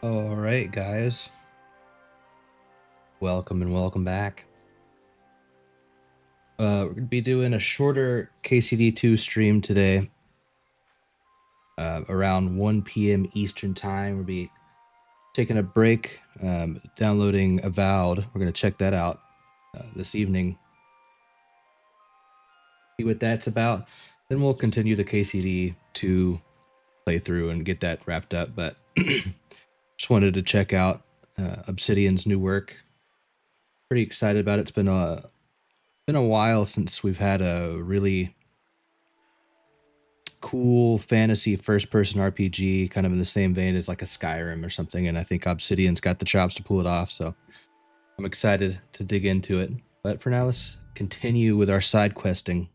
All right, guys. Welcome and welcome back. We're going to be doing a shorter KCD2 stream today. Around 1 p.m. Eastern Time. We'll be taking a break, downloading Avowed. We're going to check that out this evening. See what that's about. Then we'll continue the KCD2 playthrough and get that wrapped up. But just wanted to check out Obsidian's new work. Pretty excited about it. It's been a while since we've had a really cool fantasy first-person RPG, kind of in the same vein as like a Skyrim or something, and I think Obsidian's got the chops to pull it off, so I'm excited to dig into it. But for now, let's continue with our side questing.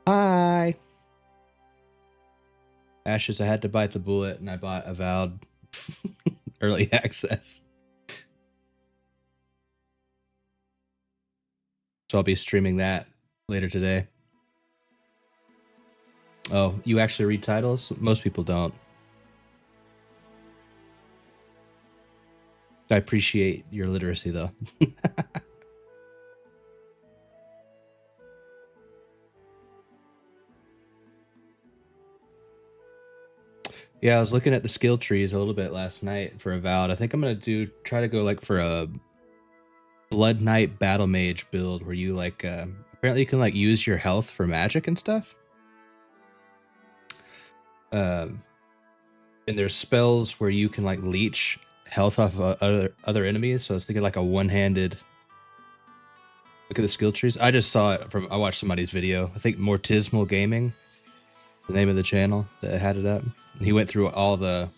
Hi! Ashes, I had to bite the bullet, and I bought Avowed early access. So I'll be streaming that later today. Oh, you actually read titles? Most people don't. I appreciate your literacy, though. Yeah, I was looking at the skill trees a little bit last night for Avowed. I think I'm gonna try to go like for a Blood Knight Battle Mage build where you like apparently you can like use your health for magic and stuff. And there's spells where you can like leech health off of other enemies. So I was thinking like a one-handed. Look at the skill trees. I just saw it I watched somebody's video. I think Mortismal Gaming, the name of the channel that had it up. He went through all the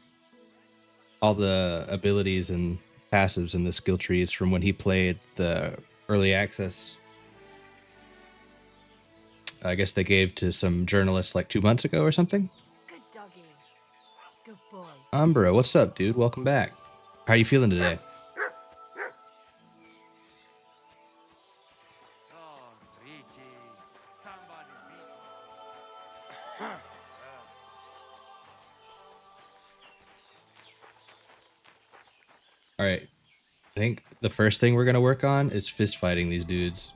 abilities and passives in the skill trees from when he played the early access. I guess they gave to some journalists like 2 months ago or something. Good doggy. Good boy. Umbro, what's up, dude? Welcome back. How are you feeling today? All right. I think the first thing we're going to work on is fist fighting these dudes.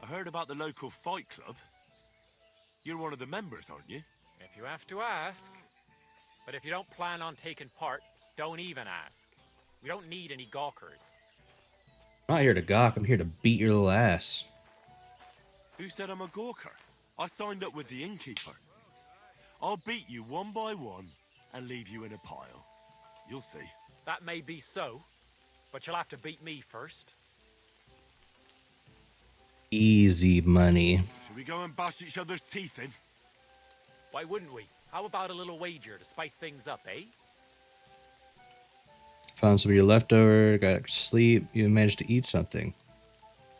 I heard about the local fight club. You're one of the members, aren't you? If you have to ask. But if you don't plan on taking part, don't even ask. We don't need any gawkers. I'm not here to gawk. I'm here to beat your little ass. Who said I'm a gawker? I signed up with the innkeeper. I'll beat you one by one and leave you in a pile. You'll see. That may be so, but you'll have to beat me first. Easy money. Should we go and bash each other's teeth in? Why wouldn't we? How about a little wager to spice things up, eh? Found some of your leftover, got sleep, you managed to eat something.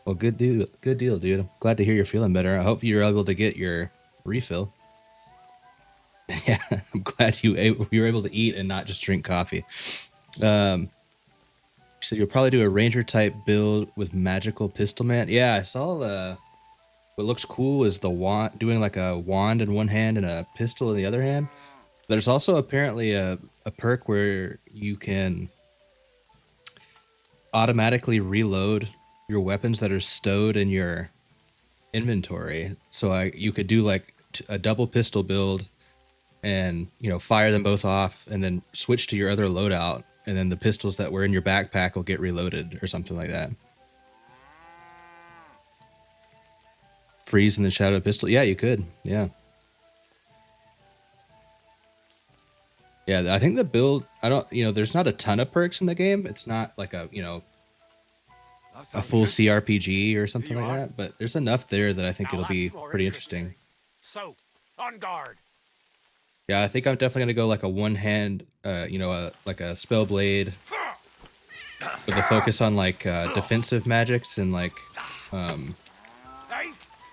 Well, good deal, dude. I'm glad to hear you're feeling better. I hope you're able to get your refill. Yeah, I'm glad you were able to eat and not just drink coffee. You said you'll probably do a ranger type build with magical pistol man. Yeah, I saw what looks cool is the wand, doing like a wand in one hand and a pistol in the other hand. There's also apparently a perk where you can automatically reload your weapons that are stowed in your inventory. So you could do like a double pistol build and, you know, fire them both off and then switch to your other loadout, and then the pistols that were in your backpack will get reloaded or something like that. Freeze in the shadow pistol. Yeah, you could. Yeah. Yeah, I think the build, there's not a ton of perks in the game. It's not like a full good. CRPG or something Here you like are. that, but there's enough there that I think Now it'll be that's more pretty interesting. So, on guard. Yeah, I think I'm definitely gonna go like a one hand, like a spell blade, with a focus on like defensive magics and like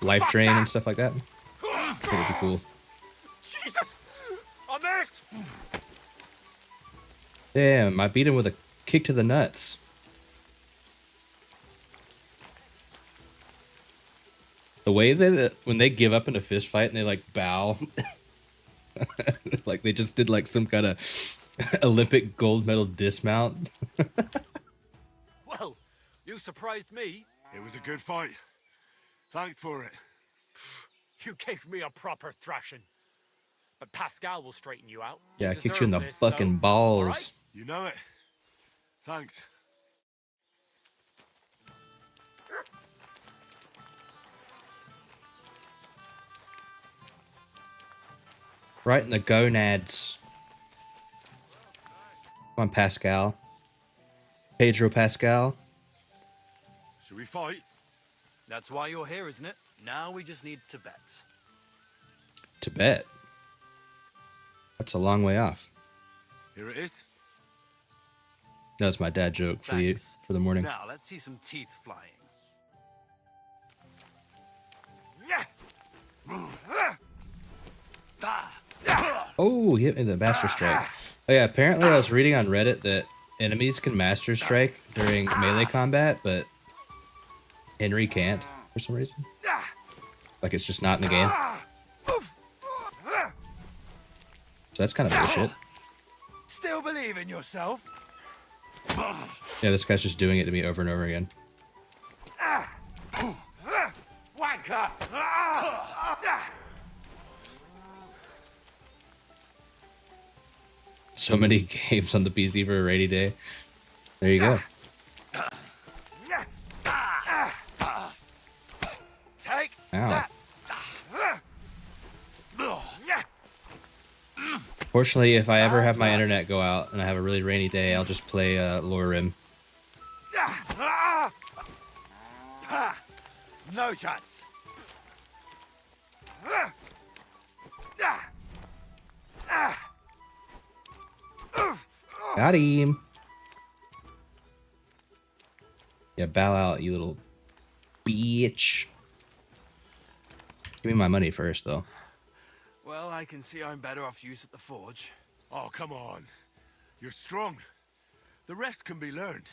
life drain and stuff like that. I think it'd be cool. Jesus! I missed! Damn, I beat him with a kick to the nuts. The way that when they give up in a fist fight and they like bow, like they just did like some kind of Olympic gold medal dismount. Well, you surprised me. It was a good fight. Thanks for it. You gave me a proper thrashing. But Pascal will straighten you out. Yeah, I kicked you in the deserve this, fucking though. balls. All right? You know it. Thanks. Right in the gonads. Come on, Pascal. Pedro Pascal. Should we fight? That's why you're here, isn't it? Now we just need to bet. Tibet. That's a long way off. Here it is. That was my dad joke for you Thanks. for the morning. Now let's see some teeth flying. Oh, he hit me with the Master Strike. Oh yeah, apparently I was reading on Reddit that enemies can Master Strike during melee combat, but Henry can't for some reason. Like it's just not in the game. So that's kind of bullshit. Still believe in yourself? Yeah, this guy's just doing it to me over and over again. Wanker! So many games on the PC for a rainy day. There you go. Take Ow. that! Fortunately, if I ever have my internet go out and I have a really rainy day, I'll just play Lorim. No chance. Got him. Yeah, bow out, you little bitch. Give me my money first, though. Well, I can see I'm better off use at the forge. Oh, come on. You're strong. The rest can be learned.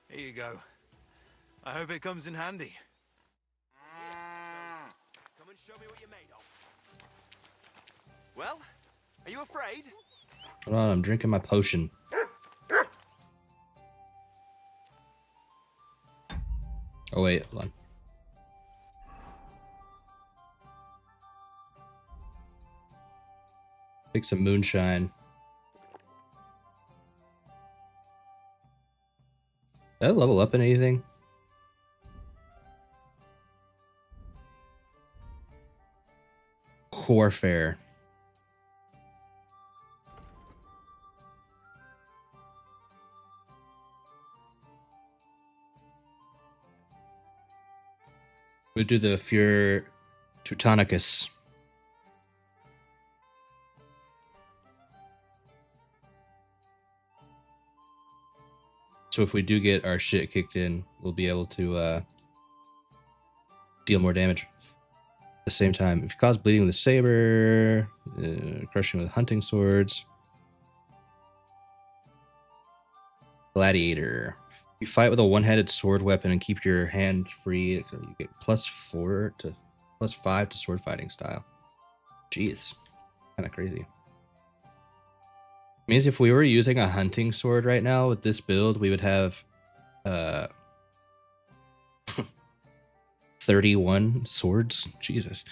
Here you go. I hope it comes in handy. Come and show me what you're made of. Well, are you afraid? Hold on, I'm drinking my potion. Oh wait, hold on. Take some moonshine. Did I level up in anything? Warfare. We do the Fur Teutonicus. So if we do get our shit kicked in, we'll be able to deal more damage. At the same time, if you cause bleeding with a saber, crushing with hunting swords. Gladiator. You fight with a one-handed sword weapon and keep your hand free, so you get +4 to +5 to sword fighting style. Jeez, kind of crazy. Means if we were using a hunting sword right now with this build, we would have 31 swords. Jesus.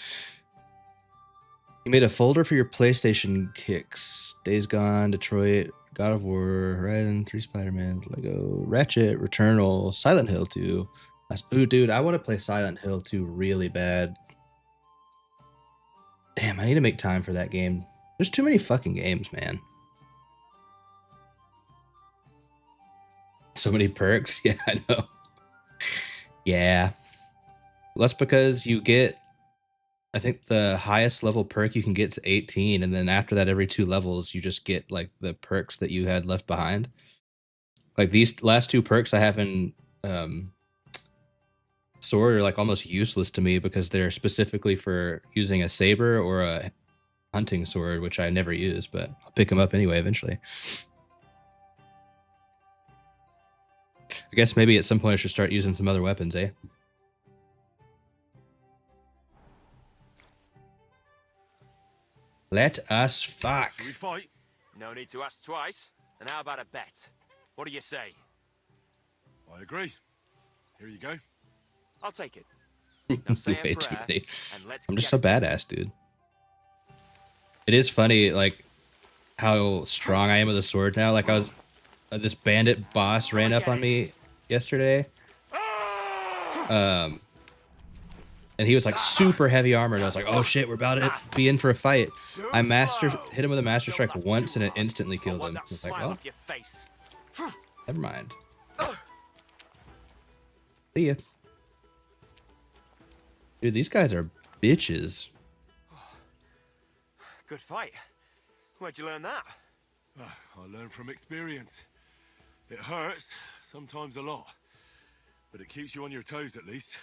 You made a folder for your PlayStation kicks. Days Gone, Detroit, God of War, Horizon, 3 Spider-Man, Lego, Ratchet, Returnal, Silent Hill 2. Ooh, dude, I want to play Silent Hill 2 really bad. Damn, I need to make time for that game. There's too many fucking games, man. So many perks. Yeah, I know. Yeah. Well, that's because you get, I think the highest level perk you can get is 18, and then after that, every 2 levels, you just get like the perks that you had left behind. Like these last two perks I have in sword are like almost useless to me because they're specifically for using a saber or a hunting sword, which I never use, but I'll pick them up anyway eventually. I guess maybe at some point I should start using some other weapons, eh? Let us fuck. Shall we fight? No need to ask twice. And how about a bet? What do you say? I agree. Here you go. I'll take it. Now say a Way too prayer, many. and let's I'm just get so it. badass, dude. It is funny, like, how strong I am with a sword now. Like, I was... this bandit boss ran up on me yesterday. And he was, like, super heavy armored. I was like, oh, shit, we're about to be in for a fight. I hit him with a Master Strike once, and it instantly killed him. I was like, well, Your face. never mind. See ya. Dude, these guys are bitches. Good fight. Where'd you learn that? I learn from experience. It hurts, sometimes a lot. But it keeps you on your toes at least.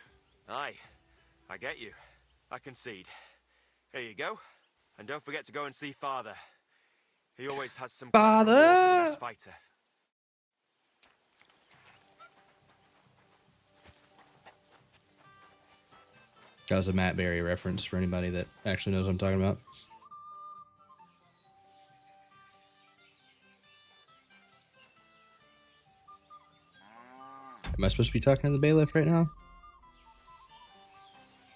Aye, I get you. I concede. Here you go. And don't forget to go and see Father. He always has some kind of reward for the best fighter. That was a Matt Berry reference for anybody that actually knows what I'm talking about. Am I supposed to be talking to the bailiff right now?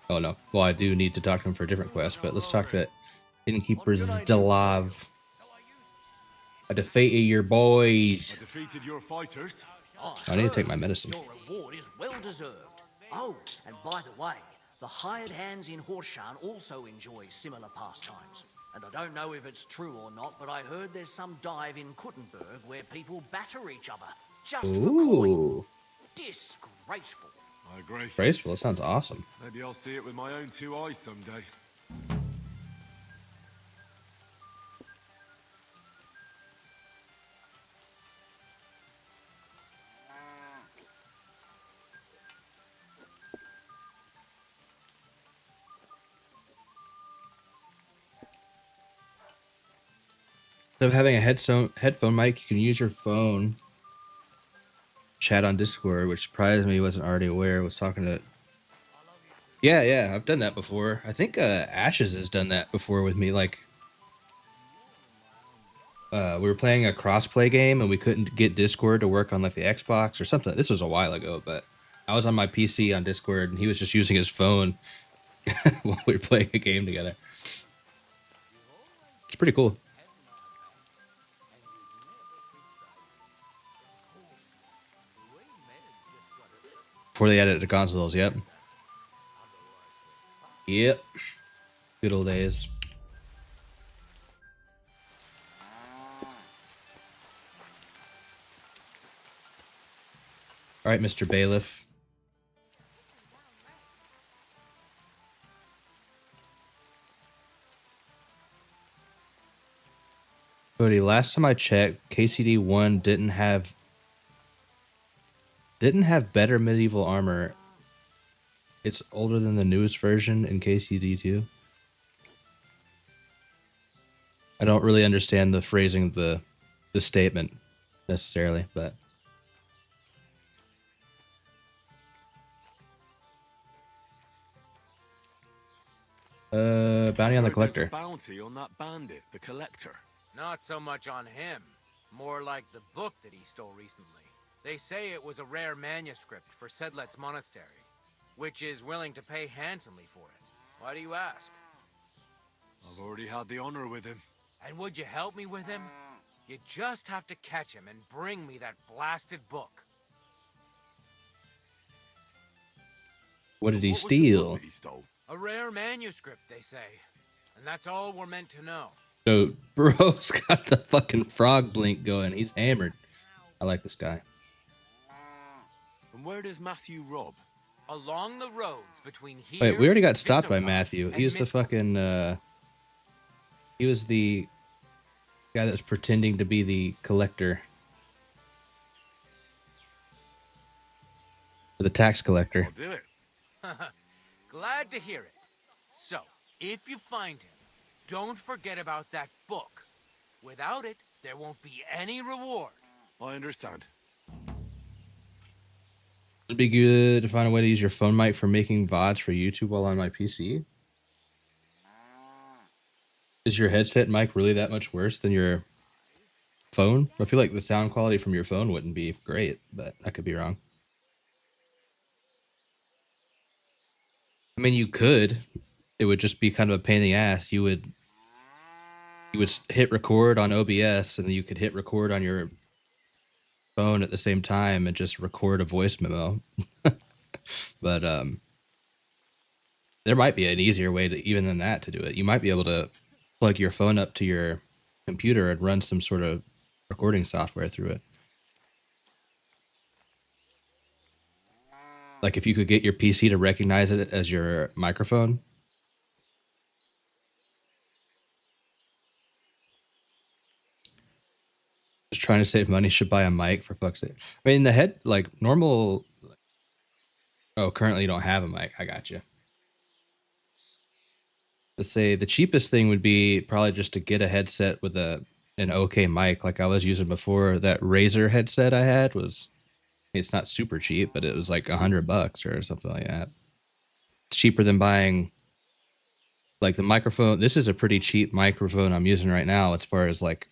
Oh no. Well, I do need to talk to him for a different quest, but let's talk to Innkeeper Zdelav. I defeated your boys. I defeated your fighters. I need to take my medicine. Your reward is well deserved. Oh, and by the way, the hired hands in Horseshan also enjoy similar pastimes. And I don't know if it's true or not, but I heard there's some dive in Kuttenberg where people batter each other. Just for coin. Ooh. Disgraceful. I agree. Graceful, that sounds awesome. Maybe I'll see it with my own two eyes someday. Instead of having a headphone mic, you can use your phone. Chat on Discord, which surprised me. He wasn't already aware. I was talking to... Yeah, I've done that before. I think Ashes has done that before with me. Like, we were playing a crossplay game and we couldn't get Discord to work on like the Xbox or something. This was a while ago, but I was on my PC on Discord and he was just using his phone while we were playing a game together. It's pretty cool. Before they added it to consoles, yep. Yep. Good old days. All right, Mr. Bailiff. Cody, last time I checked, KCD 1 didn't have better medieval armor. It's older than the newest version in KCD 2. I don't really understand the phrasing of the statement necessarily, but bounty on the collector. There's a bounty on that bandit, the collector. Not so much on him. More like the book that he stole recently. They say it was a rare manuscript for Sedlet's monastery, which is willing to pay handsomely for it. Why do you ask? I've already had the honor with him. And would you help me with him? You just have to catch him and bring me that blasted book. What did he What was the steal? book that he stole? A rare manuscript, they say. And that's all we're meant to know. So, bro's got the fucking frog blink going. He's hammered. I like this guy. And where does Matthew rob? Along the roads between here... Wait, we already got stopped by Visserad, Matthew. and He was the Mist- fucking, he was the guy that was pretending to be the collector. For the tax collector. I'll do it. Glad to hear it. So, if you find him, don't forget about that book. Without it, there won't be any reward. I understand. It'd be good to find a way to use your phone mic for making VODs for YouTube while on my PC. Is your headset mic really that much worse than your phone? I feel like the sound quality from your phone wouldn't be great, but I could be wrong. I mean, you could. It would just be kind of a pain in the ass. You would hit record on OBS, and then you could hit record on your phone at the same time and just record a voice memo. But there might be an easier way to even than that to do it. You might be able to plug your phone up to your computer and run some sort of recording software through it. Like if you could get your PC to recognize it as your microphone. Just trying to save money, should buy a mic for fuck's sake. I mean, the head, like normal. Oh, currently you don't have a mic. I got you. Let's say the cheapest thing would be probably just to get a headset with an okay mic like I was using before. That Razer headset I had was, it's not super cheap, but it was like $100 or something like that. It's cheaper than buying like the microphone. This is a pretty cheap microphone I'm using right now as far as like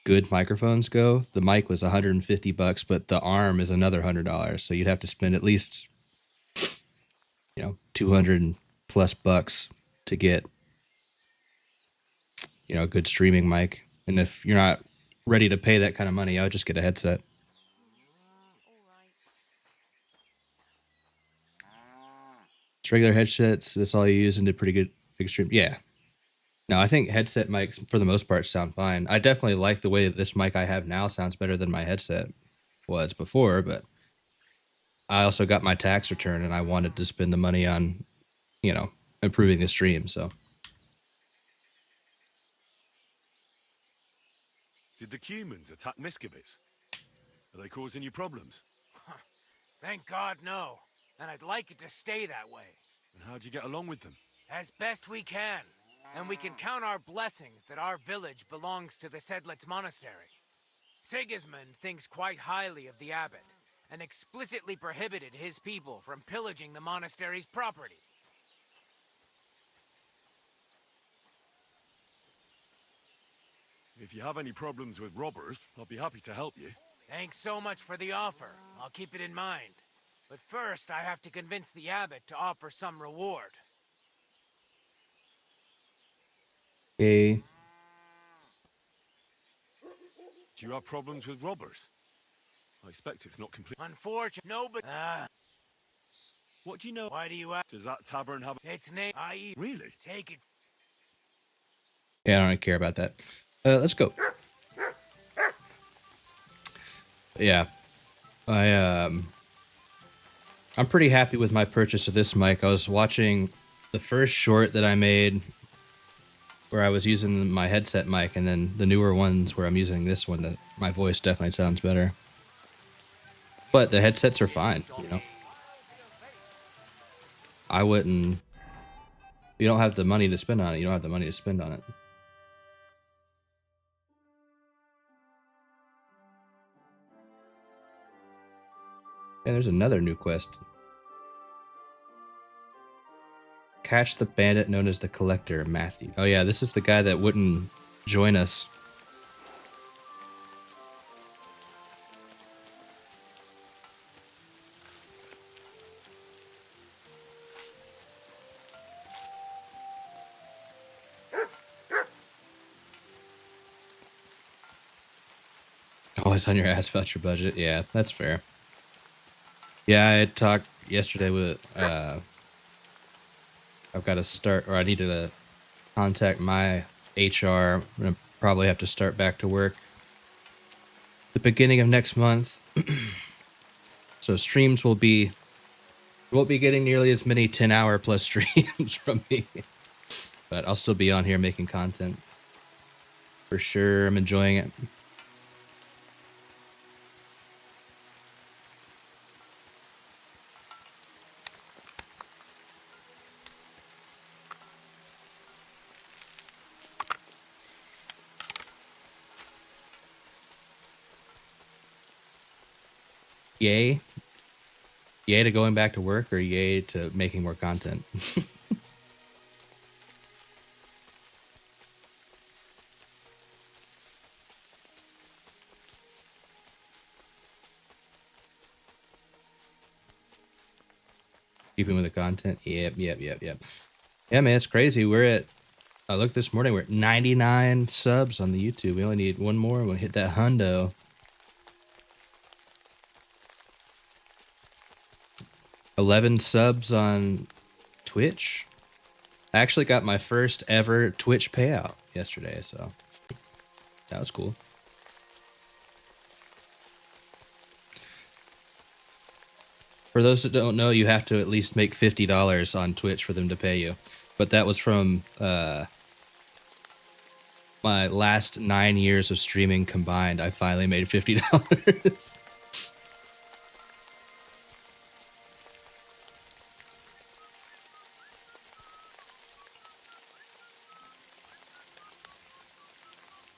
good microphones go. The mic was $150, but the arm is another $100. So you'd have to spend at least, 200 plus bucks to get, a good streaming mic. And if you're not ready to pay that kind of money, I would just get a headset. It's regular headsets. That's all you use and did pretty good big stream. Yeah. No, I think headset mics for the most part sound fine. I definitely like the way that this mic I have now sounds better than my headset was before, but I also got my tax return and I wanted to spend the money on, improving the stream. So Did the humans attack Miscavige? Are they causing you problems? Thank God, no. And I'd like it to stay that way. And how'd you get along with them? As best we can. And we can count our blessings that our village belongs to the Sedlitz Monastery. Sigismund thinks quite highly of the abbot, and explicitly prohibited his people from pillaging the monastery's property. If you have any problems with robbers, I'll be happy to help you. Thanks so much for the offer. I'll keep it in mind. But first, I have to convince the abbot to offer some reward. okay. Do you have problems with robbers? I expect it's not complete. Unfortunate, no, but What do you know? why do you ask? Does that tavern have? Its name, i.e., Really? take it. Yeah, I don't really care about that. Let's go. Yeah, I'm pretty happy with my purchase of this mic. I was watching the first short that I made where I was using my headset mic, and then the newer ones where I'm using this one, that my voice definitely sounds better. But the headsets are fine, I wouldn't. You don't have the money to spend on it. You don't have the money to spend on it. And there's another new quest. Catch the bandit known as the Collector, Matthew. Oh yeah, this is the guy that wouldn't join us. Always on your ass about your budget. Yeah, that's fair. Yeah, I had talked yesterday with I've got to start, or I need to contact my HR. I'm gonna probably have to start back to work the beginning of next month. So streams won't be getting nearly as many 10-hour plus streams from me, but I'll still be on here making content for sure. I'm enjoying it. Yay. Yay to going back to work or yay to making more content? Keeping with the content. Yep. Yeah, man, it's crazy. We're at, I looked this morning, we're at 99 subs on the YouTube. We only need one more. We'll hit that hundo. 11 subs on Twitch. I actually got my first ever Twitch payout yesterday, so that was cool. For those that don't know, you have to at least make $50 on Twitch for them to pay you. But that was from my last 9 years of streaming combined. I finally made $50.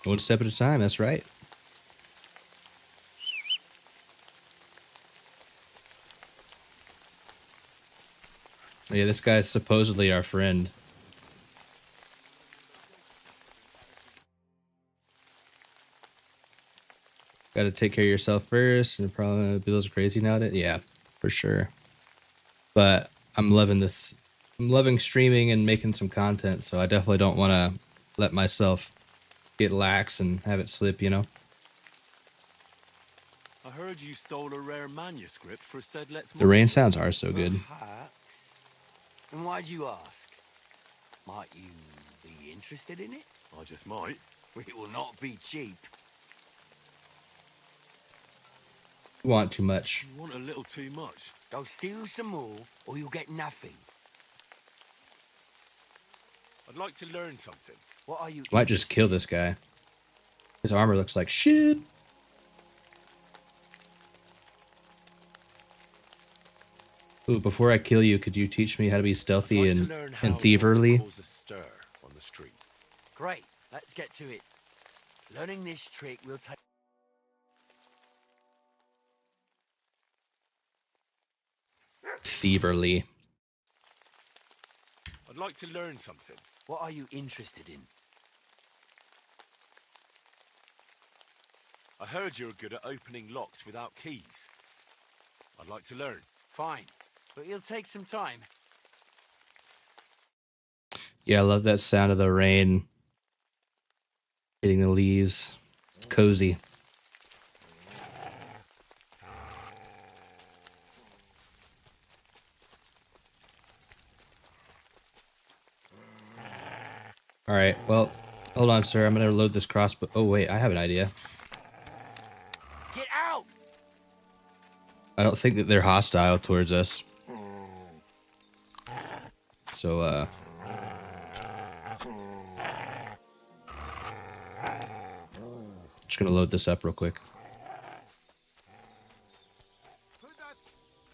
One step at a time, that's right. Yeah, this guy's supposedly our friend. Got to take care of yourself first, and probably Bill's crazy nowadays. Yeah, for sure. But I'm loving this. I'm loving streaming and making some content, so I definitely don't want to let myself get lax and have it slip, you know? I heard you stole a rare manuscript for Sedlet's The rain sounds are so good. Perhaps. And why'd you ask? Might you be interested in it? I just might. It will not be cheap. Want too much. You want a little too much. Go steal some more, or you'll get nothing. I'd like to learn something. What are you? Might just kill this guy. His armor looks like shit. Ooh, before I kill you, could you teach me how to be stealthy I'd like to and, learn how and not thieverly? to cause a stir on the street. Great. Let's get to it. Learning this trick will take. Thieverly. I'd like to learn something. What are you interested in? I heard you're good at opening locks without keys. I'd like to learn. Fine, but it'll take some time. Yeah, I love that sound of the rain hitting the leaves. It's cozy. All right, well, hold on, sir. I'm going to load this crossbow. Oh, wait, I have an idea. Get out! I don't think that they're hostile towards us. So, just gonna load this up real quick. Put that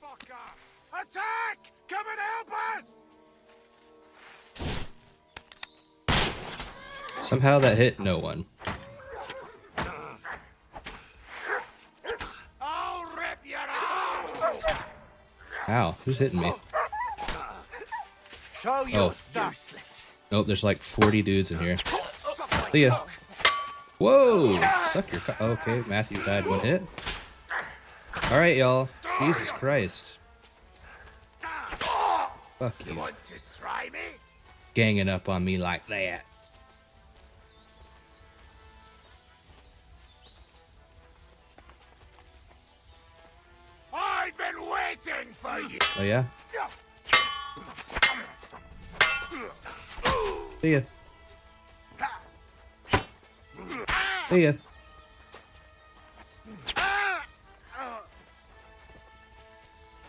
fucker! Attack! Come and help us! Somehow that hit no one. I'll rip your ass! Ow, who's hitting me? Show your Oh. stuff. Nope, there's like 40 dudes in here. See ya. Whoa! Suck your okay, Matthew died one hit. Alright, y'all. Jesus Christ. Fuck you. Want to try me? Ganging up on me like that. I've been waiting for you! Oh yeah? See ya. See ya.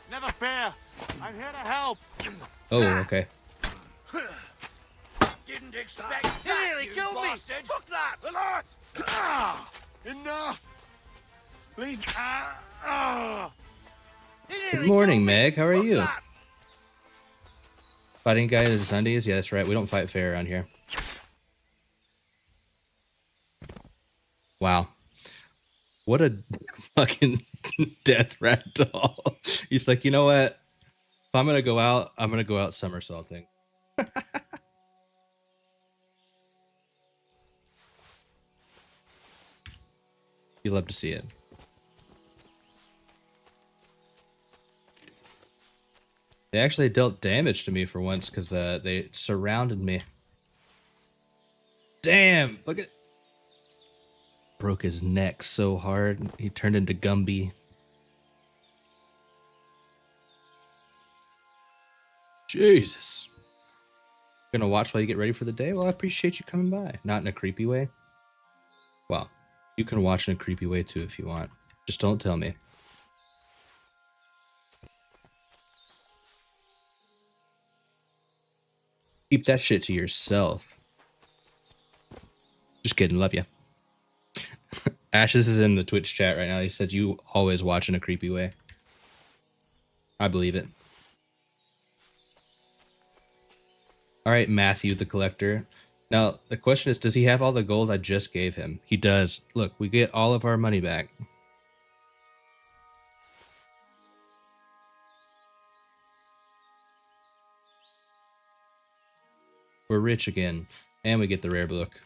Never fear! I'm here to help! Oh, okay. Didn't expect that, nearly you killed me. bastard. Fuck that! A lot! Enough! Leave. Good morning, Meg. How are you? Fighting guy in his undies? Yeah, that's right. We don't fight fair around here. Wow. What a fucking death rat doll. He's like, you know what? If I'm gonna go out, I'm gonna go out somersaulting. You love to see it. They actually dealt damage to me for once because they surrounded me. Damn! Look at... Broke his neck so hard, he turned into Gumby. Jesus. Gonna watch while you get ready for the day? Well, I appreciate you coming by. Not in a creepy way. Well, you can watch in a creepy way too if you want. Just don't tell me. Keep that shit to yourself. Just kidding, love you. Ashes is in the Twitch chat right now. He said you always watch in a creepy way. I believe it. All right, Matthew the collector. Now, the question is, does he have all the gold I just gave him? He does. Look, we get all of our money back. We're rich again, and we get the rare book.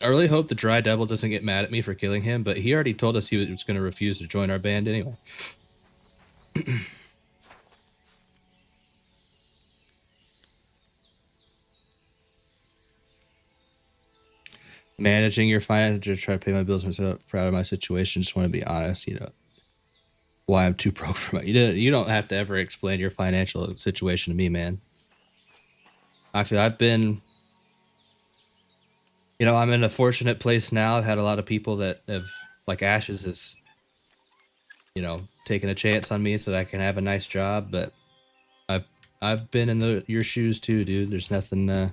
I really hope the Dry Devil doesn't get mad at me for killing him, but he already told us he was going to refuse to join our band anyway. Managing your finances, try to pay my bills myself. Proud of my situation. Just want to be honest, you know, why I'm too broke for my... You don't have to ever explain your financial situation to me, man. I feel I've been... You know, I'm in a fortunate place now. I've had a lot of people that have, like Ashes has, you know, taken a chance on me so that I can have a nice job. But I've been in your shoes too, dude. There's nothing to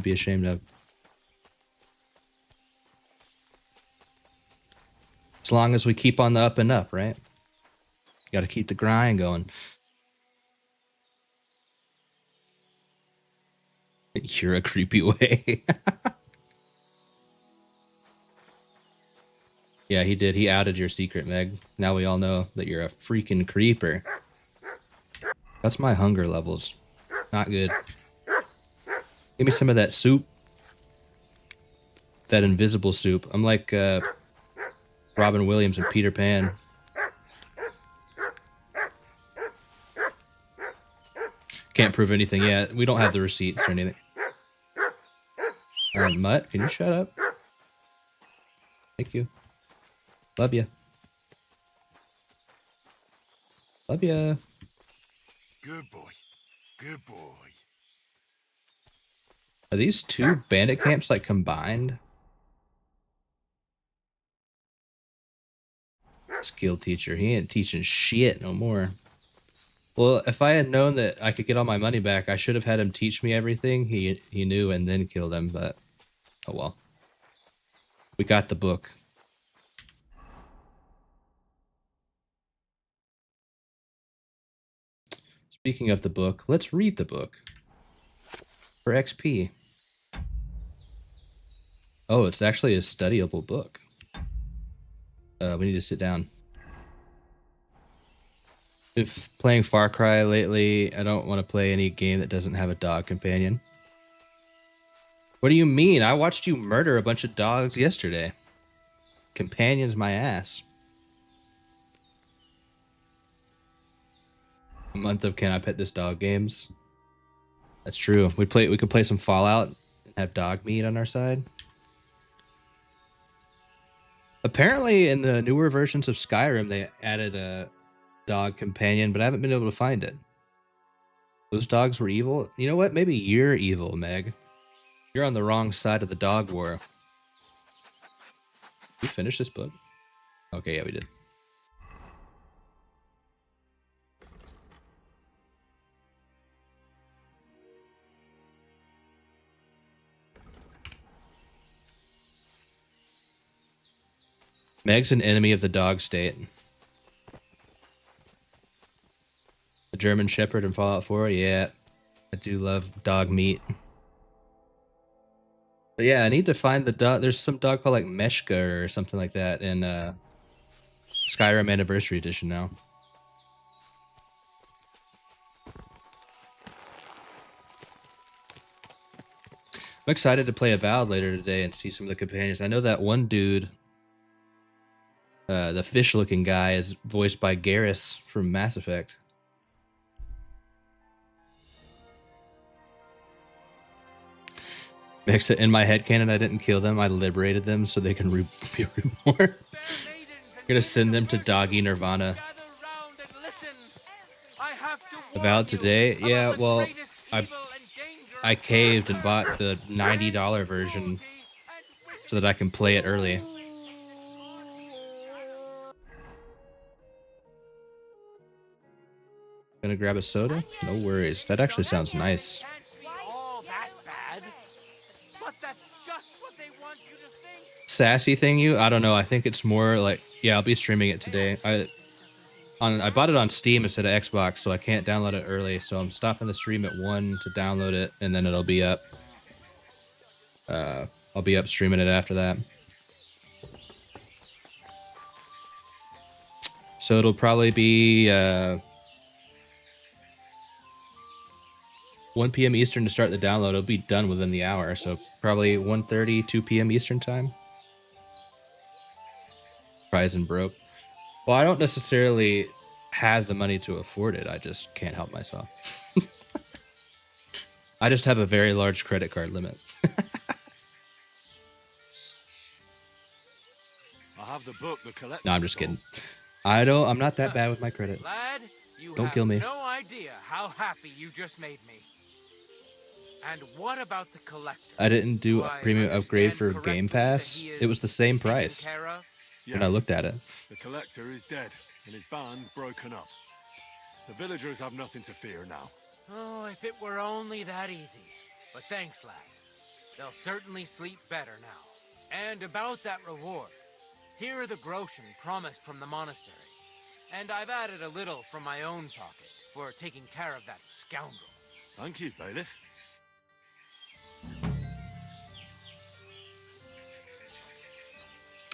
be ashamed of. As long as we keep on the up and up, right? Got to keep the grind going. You're a creepy way. Yeah, he did. He outed your secret, Meg. Now we all know that you're a freaking creeper. That's my hunger levels. Not good. Give me some of that soup. That invisible soup. I'm like Robin Williams and Peter Pan. Can't prove anything yet. We don't have the receipts or anything. Mutt, can you shut up? Thank you. Love ya. Love ya. Good boy. Good boy. Are these two bandit camps like combined? Skill teacher. He ain't teaching shit no more. Well, if I had known that I could get all my money back, I should have had him teach me everything he knew and then killed him, but oh well. We got the book. Speaking of the book, let's read the book for XP. Oh, it's actually a studyable book. We need to sit down. If playing Far Cry lately, I don't want to play any game that doesn't have a dog companion. What do you mean? I watched you murder a bunch of dogs yesterday. Companions my ass. A month of Can I Pet This Dog games. That's true. We could play some Fallout and have dog meat on our side. Apparently in the newer versions of Skyrim they added a dog companion, but I haven't been able to find it. Those dogs were evil. You know what? Maybe you're evil, Meg. You're on the wrong side of the dog war. We finished this book? Okay, yeah, we did. Meg's an enemy of the dog state. A German Shepherd in Fallout 4? Yeah, I do love dog meat. But yeah, I need to find the dog. There's some dog called like Meshka or something like that in Skyrim Anniversary Edition now. I'm excited to play Avowed later today and see some of the companions. I know that one dude, the fish-looking guy, is voiced by Garrus from Mass Effect. In my headcanon, I didn't kill them. I liberated them so they can be reborn. I'm gonna send them to Doggy Nirvana. Avowed today? Yeah, well, I caved and bought the $90 version so that I can play it early. Gonna grab a soda? No worries. That actually sounds nice. Sassy thing you? I don't know. I think it's more like, yeah, I'll be streaming it today. I bought it on Steam instead of Xbox, so I can't download it early. So I'm stopping the stream at 1 to download it, and then it'll be up. I'll be up streaming it after that. So it'll probably be 1 p.m. Eastern to start the download. It'll be done within the hour, so probably 1:30, 2 p.m. Eastern time. Prize and broke. Well, I don't necessarily have the money to afford it. I just can't help myself. I just have a very large credit card limit. I have the book, the collector. No, I'm just kidding. I'm not that bad with my credit. Lad, you Don't have kill me. No idea how happy you just made me. And what about the collector? I didn't do a premium upgrade for correctly Game that Pass. he is It was the same taken price care of? when I looked at it. The collector is dead, and his band broken up. The villagers have nothing to fear now. Oh, if it were only that easy. But thanks, lad. They'll certainly sleep better now. And about that reward. Here are the groschen promised from the monastery. And I've added a little from my own pocket for taking care of that scoundrel. Thank you, bailiff.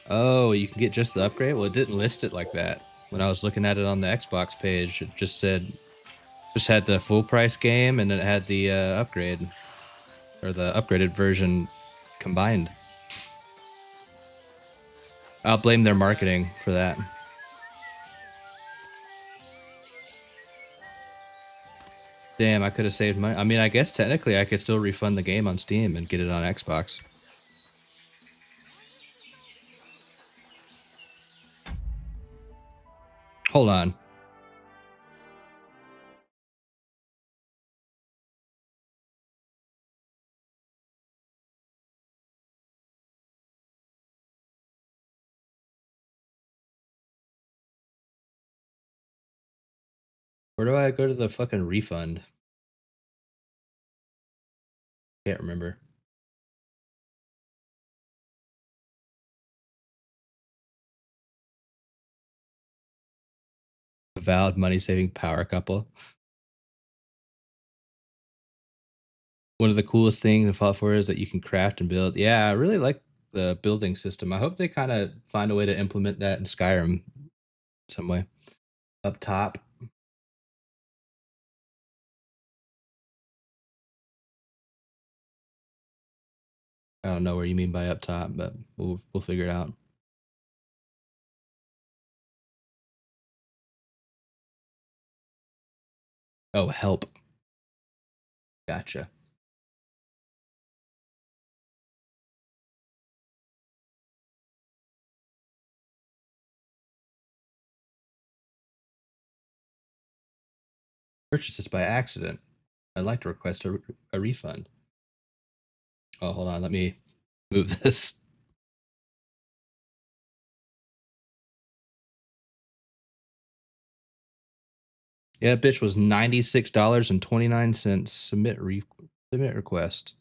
Oh, you can get just the upgrade? Well, it didn't list it like that. When I was looking at it on the Xbox page, it just had the full price game, and then it had the upgrade, or the upgraded version combined. I'll blame their marketing for that. Damn, I could have saved money. I mean, I guess technically I could still refund the game on Steam and get it on Xbox. Hold on. Where do I go to the fucking refund? Can't remember. Avowed money-saving power couple. One of the coolest things in Fallout 4 is that you can craft and build. Yeah, I really like the building system. I hope they kind of find a way to implement that in Skyrim some way. Up top. I don't know what you mean by up top, but we'll figure it out. Oh, help. Gotcha. Purchased this by accident. I'd like to request a refund. Oh, hold on. Let me move this. Yeah, bitch was $96.29. Submit request.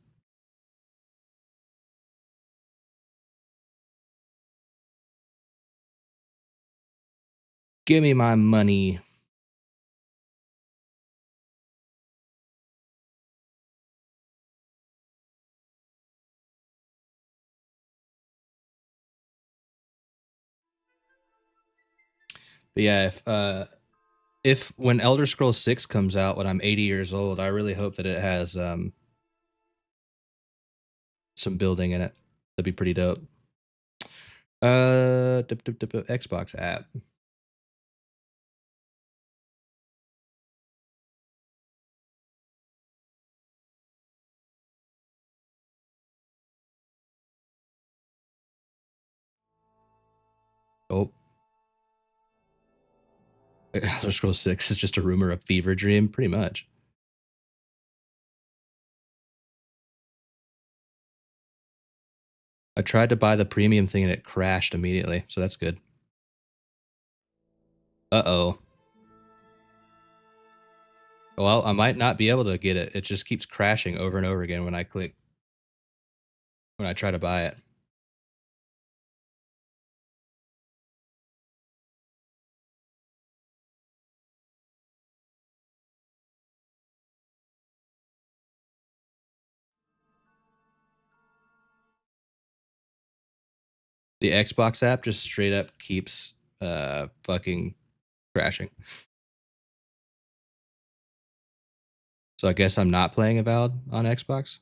Give me my money. But yeah, if when Elder Scrolls 6 comes out when I'm 80 years old, I really hope that it has some building in it. That'd be pretty dope. Xbox app. Oh. Elder Scrolls 6 is just a rumor, a fever dream, pretty much. I tried to buy the premium thing and it crashed immediately, so that's good. Uh-oh. Well, I might not be able to get it. It just keeps crashing over and over again when I try to buy it. The Xbox app just straight up keeps fucking crashing. So I guess I'm not playing Avowed on Xbox.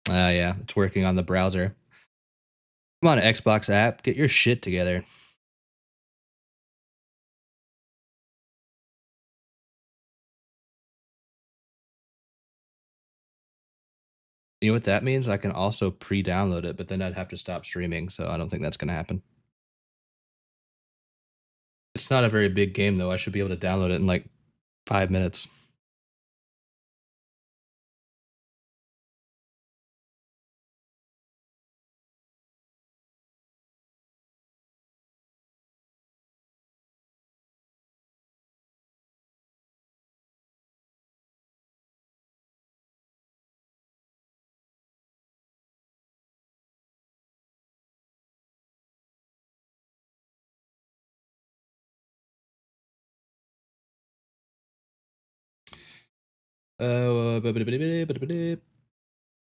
Yeah, it's working on the browser. Come on, Xbox app, get your shit together. You know what that means? I can also pre-download it, but then I'd have to stop streaming, so I don't think that's going to happen. It's not a very big game, though. I should be able to download it in like 5 minutes.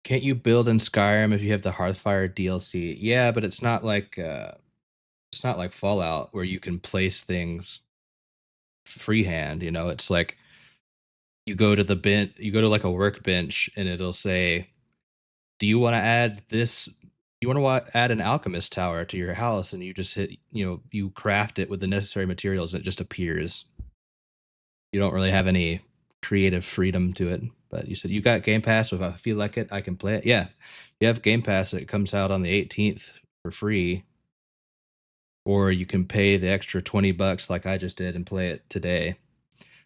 Can't you build in Skyrim if you have the Hearthfire DLC? Yeah, but it's not like Fallout where you can place things freehand. You know, it's like you go to like a workbench, and it'll say, "Do you want to add this? You want to add an alchemist tower to your house?" And you just hit, you craft it with the necessary materials, and it just appears. You don't really have any creative freedom to it. But you said you got Game Pass, so if I feel like it, I can play it. Yeah, you have Game Pass. It comes out on the 18th for free, or you can pay the extra $20 like I just did and play it today.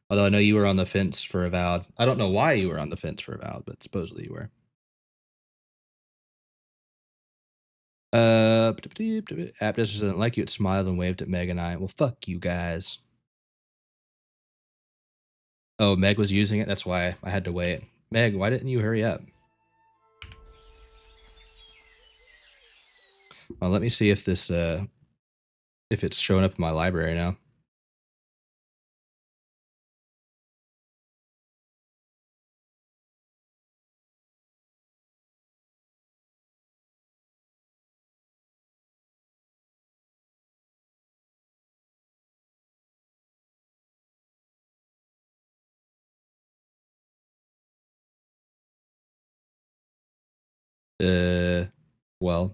Although I know you were on the fence for Avowed. I don't know why you were on the fence for Avowed, but supposedly you were. App doesn't like you. It smiled and waved at Meg and I. Well, fuck you guys. Oh, Meg was using it. That's why I had to wait. Meg, why didn't you hurry up? Well, let me see if this if it's showing up in my library now. Well,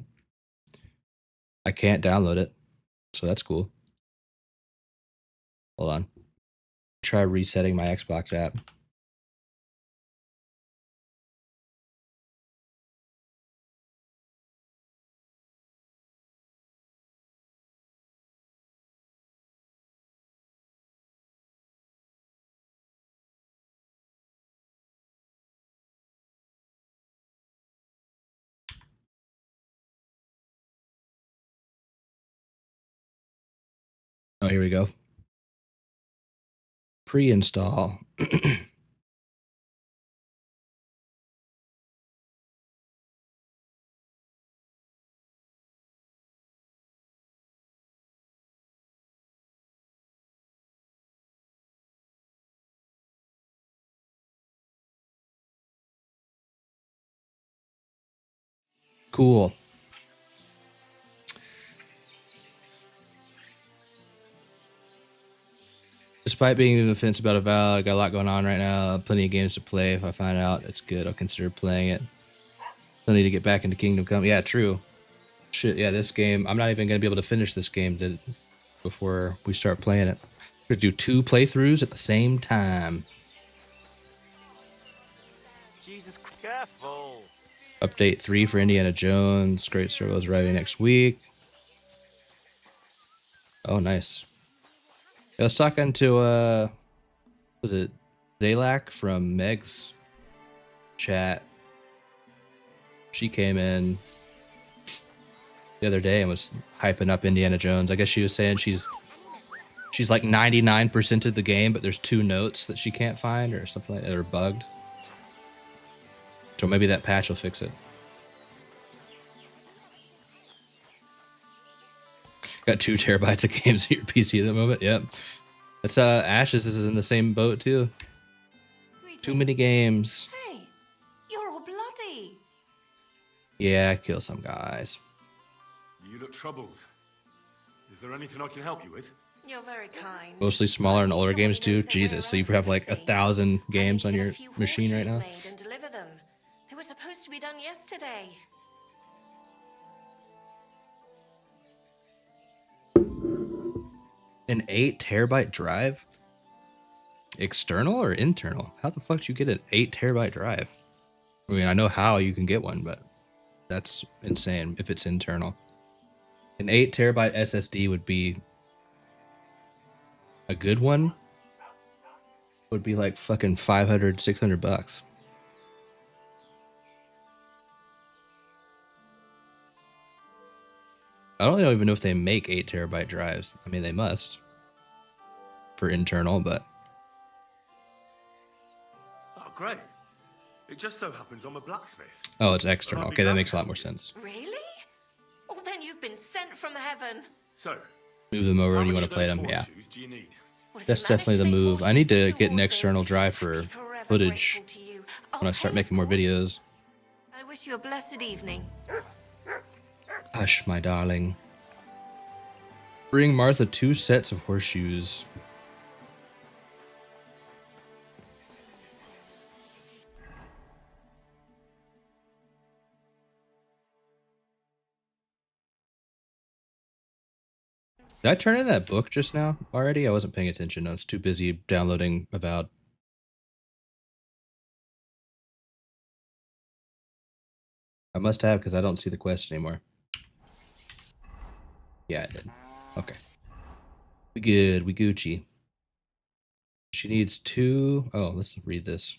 I can't download it, so that's cool. Hold on. Try resetting my Xbox app. Oh, here we go. Pre-install. Cool. Despite being on the fence about Avowed, I got a lot going on right now. Plenty of games to play. If I find out it's good, I'll consider playing it. I need to get back into Kingdom Come. Yeah, true. Shit, yeah, this game, I'm not even going to be able to finish this game before we start playing it. We're going to do 2 playthroughs at the same time. Jesus, careful. Update 3 for Indiana Jones. Great Circle is arriving next week. Oh, nice. I was talking to, was it Zalak from Meg's chat? She came in the other day and was hyping up Indiana Jones. I guess she was saying she's like 99% of the game, but there's 2 notes that she can't find or something like that, or bugged. So maybe that patch will fix it. Got 2 terabytes of games in your PC at the moment. Yep. That's Ashes is in the same boat too. Too many games. Hey, you're all bloody. Yeah, I kill some guys. You look troubled. Is there anything I can help you with? You're very kind. Mostly smaller and older Someone games who too. knows their way Jesus, so you around have like something. 1,000 I games need on to get your a few machine right horseshoes now. made and deliver them. They were supposed to be done yesterday. An 8 terabyte drive? External or internal? How the fuck do you get an 8 terabyte drive? I mean, I know how you can get one, but that's insane if it's internal. An 8 terabyte SSD would be a good one. Would be like fucking 500, 600 bucks. I don't even know if they make 8 terabyte drives. I mean, they must for internal, but Oh, great. It just so happens I'm a blacksmith. oh, it's external. Okay, that makes a lot more sense. Really? Oh, then you've been sent from heaven. So, Move them over how and you many want of to play those them? Yeah. horseshoes do you need? Well, if That's you manage definitely to the make move. I horseshoes need for to 2 get an horses, external drive I'll for be forever footage grateful to you. when I I'll start pay, making of more course. videos. I wish you a blessed evening. Hush, my darling. Bring Martha 2 sets of horseshoes. Did I turn in that book just now already? I wasn't paying attention. I was too busy downloading Avowed. I must have because I don't see the quest anymore. Yeah, I did. Okay. We good. We Gucci. She needs 2. Oh, let's read this.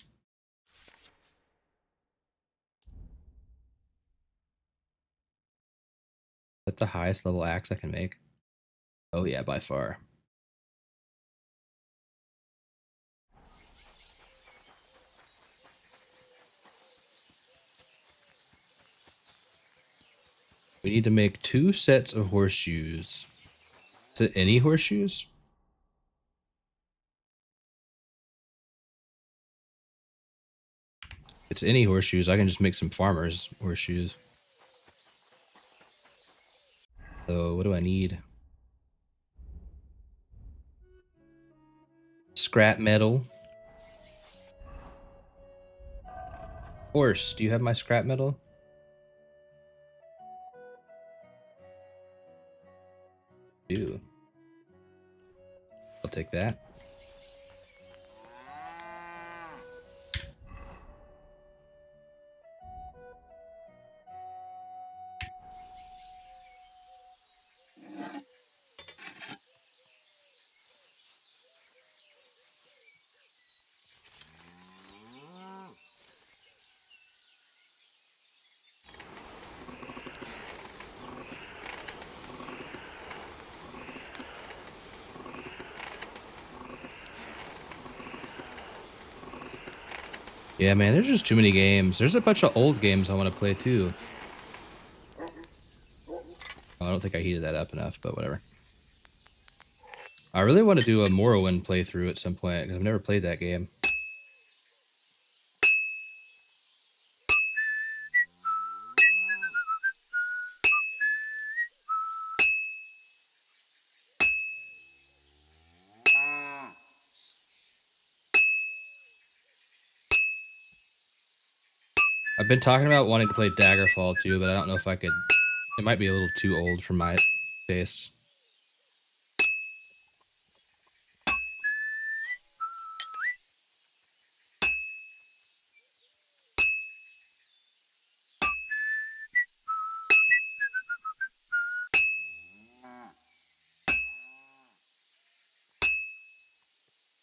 Is that the highest level axe I can make? Oh yeah, by far. We need to make 2 sets of horseshoes. Is it any horseshoes? It's any horseshoes. I can just make some farmers horseshoes. So what do I need? Scrap metal. Horse, do you have my scrap metal? Do. I'll take that. Yeah, man, there's just too many games. There's a bunch of old games I want to play too. Oh, I don't think I heated that up enough, but whatever. I really want to do a Morrowind playthrough at some point because I've never played that game. I've been talking about wanting to play Daggerfall too, but I don't know if I could. It might be a little too old for my taste.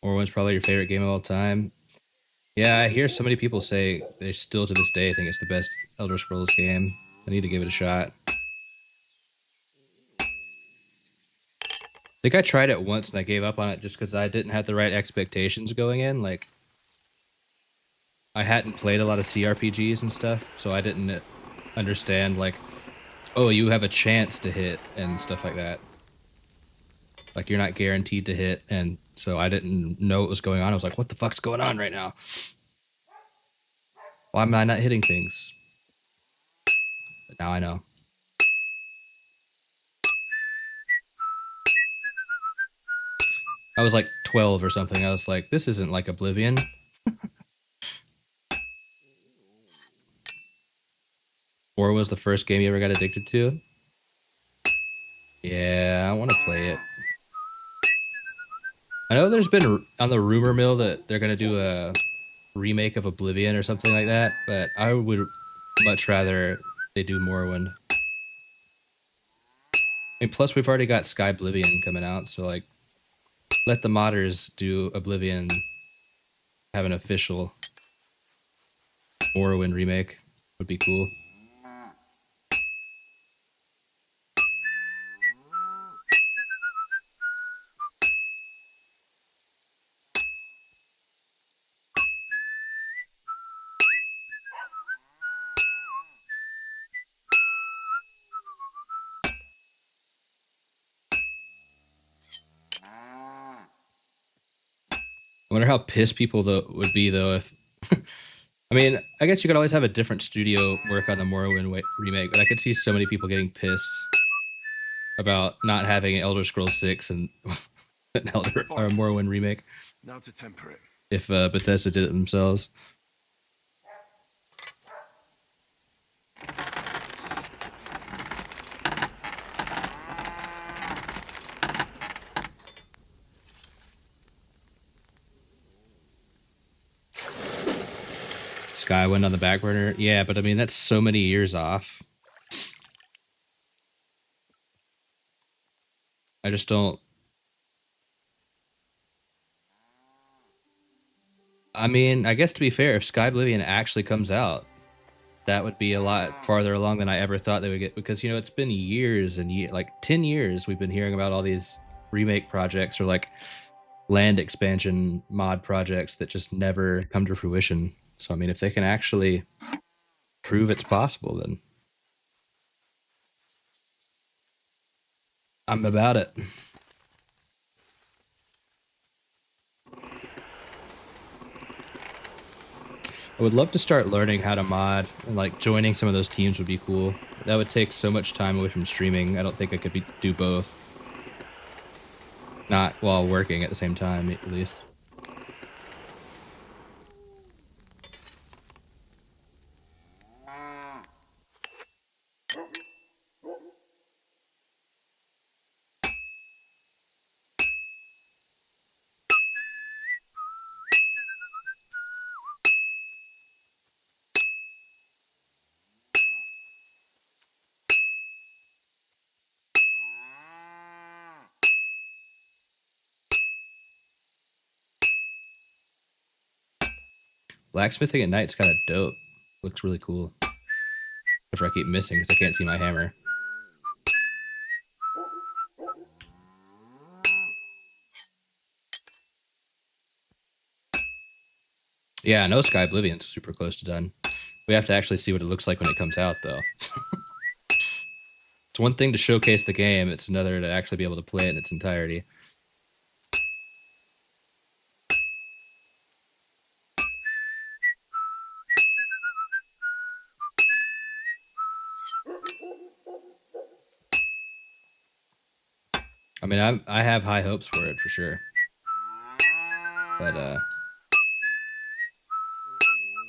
Morrowind's probably your favorite game of all time. Yeah, I hear so many people say they still to this day think it's the best Elder Scrolls game. I need to give it a shot. I think I tried it once and I gave up on it just because I didn't have the right expectations going in. Like, I hadn't played a lot of CRPGs and stuff, so I didn't understand, like, oh, you have a chance to hit and stuff like that. Like, you're not guaranteed to hit, and so I didn't know what was going on. I was like, what the fuck's going on right now? Why am I not hitting things? But now I know. I was like 12 or something. I was like, this isn't like Oblivion. Or was the first game you ever got addicted to? Yeah, I want to play it. I know there's been on the rumor mill that they're going to do a remake of Oblivion or something like that, but I would much rather they do Morrowind. And plus, we've already got Sky Oblivion coming out, so like, let the modders do Oblivion, have an official Morrowind remake. Would be cool. I wonder how pissed people would be though if. I mean, I guess you could always have a different studio work on the Morrowind remake, but I could see so many people getting pissed about not having an Elder Scrolls 6 and an Elder or a Morrowind remake. Now to temper it. If Bethesda did it themselves. Skywind on the back burner. Yeah, but I mean, that's so many years off. I just don't. I mean, I guess to be fair, if Sky Oblivion actually comes out, that would be a lot farther along than I ever thought they would get. Because, you know, it's been years and like 10 years we've been hearing about all these remake projects or like land expansion mod projects that just never come to fruition. So, I mean, if they can actually prove it's possible, then I'm about it. I would love to start learning how to mod, and like joining some of those teams would be cool. That would take so much time away from streaming. I don't think I could do both. Not while working at the same time, at least. Blacksmithing at night's kind of dope. Looks really cool. If I keep missing because I can't see my hammer. Yeah, I know Sky Oblivion's super close to done. We have to actually see what it looks like when it comes out, though. It's one thing to showcase the game, it's another to actually be able to play it in its entirety. I mean, I have high hopes for it, for sure. But,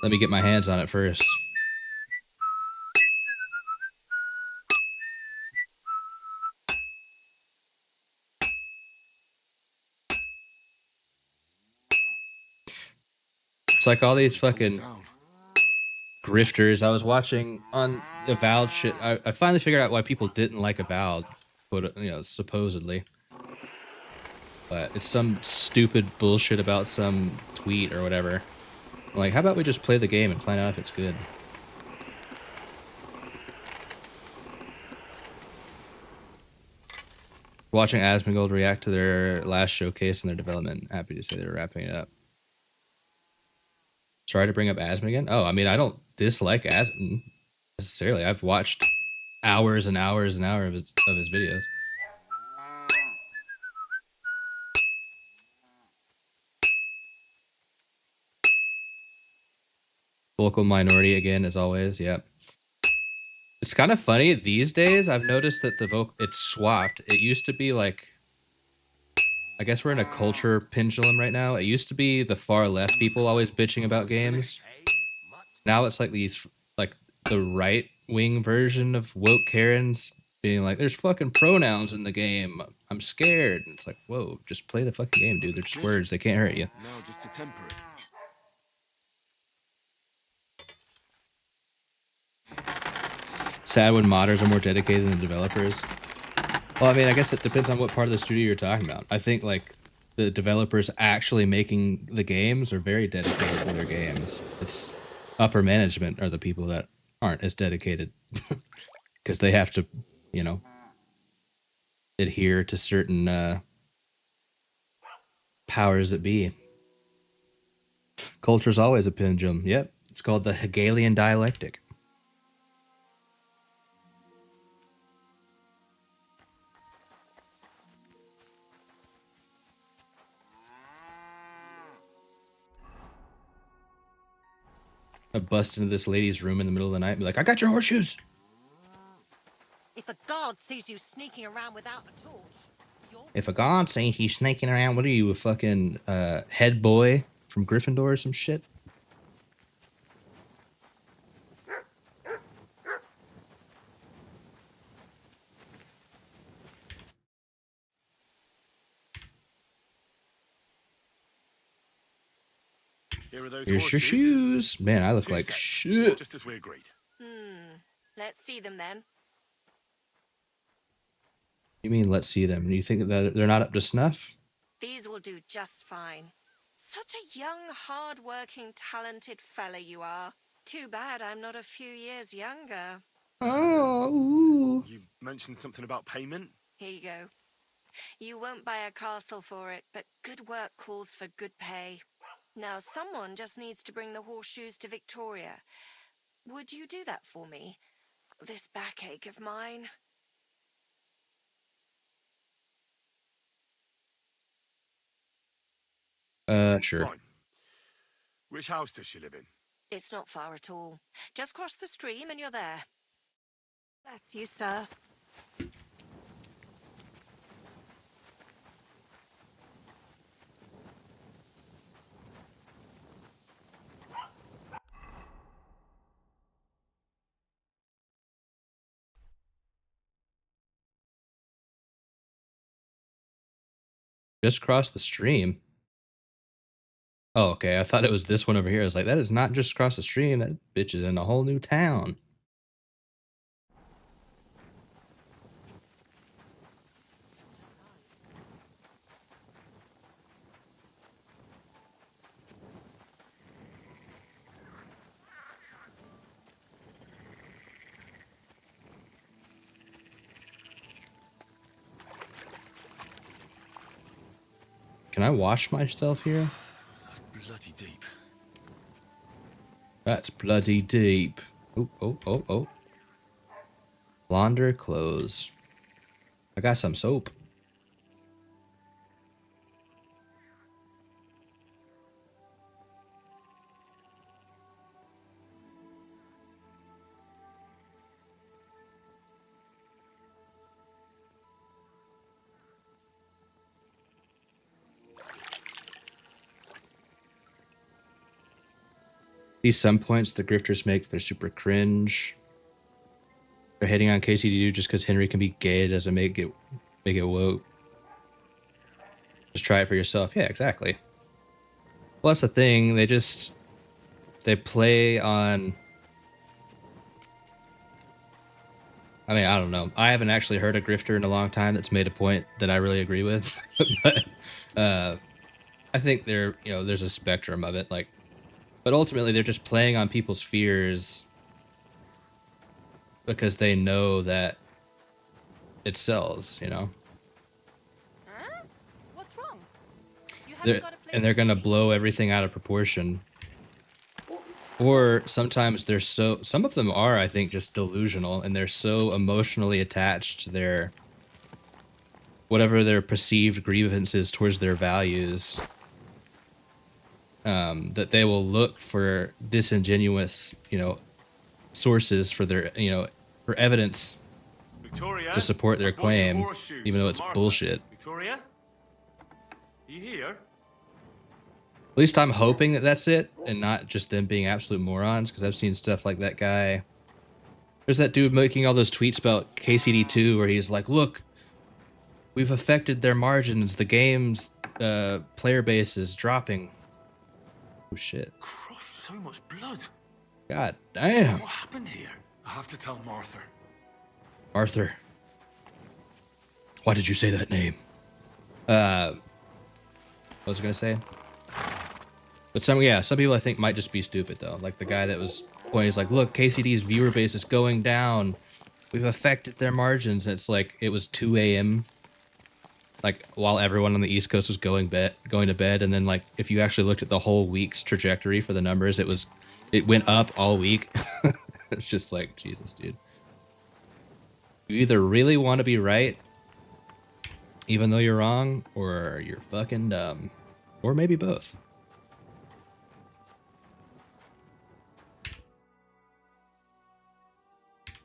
let me get my hands on it first. It's like all these fucking grifters. I was watching on Avowed shit. I finally figured out why people didn't like Avowed, but supposedly. But it's some stupid bullshit about some tweet or whatever. I'm like, how about we just play the game and find out if it's good? Watching Asmongold react to their last showcase and their development. Happy to say they're wrapping it up. Sorry to bring up Asmon again. Oh, I mean, I don't dislike Asmon necessarily. I've watched hours and hours and hours of his videos. Vocal minority again, as always. Yep. It's kind of funny these days. I've noticed that it's swapped. It used to be like, I guess we're in a culture pendulum right now. It used to be the far left people always bitching about games. Now it's like these, like the right wing version of woke Karens being like, there's fucking pronouns in the game. I'm scared. And it's like, whoa, just play the fucking game, dude. They're just words. They can't hurt you. No, just to temper it. Sad when modders are more dedicated than developers. Well, I mean, I guess it depends on what part of the studio you're talking about. I think like the developers actually making the games are very dedicated to their games. It's upper management are the people that aren't as dedicated because they have to, adhere to certain powers that be. Culture's always a pendulum. Yep, it's called the Hegelian dialectic. I bust into this lady's room in the middle of the night and be like, I got your horseshoes! If a guard sees you sneaking around without a torch, If a god sees you sneaking around, what are you, a fucking head boy from Gryffindor or some shit? Here are those Here's your horseshoes. shoes. Man, I look 2 like sets, shit. just as we agreed. Let's see them then. You mean, let's see them. You think that they're not up to snuff? These will do just fine. Such a young, hard-working, talented fella you are. Too bad I'm not a few years younger. Oh, ooh. You mentioned something about payment? Here you go. You won't buy a castle for it, but good work calls for good pay. Now, someone just needs to bring the horseshoes to Victoria. Would you do that for me? This backache of mine. Sure. Fine. Which house does she live in? It's not far at all. Just cross the stream and you're there. Bless you, sir. Just cross the stream. Oh, okay. I thought it was this one over here. I was like, that is not just across the stream. That bitch is in a whole new town. Can I wash myself here? That's bloody deep. That's bloody deep. Oh, oh, oh, oh. Launder clothes. I got some soap. See some points the grifters make, they're super cringe. They're hating on KCD just because Henry can be gay doesn't make it woke. Just try it for yourself. Yeah, exactly. Well, that's the thing. They just they play on. I mean, I don't know. I haven't actually heard a grifter in a long time that's made a point that I really agree with, but I think there's a spectrum of it. Like, but ultimately, they're just playing on people's fears because they know that it sells. Huh? What's wrong? You haven't They're, got a place and they're to gonna stay? blow everything out of proportion. Or sometimes some of them are, I think, just delusional, and they're so emotionally attached to whatever their perceived grievances towards their values, that they will look for disingenuous, sources for their, for evidence Victoria, to support their I bought you claim, horseshoes even though from it's Martha. bullshit. Victoria? You here? At least I'm hoping that that's it, and not just them being absolute morons, because I've seen stuff like that guy. There's that dude making all those tweets about KCD2 where he's like, look, we've affected their margins. The game's player base is dropping. Oh, shit. Christ, so much blood. God damn. What happened here? I have to tell Martha. Arthur. Why did you say that name? What was I gonna say? But some people I think might just be stupid though. Like the guy that was pointing, he's like, look, KCD's viewer base is going down. We've affected their margins. And it's like it was 2 a.m. like while everyone on the East Coast was going to bed, and then like if you actually looked at the whole week's trajectory for the numbers, it went up all week. It's just like, Jesus, dude. You either really want to be right, even though you're wrong, or you're fucking dumb. Or maybe both.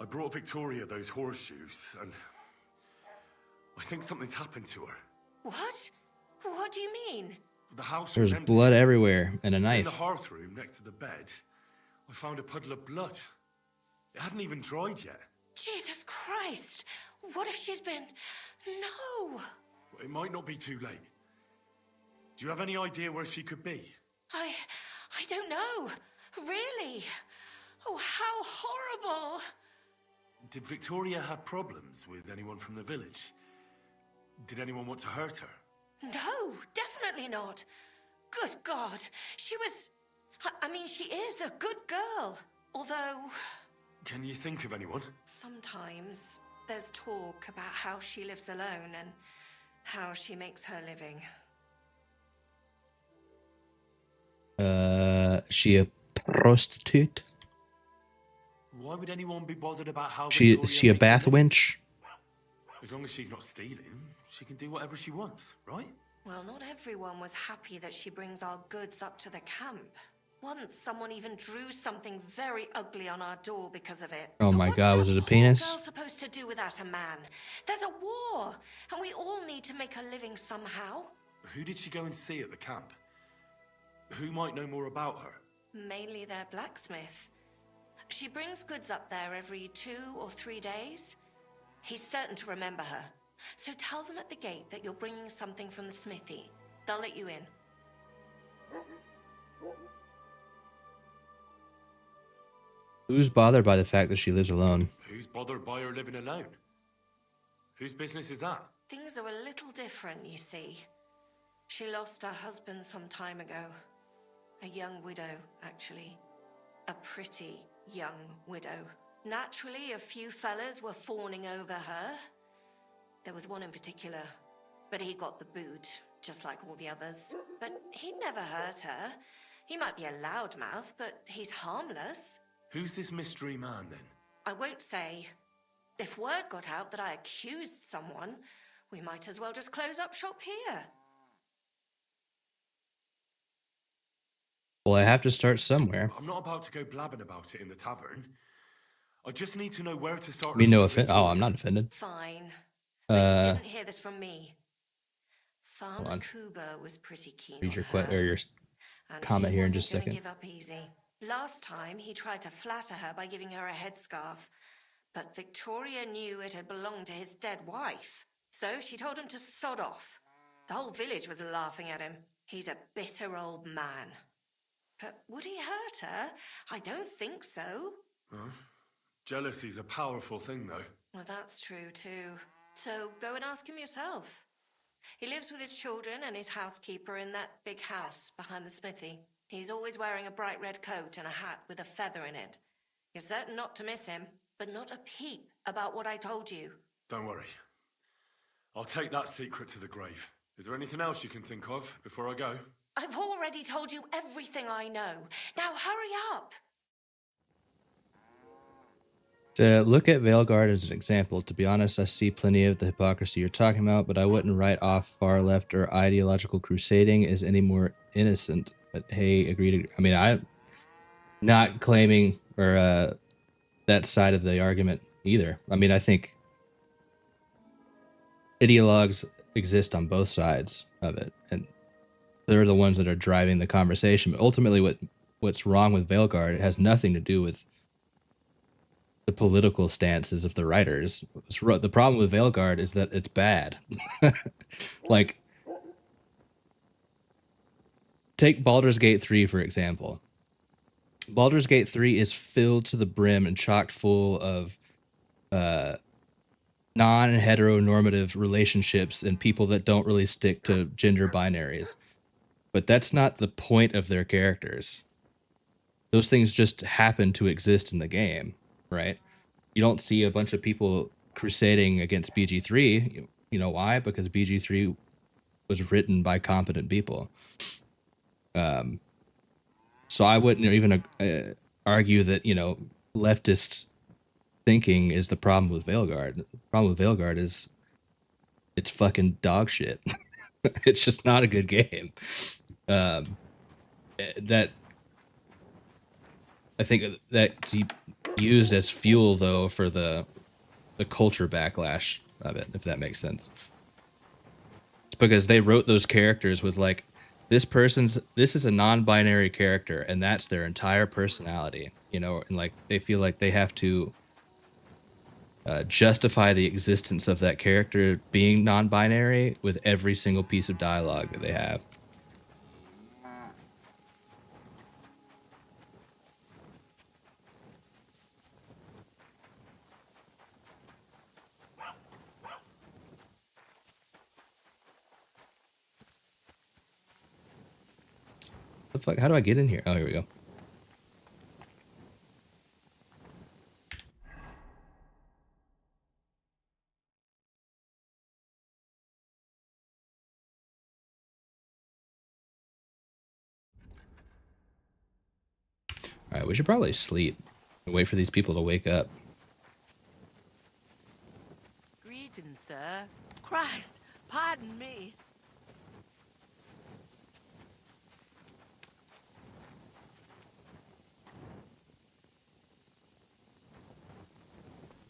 I brought Victoria those horseshoes, and I think something's happened to her. What? What do you mean? The house There's was empty. blood everywhere and a In the knife. hearth room next to the bed, I found a puddle of blood. It hadn't even dried yet. Jesus Christ! What if she's been... No! It might not be too late. Do you have any idea where she could be? I don't know. Really? Oh, how horrible! Did Victoria have problems with anyone from the village? Did anyone want to hurt her? No, definitely not. Good God, she was... I mean, she is a good girl. Although, Can you think of anyone? sometimes there's talk about how she lives alone and how she makes her living. She a prostitute? Why would anyone be bothered about how Is Victoria she a makes her bath living? wench? As long as she's not stealing, she can do whatever she wants, right? Well, not everyone was happy that she brings our goods up to the camp. Once, someone even drew something very ugly on our door because of it. Oh But my what's God, that was it a poor penis? girl supposed to do without a man? There's a war, and we all need to make a living somehow. Who did she go and see at the camp? Who might know more about her? Mainly their blacksmith. She brings goods up there every 2 or 3 days. He's certain to remember her. So tell them at the gate that you're bringing something from the smithy. They'll let you in. Who's bothered by the fact that she lives alone? Who's bothered by her living alone? Whose business is that? Things are a little different, you see. She lost her husband some time ago. A young widow, actually. A pretty young widow. Naturally, a few fellas were fawning over her. There was one in particular, but he got the boot, just like all the others. But he'd never hurt her. He might be a loudmouth, but he's harmless. Who's this mystery man, then? I won't say. If word got out that I accused someone, we might as well just close up shop here. Well, I have to start somewhere. I'm not about to go blabbing about it in the tavern. I just need to know where to start. I mean, no looking for offense. Oh, Victoria. I'm not offended. Fine. But you Uh, didn't hear this from me. Farmer on. Kuba was pretty keen read on your her, your and comment he here in wasn't just a gonna second. give up easy. Last time, he tried to flatter her by giving her a headscarf, but Victoria knew it had belonged to his dead wife. So she told him to sod off. The whole village was laughing at him. He's a bitter old man. But would he hurt her? I don't think so. Huh? Jealousy's a powerful thing, though. Well, that's true, too. So go and ask him yourself. He lives with his children and his housekeeper in that big house behind the smithy. He's always wearing a bright red coat and a hat with a feather in it. You're certain not to miss him, but not a peep about what I told you. Don't worry. I'll take that secret to the grave. Is there anything else you can think of before I go? I've already told you everything I know. Now hurry up! To look at Veilguard as an example, to be honest, I see plenty of the hypocrisy you're talking about, but I wouldn't write off far left or ideological crusading as any more innocent. But hey, agree to... I mean, I'm not claiming or that side of the argument either. I mean, I think ideologues exist on both sides of it, and they're the ones that are driving the conversation. But ultimately, what's wrong with Veilguard, it has nothing to do with the political stances of the writers. The problem with Veilguard is that it's bad. Like, take Baldur's Gate 3, for example. Baldur's Gate 3 is filled to the brim and chock full of non-heteronormative relationships and people that don't really stick to gender binaries. But that's not the point of their characters. Those things just happen to exist in the game, right? You don't see a bunch of people crusading against BG3. You know why? Because BG3 was written by competent people. So I wouldn't even argue that, you know, leftist thinking is the problem with Veilguard. The problem with Veilguard is it's fucking dog shit. It's just not a good game. That I think that's used as fuel, though, for the culture backlash of it, if that makes sense. It's because they wrote those characters with, like, this is a non-binary character, and that's their entire personality, you know, and, like, they feel like they have to justify the existence of that character being non-binary with every single piece of dialogue that they have. The fuck? How do I get in here? Oh, here we go. All right, we should probably sleep and wait for these people to wake up. Greetings, sir. Christ, pardon me.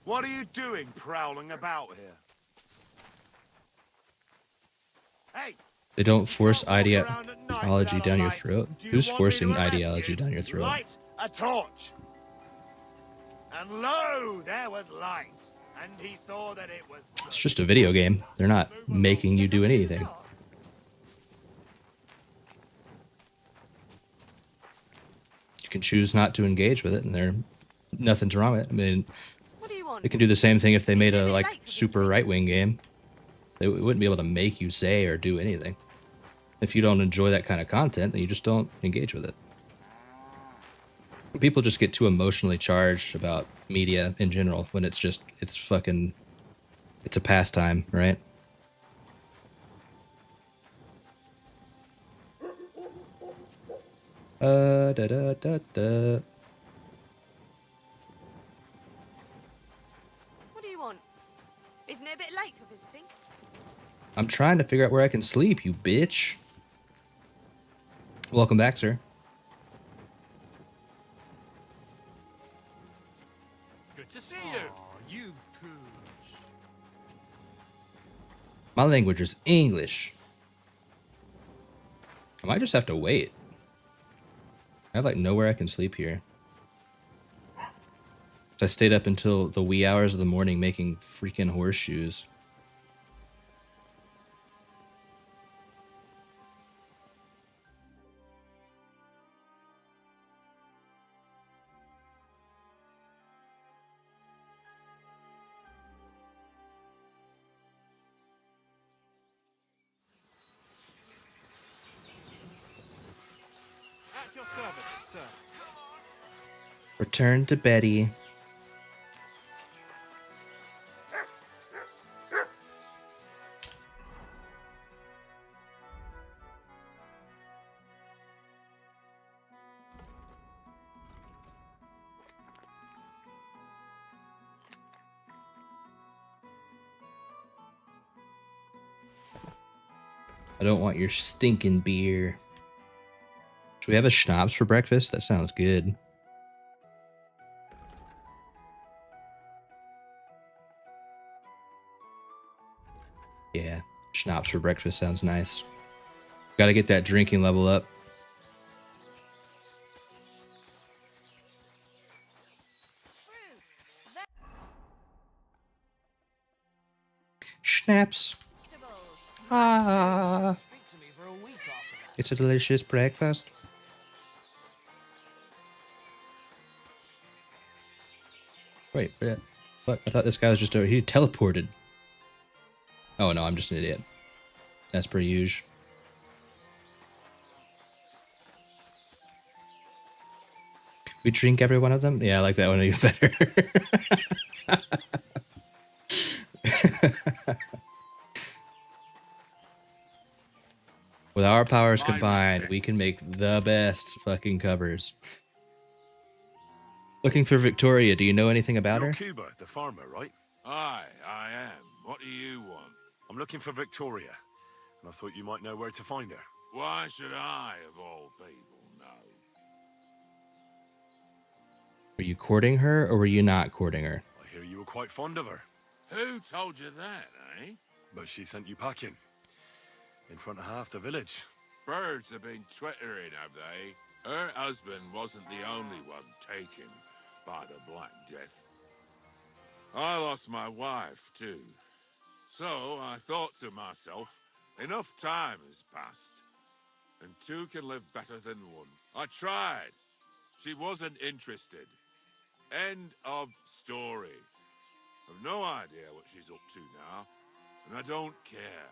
What are you doing prowling about here? Hey! They don't force ideology down your throat. Who's forcing ideology down your throat? Light a torch. And lo, there was light. And he saw that it was... It's just a video game. They're not making you do anything. You can choose not to engage with it, and nothing's wrong with it. I mean, they can do the same thing if they made a, like, super right-wing game. They wouldn't be able to make you say or do anything. If you don't enjoy that kind of content, then you just don't engage with it. People just get too emotionally charged about media in general when it's a pastime, right? Da da da da. What do you want? Isn't it a bit late for visiting? I'm trying to figure out where I can sleep, you bitch. Welcome back, sir. Good to see you. You pooch. My language is English. I might just have to wait. I have, like, nowhere I can sleep here. I stayed up until the wee hours of the morning making freaking horseshoes. At your service, sir. Return to Betty. I don't want your stinking beer. Should we have a schnapps for breakfast? That sounds good. Yeah, schnapps for breakfast sounds nice. Gotta get that drinking level up. Schnapps. Ah, Speak to me for a week after that. it's a delicious breakfast. Wait, what? I thought this guy was just over. He teleported. Oh no, I'm just an idiot. That's per usual. We drink every one of them? Yeah, I like that one even better. With our powers combined, we can make the best fucking covers. Looking for Victoria. Do you know anything about You're her? Cuba, the farmer, right? Aye, I am. What do you want? I'm looking for Victoria, and I thought you might know where to find her. Why should I, of all people, know? Were you courting her or were you not courting her? I hear you were quite fond of her, Who told you that, eh? but she sent you packing in front of half the village. Birds have been twittering, have they? Her husband wasn't the only one taken by the Black Death. I lost my wife, too. So I thought to myself, enough time has passed, and two can live better than one. I tried. She wasn't interested. End of story. I've no idea what she's up to now, and I don't care.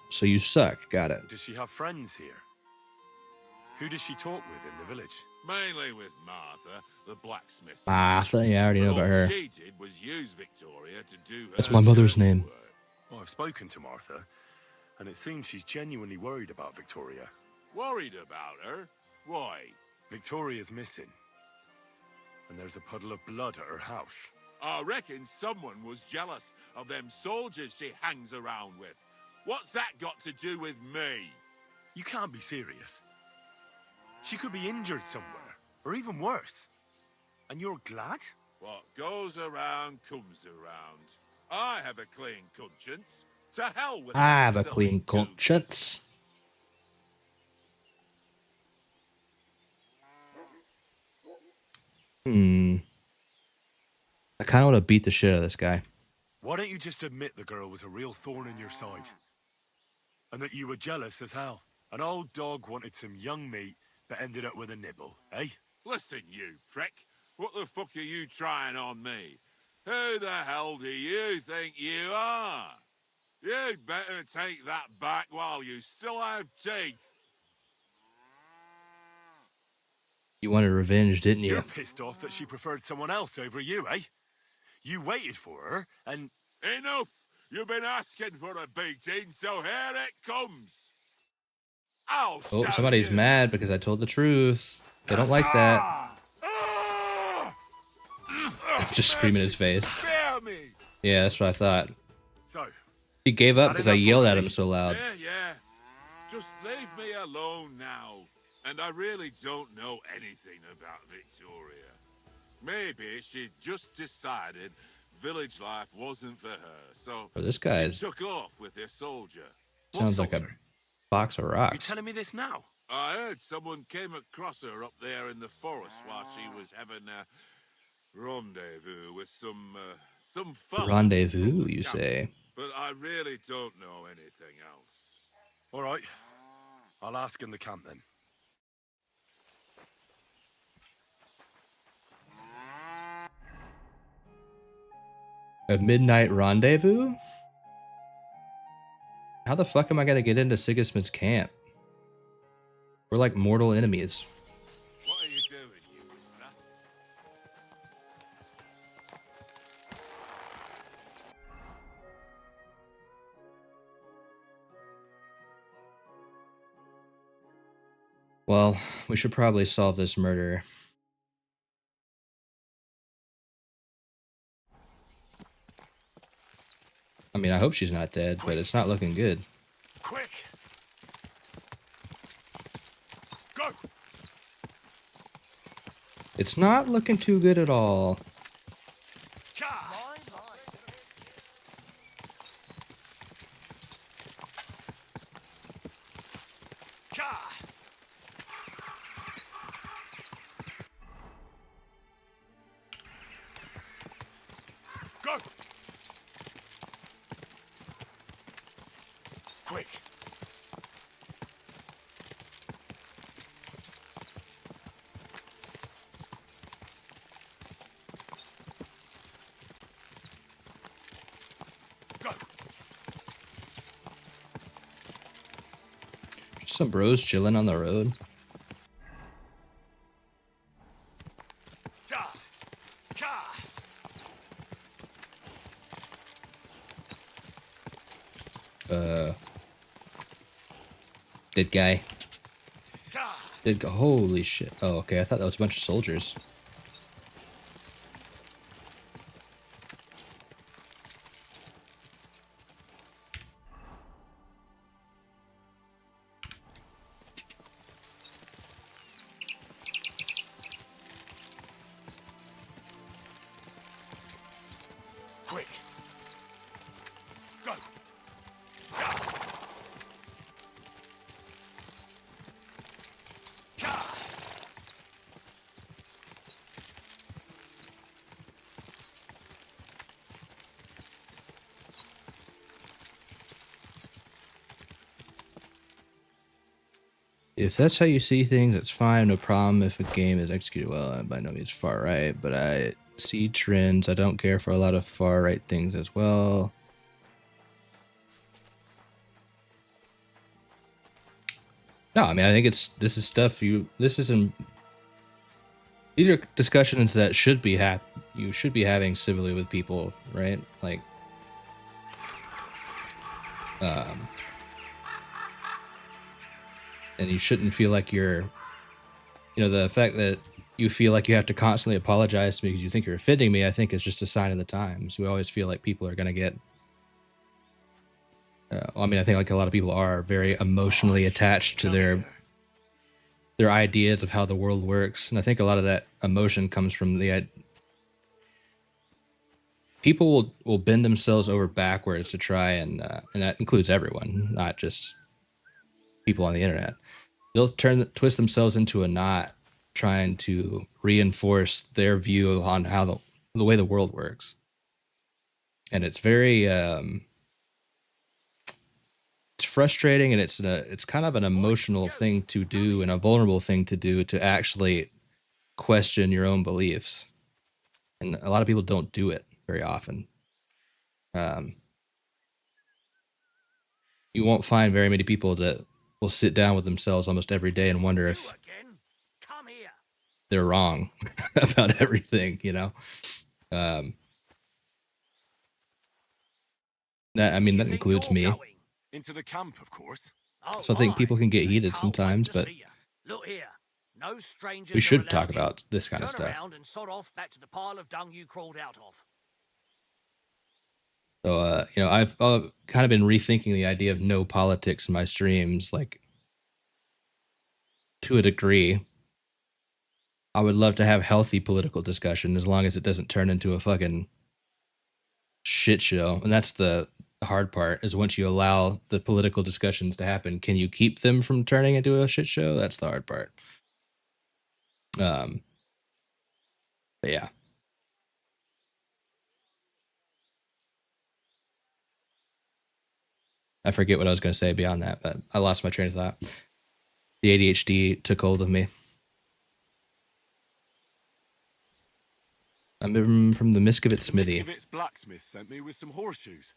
So you suck. Got it. Does she have friends here? Who does she talk with in the village? Mainly with Martha, the blacksmith. Martha, yeah, I already know But about all her. she did was use Victoria to do her That's my mother's dirty name. work. Well, I've spoken to Martha, and it seems she's genuinely worried about Victoria. Worried about her? Why? Victoria's missing, and there's a puddle of blood at her house. I reckon someone was jealous of them soldiers she hangs around with. What's that got to do with me? You can't be serious. She could be injured somewhere, or even worse. And you're glad? What goes around comes around. I have a clean conscience. To hell with I that have a silly clean goose. conscience. I kind of want to beat the shit out of this guy. Why don't you just admit the girl was a real thorn in your side? And that you were jealous as hell? An old dog wanted some young meat, but ended up with a nibble, eh? Listen, you prick. What the fuck are you trying on me? Who the hell do you think you are? You'd better take that back while you still have teeth. You wanted revenge, didn't You're you? pissed off that she preferred someone else over you, eh? You waited for her, and... Enough! You've been asking for a beating, so here it comes. I'll Oh, show somebody's you. mad because I told the truth. They don't like that. Just scream in his face. Spare me! Yeah, that's what I thought. So, He gave up Not because I enough yelled at already? him so loud. Yeah. Just leave me alone now. And I really don't know anything about Victoria. Maybe she just decided village life wasn't for her, so Oh, this she guy's took off with her soldier. sounds what like a soldier? box of You rocks. telling me this now? I heard someone came across her up there in the forest while she was having a rendezvous with some fella Rendezvous, from the you camp. say? But I really don't know anything else. All right. I'll ask in the camp then. A midnight rendezvous? How the fuck am I gonna get into Sigismund's camp? We're like mortal enemies. What are you doing, you listener? Well, we should probably solve this murder. I mean, I hope she's not dead, but it's not looking good. Quick! Go! It's not looking too good at all. Go! Quick! Go! Some bros chilling on the road. Ka! Ka! Dead guy. Ka! Dead guy. Holy shit. Oh, okay. I thought that was a bunch of soldiers. Quick! Go! Ka! Ka! If that's how you see things, that's fine. No problem if a game is executed well. I'm by no means far right, but I see trends. I don't care for a lot of far right things as well. No, I mean, I think this is stuff these are discussions that you should be having civilly with people, right? Like, and you shouldn't feel like the fact that you feel like you have to constantly apologize to me because you think you're offending me, I think is just a sign of the times. We always feel like people are going to get, I mean, I think like a lot of people are very emotionally attached to their ideas of how the world works. And I think a lot of that emotion comes from people will bend themselves over backwards to try and that includes everyone, not just people on the internet. They'll twist themselves into a knot trying to reinforce their view on how the way the world works. And it's very it's frustrating, and it's kind of an emotional thing to do and a vulnerable thing to do, to actually question your own beliefs. And a lot of people don't do it very often. You won't find very many people that will sit down with themselves almost every day and wonder if they're wrong about everything, that that includes me. Into the camp, of course. So I think people can get heated sometimes, but Look here. No strangers we should are talk allowed in. about this kind of Turn stuff. around and sod off back to the pile of dung you crawled out of. So, I've kind of been rethinking the idea of no politics in my streams, like, to a degree. I would love to have healthy political discussion as long as it doesn't turn into a fucking shit show. And that's the hard part, is once you allow the political discussions to happen, can you keep them from turning into a shit show? That's the hard part. But yeah. I forget what I was going to say beyond that, but I lost my train of thought. The ADHD took hold of me. I'm from the Miskovitz Smithy. Miskovitz blacksmith sent me with some horseshoes.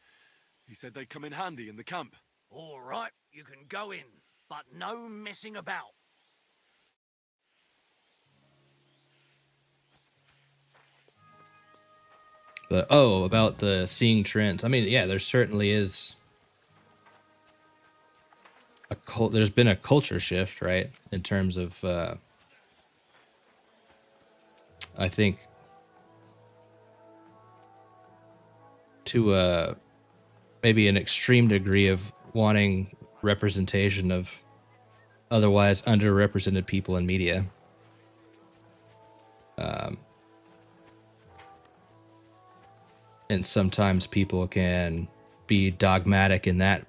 He said they'd come in handy in the camp. All right, you can go in, but no messing about. But about the seeing trends. I mean, yeah, there certainly is there's been a culture shift, right? In terms of I think to maybe an extreme degree of wanting representation of otherwise underrepresented people in media. And sometimes people can be dogmatic in that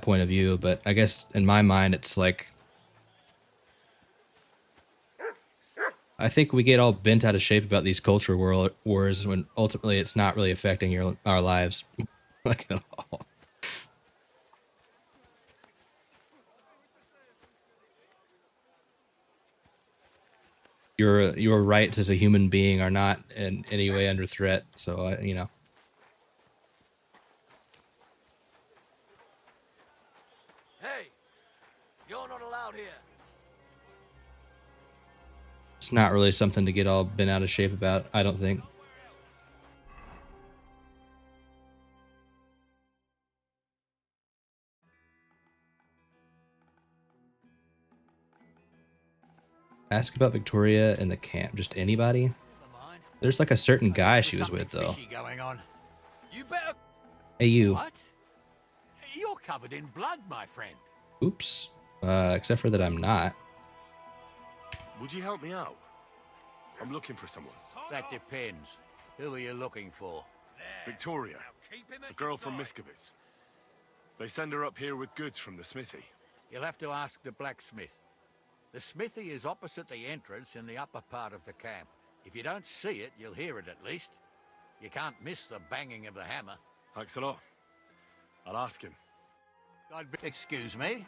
point of view, but I guess in my mind it's like I think we get all bent out of shape about these culture wars when ultimately it's not really affecting our lives like at all. Your rights as a human being are not in any way under threat. So you know. Hey, you're not allowed here. It's not really something to get all bent out of shape about, I don't think. Ask about Victoria in the camp. Just anybody? There's like a certain guy she was with, though. Going on. You better. Hey, you. What? You're covered in blood, my friend. Oops. Except for that I'm not. Would you help me out? I'm looking for someone. That depends. Who are you looking for? Victoria, a girl from Miskovitz. They send her up here with goods from the smithy. You'll have to ask the blacksmith. The smithy is opposite the entrance in the upper part of the camp. If you don't see it, you'll hear it at least. You can't miss the banging of the hammer. Thanks a lot. I'll ask him. Excuse me?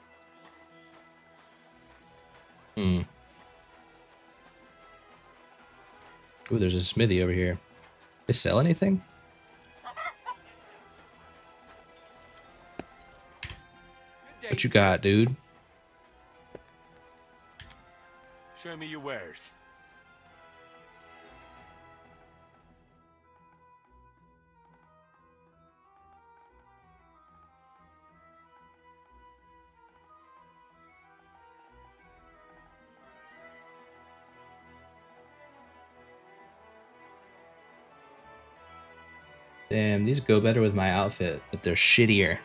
Ooh, there's a smithy over here. They sell anything? What you got, dude? Show me your wares. Damn, these go better with my outfit, but they're shittier.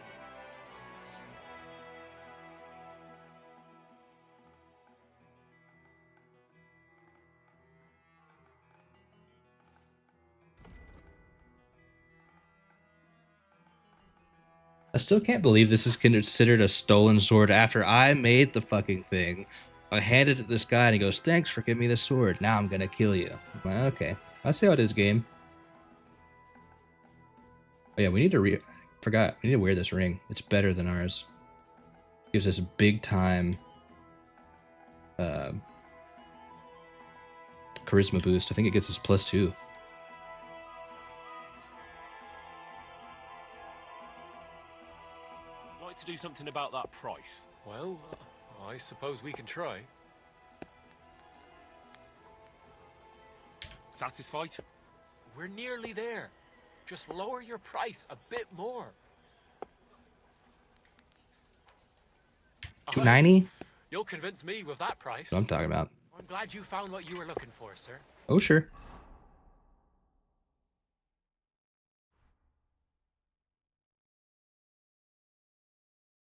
I still can't believe this is considered a stolen sword after I made the fucking thing. I handed it to this guy and he goes, "Thanks for giving me the sword. Now I'm gonna kill you." I'm like, okay, I see how it is, game. Oh yeah, we need to we need to wear this ring. It's better than ours. Gives us a big time charisma boost. I think it gets us +2. Like to do something about that price? Well, I suppose we can try. Satisfied? We're nearly there. Just lower your price a bit more. 290? You'll convince me with that price. That's what I'm talking about. I'm glad you found what you were looking for, sir. Oh, sure.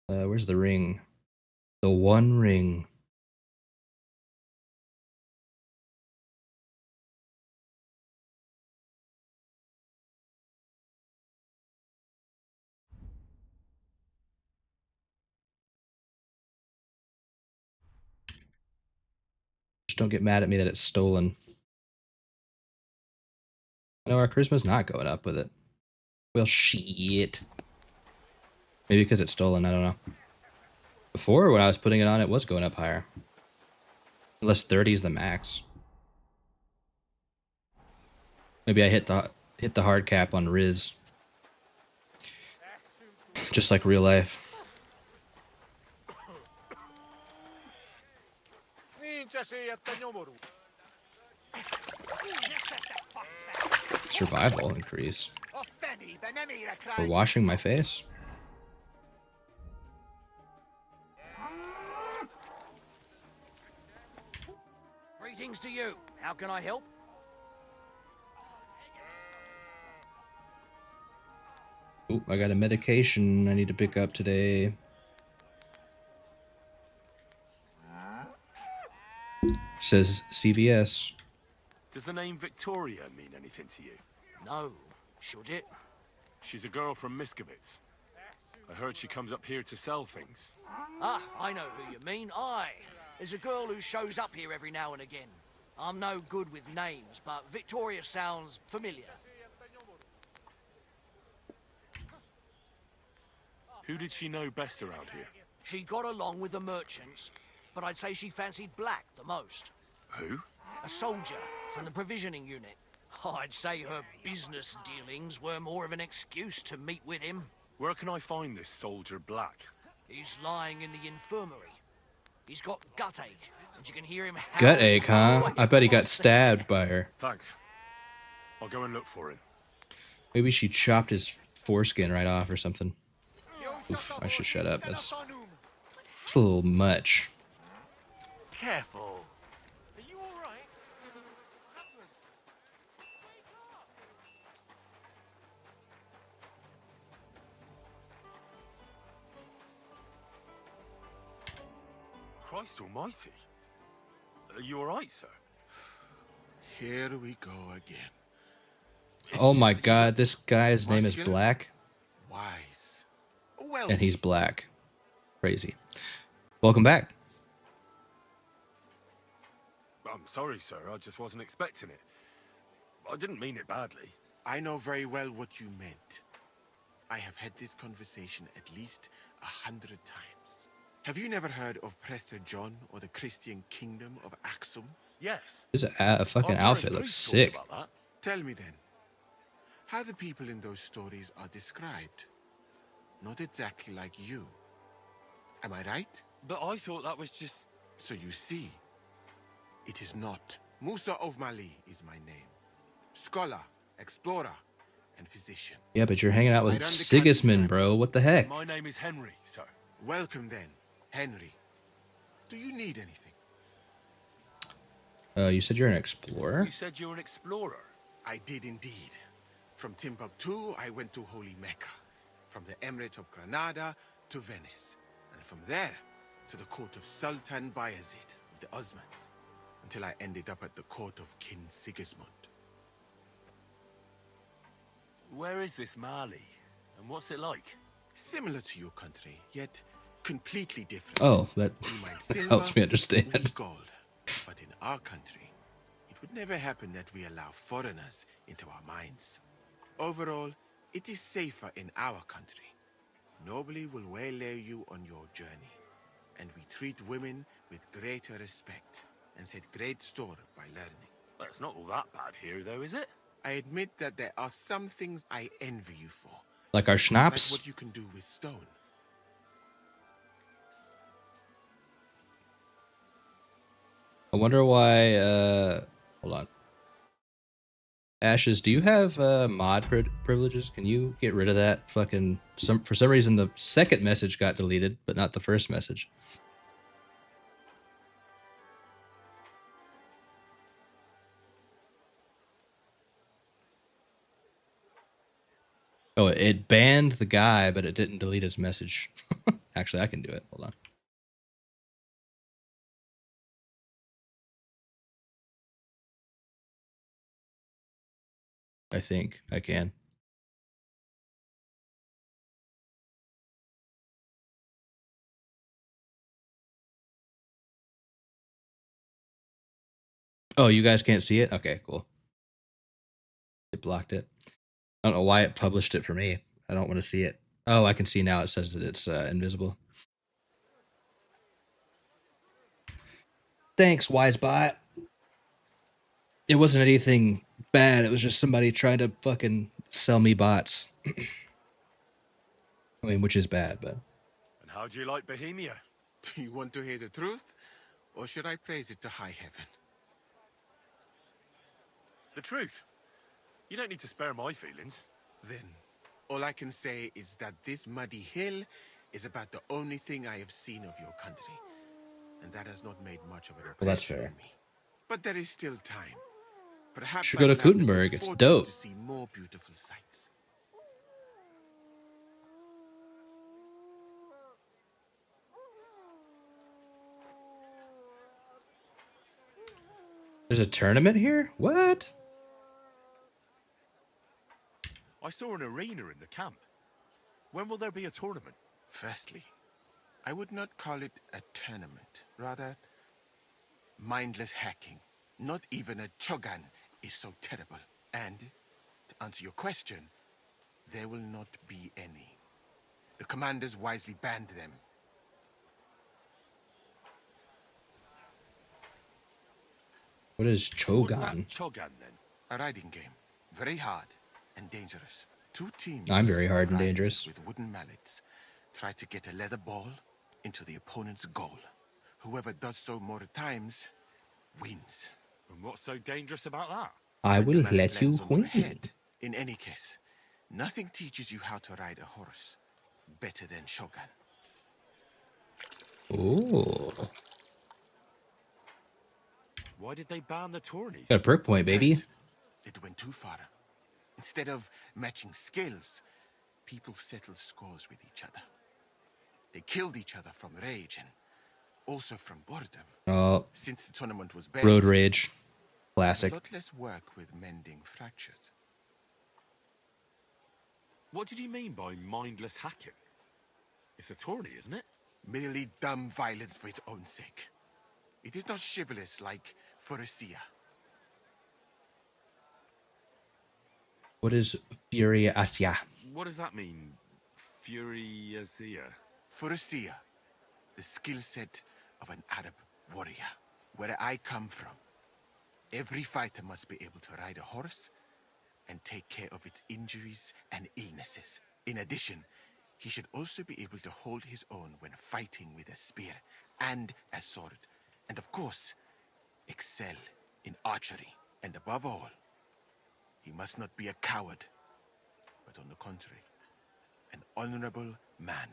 Where's the ring? The one ring. Just don't get mad at me that it's stolen. No, our charisma's not going up with it. Well, shit. Maybe because it's stolen, I don't know. Before, when I was putting it on, it was going up higher. Unless 30 is the max. Maybe I hit the hard cap on Riz. Just like real life. Survival increase. For washing my face. Greetings to you. How can I help? Ooh, I got a medication I need to pick up today. Says CVS. Does the name Victoria mean anything to you? No. Should it? She's a girl from Miskovitz. I heard she comes up here to sell things. Ah, I know who you mean. Aye. There's a girl who shows up here every now and again. I'm no good with names, but Victoria sounds familiar. Who did she know best around here? She got along with the merchants, but I'd say she fancied Black the most. Who? A soldier from the provisioning unit. I'd say her business dealings were more of an excuse to meet with him. Where can I find this soldier Black? He's lying in the infirmary. He's got gut ache, and you can hear him Gut ache, huh? I bet he got stabbed by her. Thanks. I'll go and look for him. Maybe she chopped his foreskin right off or something. Oof, I should shut up. That's a little much. Careful. Are you all right? Christ almighty. Are you alright, sir? Here we go again. Oh my god, this guy's name is Black. Wise. Well, And he's black. Crazy. Welcome back. I'm sorry, sir. I just wasn't expecting it. I didn't mean it badly. I know very well what you meant. I have had this conversation at least 100 times. Have you never heard of Prester John or the Christian Kingdom of Axum? Yes. His a fucking outfit looks sick. Tell me then, how the people in those stories are described. Not exactly like you. Am I right? But I thought that was just... So you see, it is not. Musa of Mali is my name. Scholar, explorer, and physician. Yeah, but you're hanging out with Sigismund, bro. What the heck? My name is Henry, sir. Welcome then, Henry. Do you need anything? You said you're an explorer? You said you're an explorer. I did indeed. From Timbuktu, I went to Holy Mecca. From the Emirate of Granada to Venice. And from there to the court of Sultan Bayezid of the Osmans. Until I ended up at the court of King Sigismund. Where is this Mali? And what's it like? Similar to your country, yet completely different. Oh, that We mine silver, helps me we understand. gold. But in our country, it would never happen that we allow foreigners into our mines. Overall, it is safer in our country. Nobody will waylay you on your journey. And we treat women with greater respect and set great store by learning. That's not all that bad here, though, is it? I admit that there are some things I envy you for. Like our Like schnapps? what you can do with stone. I wonder why, hold on. Ashes, do you have mod privileges? Can you get rid of that fucking... For some reason, the second message got deleted, but not the first message. Oh, it banned the guy, but it didn't delete his message. Actually, I can do it. Hold on. I think I can. Oh, you guys can't see it? Okay, cool. It blocked it. I don't know why it published it for me. I don't want to see it. Oh, I can see now. It says that it's invisible. Thanks, Wisebot. It wasn't anything bad. It was just somebody trying to fucking sell me bots. I mean, which is bad, but... And how do you like Bohemia? Do you want to hear the truth? Or should I praise it to high heaven? The truth. You don't need to spare my feelings. Then, all I can say is that this muddy hill is about the only thing I have seen of your country. And that has not made much of an Well, that's impression fair. on me. But there is still time. Perhaps Should I go to will have the good Gutenberg. It's fortune dope. to see more beautiful sights. There's a tournament here? What? I saw an arena in the camp. When will there be a tournament? Firstly, I would not call it a tournament. Rather, mindless hacking. Not even a chogan is so terrible. And, to answer your question, there will not be any. The commanders wisely banned them. What is What's that Chogan? chogan then? A riding game. Very hard and dangerous. Two teams I'm very hard of and riders dangerous. with wooden mallets try to get a leather ball into the opponent's goal. Whoever does so more times wins. And what's so dangerous about that? I When the will mallet let you lands on your win. head. In any case, nothing teaches you how to ride a horse better than Shogun. Ooh. Why did they ban the tourneys? Got a perk point, baby. Because it went too far. Instead of matching skills, people settled scores with each other. They killed each other from rage and also from boredom. Oh, Since the tournament was banned, road rage. a Classic. lot less work with mending fractures. What did you mean by mindless hacking? It's a tourney, isn't it? Merely dumb violence for its own sake. It is not chivalrous like Furussia. What is Fury Asia? What does that mean? Furiazia. Furussia, the skill set of an Arab warrior. Where I come from, every fighter must be able to ride a horse and take care of its injuries and illnesses. In addition, he should also be able to hold his own when fighting with a spear and a sword. And of course, excel in archery. And above all, he must not be a coward, but on the contrary, an honorable man.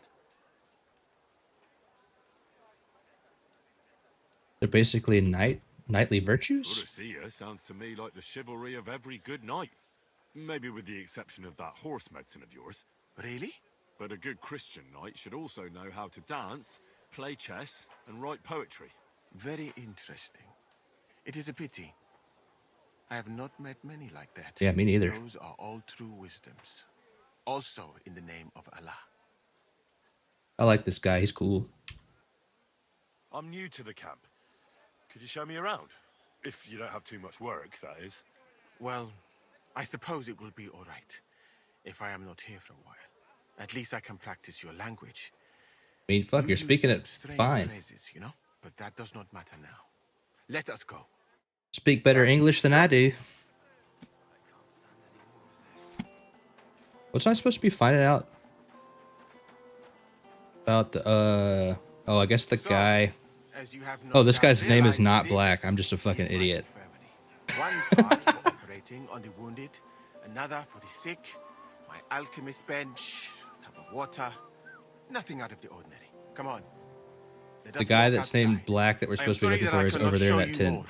They're basically knightly virtues? Furussia sounds to me like the chivalry of every good knight. Maybe with the exception of that horse medicine of yours. Really? But a good Christian knight should also know how to dance, play chess, and write poetry. Very interesting. It is a pity. I have not met many like that. Yeah, me neither. Those are all true wisdoms. Also in the name of Allah. I like this guy. He's cool. I'm new to the camp. Could you show me around? If you don't have too much work, that is. Well, I suppose it will be all right if I am not here for a while. At least I can practice your language. I mean, fuck, You you're use speaking some it strange fine. phrases, you know? But that does not matter now. Let us go. Speak better English than I do. What's I supposed to be finding out about the oh, I guess the guy. As you have no Oh, this doubt guy's name is realized, not this Black. I'm just a fucking is my idiot. infirmary. One part for operating on the wounded, another for the sick, my alchemist bench, tub of water, nothing out of the ordinary. Come on. Let The us guy walk that's outside. named Black that we're I am supposed to be sorry looking that I for is cannot over there in show that you tent. more,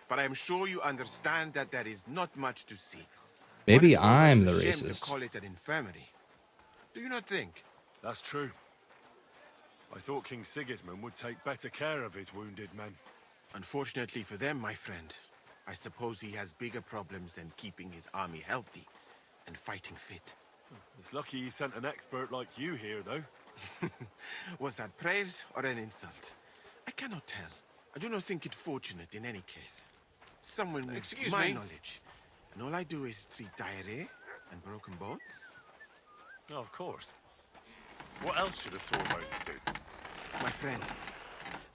but I am sure you understand that there is not much to see. Maybe One is almost I'm the ashamed racist. to call it an infirmary. Do you not think? That's true. I thought King Sigismund would take better care of his wounded men. Unfortunately for them, my friend, I suppose he has bigger problems than keeping his army healthy and fighting fit. It's lucky he sent an expert like you here, though. Was that praise or an insult? I cannot tell. I do not think it fortunate in any case. Someone with Excuse my me? knowledge. And all I do is treat diarrhea and broken bones. Oh, of course. What else should a sword bonus do? My friend,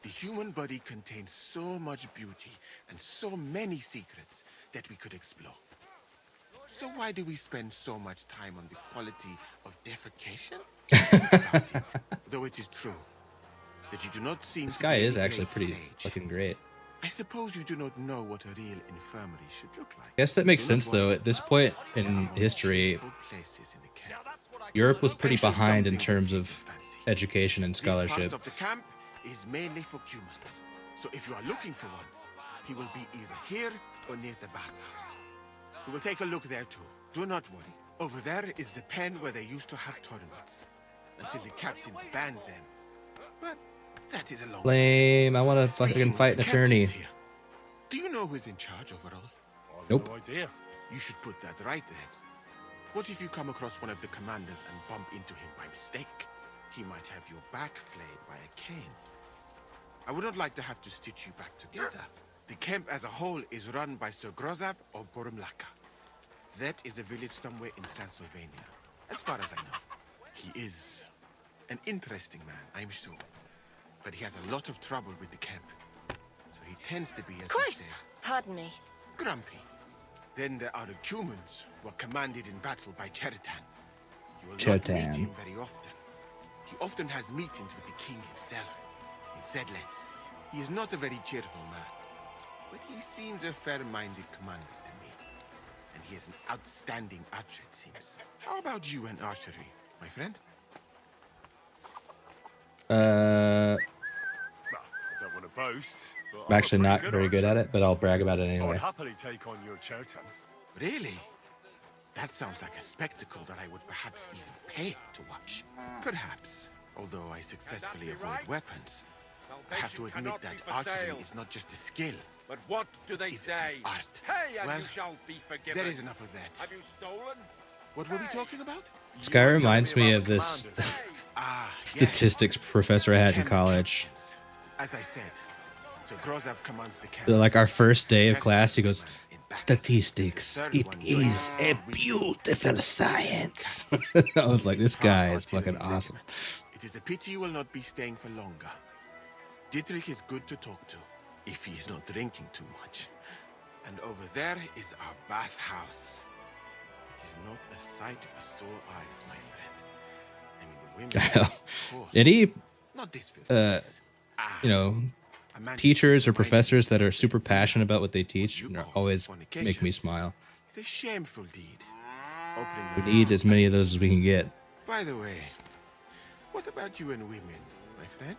the human body contains so much beauty and so many secrets that we could explore. So why do we spend so much time on the quality of defecation? Think about it. Though it is true, that you do not seem This to guy be is any actually great pretty sage. fucking great. I suppose you do not know what a real infirmary should look like. I guess that makes Do not sense though. worry. At this point There are in more history, cheerful places in the camp. Europe was pretty I'm sure behind in something will terms fit of your fancy. education and This part scholarship. of the camp is mainly for humans. So if you are looking for one, he will be either here or near the bathhouse. We will take a look there too. Do not worry. Over there is the pen where they used to have tournaments. Until the captains banned them. But that is a long story. Lame. I want to Speaking fucking of fight an the attorney. captains here, do you know who's in charge overall? I've Nope. no idea. You should put that right then. What if you come across one of the commanders and bump into him by mistake? He might have your back flayed by a cane. I would not like to have to stitch you back together. The camp as a whole is run by Sir Grozav or Borumlaka. That is a village somewhere in Transylvania, as far as I know. He is an interesting man, I'm sure. But he has a lot of trouble with the camp. So he tends to be, as you Christ! say, Pardon me. grumpy. Then there are the humans who are commanded in battle by Cheritan. You will not meet Cheritan. him very often. He often has meetings with the king himself in Sedlets. He is not a very cheerful man, but he seems a fair-minded commander to me. And he is an outstanding archer, it seems. How about you and archery, my friend? Well, I don't want to boast. But I'm actually a not pretty very good archer. at it, but I'll brag about it I would anyway. happily take on your Chertan. Really? That sounds like a spectacle that I would perhaps even pay to watch. Perhaps. Although I successfully avoid weapons, I have to admit that archery is not just a skill. But what do they It's say? an art. Hey, and Well, you shall be forgiven. there is enough of that. Have you stolen? What were we talking about? This guy reminds me of this Ah, yes. statistics professor I had in Camp college. captains. As I said, so Grozav commands the camp. Like our first day of Cheritan class, he goes, commands in battle. statistics, The third it one is a joins with beautiful the science. cats. I was like, He this proud guy is artillery fucking awesome. regiment. It is a pity you will not be staying for longer. Dietrich is good to talk to, if he is not drinking too much. And over there is our bathhouse. It is not a sight for sore eyes, my friend. I mean, the women, of course. Any, Not this filthy uh, place. Ah, you know, a man teachers or reminded me professors that of are super the passionate about what they teach you and call always fornication. make me smile. It's a shameful deed. Opening We the need door as many of those as we can get. By the way, what about you and women, my friend?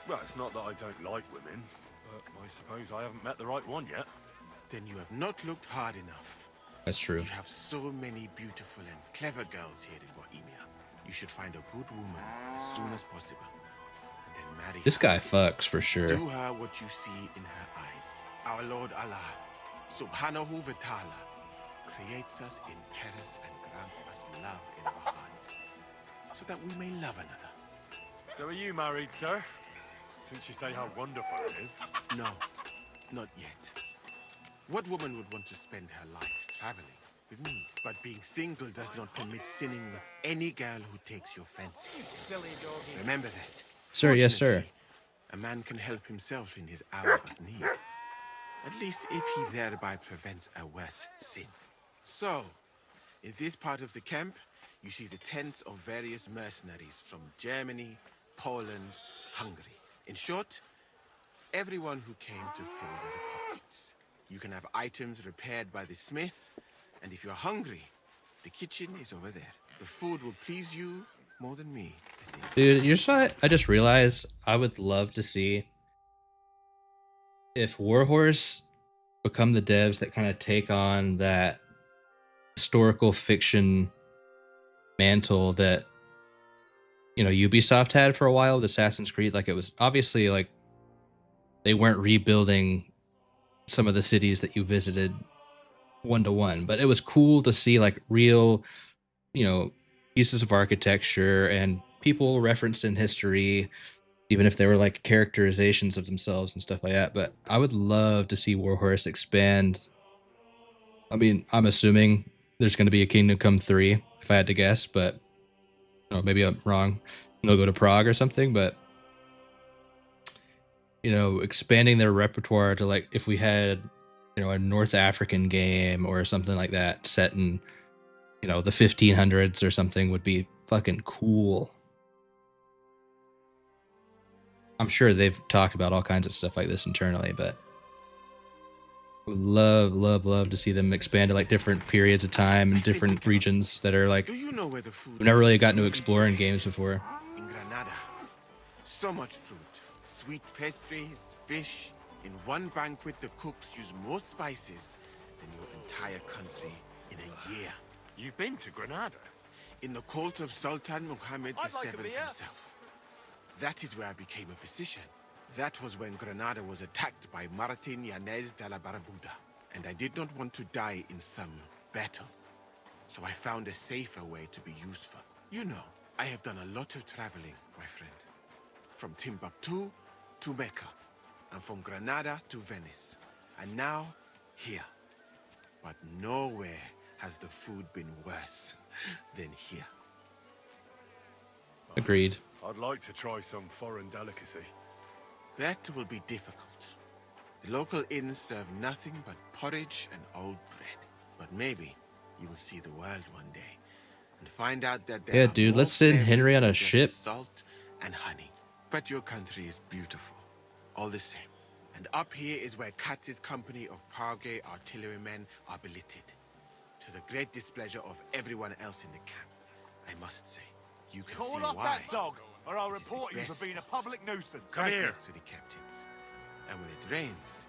Well, it's not that I don't like women, but I suppose I haven't met the right one yet. Then you have not looked hard enough. That's true. You have so many beautiful and clever girls here in Bohemia. You should find a good woman as soon as possible. And then marry This her. guy fucks for sure. Do her what you see in her eyes. Our Lord Allah, Subhanahu wa Ta'ala, creates us in Paris and grants us love in our hearts, so that we may love another. So are you married, sir? Since you say how wonderful it is. No, not yet. What woman would want to spend her life traveling with me? But being single does not permit sinning with any girl who takes your fancy. Silly doggy. Remember that. Sir, yes, sir. Fortunately, a man can help himself in his hour of need. At least if he thereby prevents a worse sin. So, in this part of the camp, you see the tents of various mercenaries from Germany, Poland, Hungary. In short, everyone who came to fill their pockets. You can have items repaired by the smith, and if you're hungry, the kitchen is over there. The food will please you more than me, I think. Dude, you're so, I just realized I would love to see if Warhorse become the devs that kind of take on that historical fiction mantle that, you know, Ubisoft had for a while with Assassin's Creed. Like, it was obviously like they weren't rebuilding some of the cities that you visited one to one, but it was cool to see like real, you know, pieces of architecture and people referenced in history, even if they were like characterizations of themselves and stuff like that. But I would love to see Warhorse expand. I mean, I'm assuming there's going to be a Kingdom Come 3, if I had to guess, but you know, maybe I'm wrong. They'll go to Prague or something, but you know, expanding their repertoire to like if we had, you know, a North African game or something like that set in you know, the 1500s or something would be fucking cool. I'm sure they've talked about all kinds of stuff like this internally, but would love to see them expand to like different periods of time and different regions that are like Do you know where the food we've never really gotten to truly explore in great? games before. In Granada. So much fruit, sweet pastries, fish. In one banquet, the cooks use more spices than your entire country in a year. You've been to Granada? In the court of Sultan Muhammad I'd like a VII beer. himself. That is where I became a physician. That was when Granada was attacked by Martin Yanez de la Barbuda, and I did not want to die in some battle. So I found a safer way to be useful. You know, I have done a lot of traveling, my friend. From Timbuktu to Mecca, and from Granada to Venice, and now here. But nowhere has the food been worse than here. Agreed. I'd like to try some foreign delicacy. That will be difficult. The local inns serve nothing but porridge and old bread. But maybe you will see the world one day and find out that there Yeah, are dude, more let's send flavors Henry on than a just ship. Salt and honey. But your country is beautiful, all the same. And up here is where Katz's company of Pargay artillerymen are billeted, to the great displeasure of everyone else in the camp. I must say, you can Call see off why. that dog, or I'll It is the report you best for being a spot. public nuisance. Come here, to the captains. And when it rains,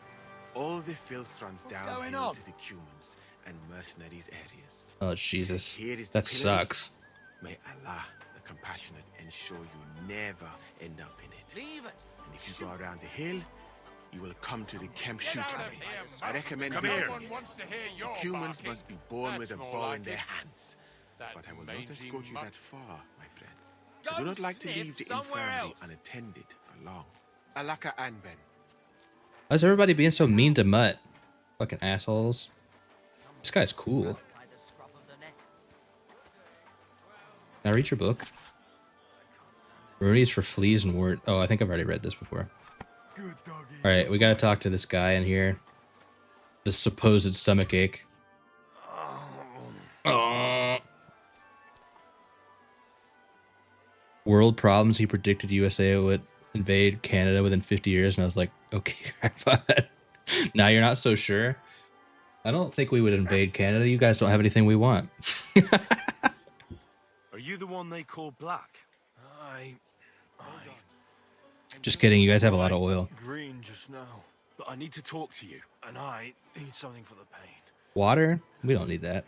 all the filth runs What's downhill going on? to the Cumans and mercenaries areas. Oh Jesus. Here is the That pillory. sucks. May Allah, the compassionate, ensure you never end up in it. Leave it. And if you go around the hill, you will come to the camp Get shooting out of range. here, I recommend Come visiting here. it. No one wants to hear The your Cumans barking. must be born with a That's more bow like in their it. hands. That But I will not mangy escort you mutt. that far, my friend. Go I do not like to sniff leave the somewhere infirmary else. unattended for long. Alaka Anben. Why's everybody being so mean to Mutt? Fucking assholes. This guy's cool. By the scruff of the neck. Now read your book. Remedies for fleas and wart. Oh, I think I've already read this before. Alright, we gotta talk to this guy in here. The supposed stomach ache. Oh. World problems. He predicted USA would invade Canada within 50 years, and I was like, okay, but now you're not so sure. I don't think we would invade Canada. You guys don't have anything we want. Are you the one they call Black? Just kidding. You guys have a lot of oil. Green just now. But I need to talk to you. And I need something for the pain. Water? We don't need that.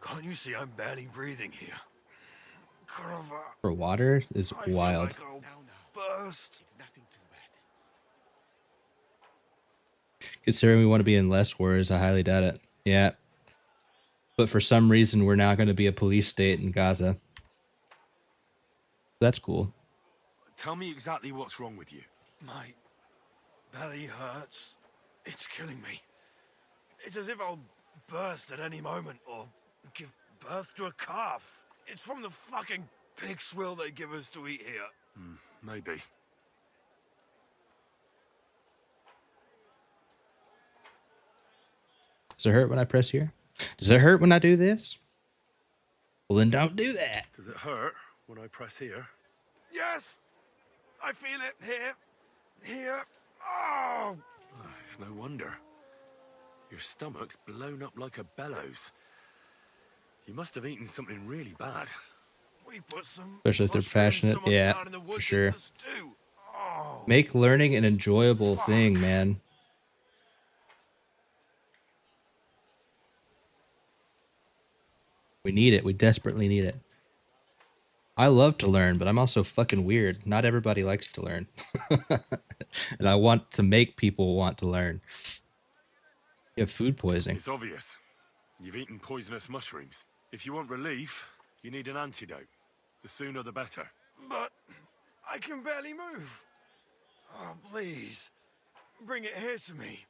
Can't you see I'm barely breathing here? For water is wild. Burst. It's nothing too bad. Considering we want to be in less wars, I highly doubt it. Yeah. But for some reason, we're not going to be a police state in Gaza. That's cool. Tell me exactly what's wrong with you. My belly hurts. It's killing me. It's as if I'll burst at any moment or give birth to a calf. It's from the fucking pig swill they give us to eat here. Maybe. Does it hurt when I press here? Does it hurt when I do this? Well, then don't do that. Does it hurt when I press here? Yes! I feel it here. Here. Oh! It's no wonder. Your stomach's blown up like a bellows. You must have eaten something really bad. We put some Especially if they're mushrooms passionate. someone Yeah, found in the for woods sure. into the stew. Oh. Make learning an enjoyable thing, man. We need it. We desperately need it. I love to learn, but I'm also fucking weird. Not everybody likes to learn. And I want to make people want to learn. You have food poisoning. It's obvious. You've eaten poisonous mushrooms. If you want relief, you need an antidote. The sooner the better. But I can barely move. Oh, please. Bring it here to me.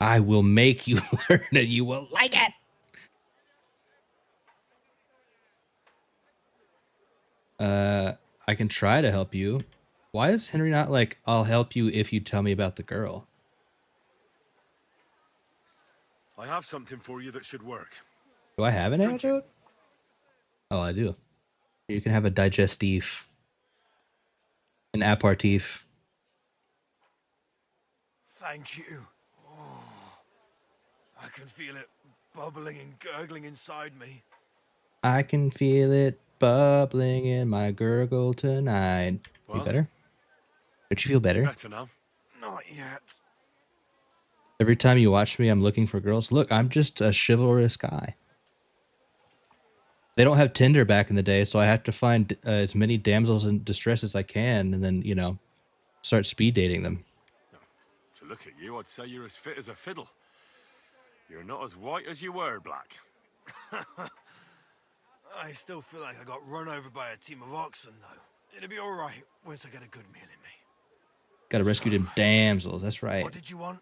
I will make you learn and you will like it. I can try to help you. Why is Henry not like, I'll help you if you tell me about the girl? I have something for you that should work. Do I have an antidote? Oh, I do. You can have a digestif. An aperitif. Thank you. Oh, I can feel it bubbling and gurgling inside me. I can feel it bubbling in my gurgle tonight. You Well, better? Don't you feel better? better now. Not yet. Every time you watch me, I'm looking for girls. Look, I'm just a chivalrous guy. They don't have Tinder back in the day, so I have to find as many damsels in distress as I can, and then, you know, start speed dating them. To look at you, I'd say you're as fit as a fiddle. You're not as white as you were, Black. I still feel like I got run over by a team of oxen, though. It'll be all right once I get a good meal in me. Gotta rescue them damsels, that's right. What did you want?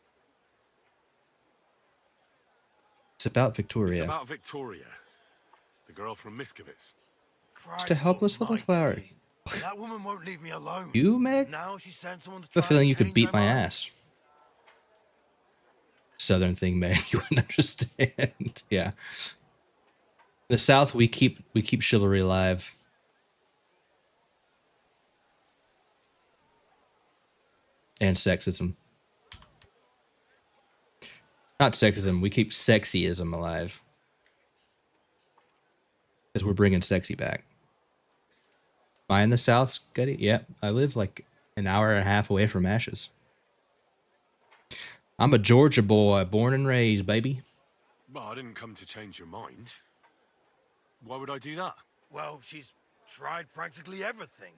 It's about Victoria. It's about Victoria, the girl from Miskovitz. Just a helpless little flower. That woman won't leave me alone. You, Meg? Now she sent someone to I have a try feeling and you could change beat my mind. ass. Southern thing, Meg. You wouldn't understand. Yeah. In the South, we keep chivalry alive. And sexism. Not sexism. We keep sexyism alive. Because we're bringing sexy back. Am I in the South, Scuddy? Yep. I live like an hour and a half away from Ashes. I'm a Georgia boy, born and raised, baby. Well, I didn't come to change your mind. Why would I do that? Well, she's tried practically everything.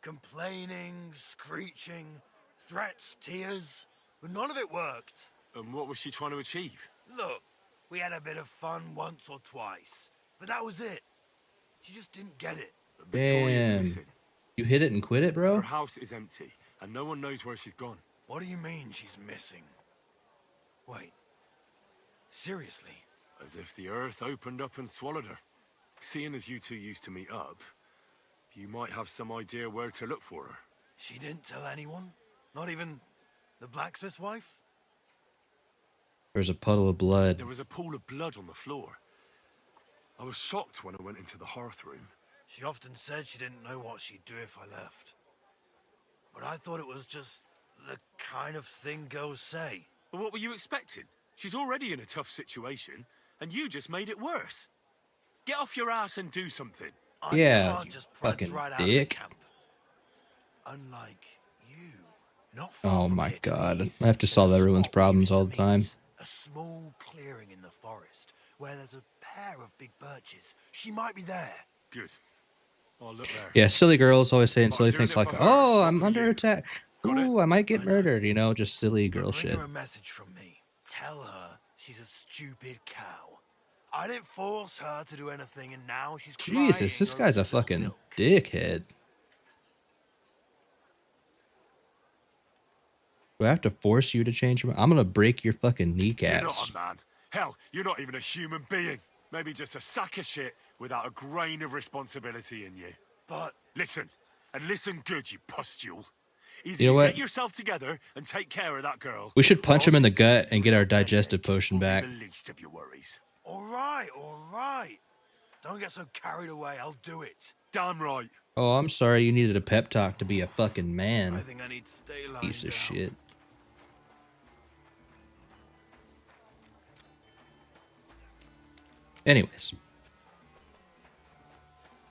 Complaining, screeching, threats, tears, but none of it worked. And what was she trying to achieve? Look, we had a bit of fun once or twice, but that was it. She just didn't get it. Victoria's Damn. missing. You hit it and quit it, bro? Her house is empty, and no one knows where she's gone. What do you mean she's missing? Wait, seriously? As if the earth opened up and swallowed her. Seeing as you two used to meet up, you might have some idea where to look for her. She didn't tell anyone? Not even the blacksmith's wife? There's a puddle of blood. There was a pool of blood on the floor. I was shocked when I went into the hearth room. She often said she didn't know what she'd do if I left. But I thought it was just the kind of thing girls say. But what were you expecting? She's already in a tough situation, and you just made it worse. Get off your ass and do something. Yeah, can't you just prance fucking right out of the dick. camp. Unlike you, not Oh far from my here god. is I have to solve there's a everyone's spot we problems used to all the time. meet. A small clearing in the forest where there's a pair of big birches. She might be there. Good. I'll look there. Yeah, silly girls always saying But silly doing things it like, for her, oh, not I'm for under you. attack. Got it? Ooh, I might get murdered, you know, just silly girl Bring shit. her a message from me. Tell her she's a stupid cow. I didn't force her to do anything, and now she's Jesus, this crying guy's a over spilled fucking milk. dickhead. Do I have to force you to change your mind? I'm gonna break your fucking You're kneecaps. not a man. Hell, you're not even a human being. Maybe just a sack of shit without a grain of responsibility in you. But Listen, and listen good, you pustule. Either You know what? get yourself together and take care of that girl. We should or punch I'll him in the send gut you and get our a headache digestive potion will be back. the least of your worries. all right, all right. Don't get so carried away. I'll do it. Damn right. Oh, I'm sorry, you needed a pep talk to be a fucking I man. think I need to stay lying Piece of down. shit. Anyways.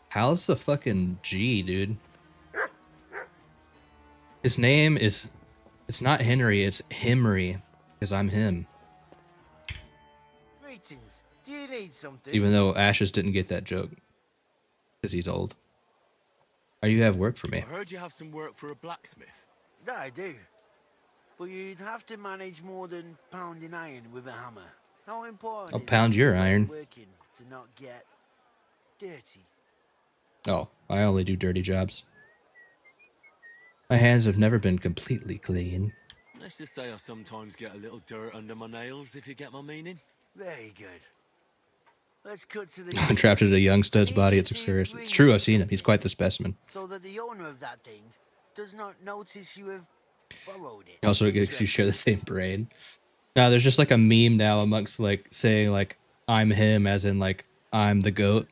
How's the fucking G, dude? His name is... It's not Henry, it's Himry. Because I'm him. Greetings. Do you need something? Even though Ashes didn't get that joke. Because he's old. Or you have work for me. I heard you have some work for a blacksmith. That I do. But you'd have to manage more than pounding iron with a hammer. How important I'll is pound it your when iron. working to not get dirty? Oh, I only do dirty jobs. My hands have never been completely clean. Let's just say I sometimes get a little dirt under my nails, if you get my meaning. Very good. Let's cut to the I've been trapped in a young stud's body at Need to see Xerxes. green It's true, I've seen him. He's quite the specimen. so that the owner of that thing does not notice you have borrowed it. Also, because you share the same brain. Now, there's just like a meme now amongst like saying like, I'm him, as in like I'm the goat.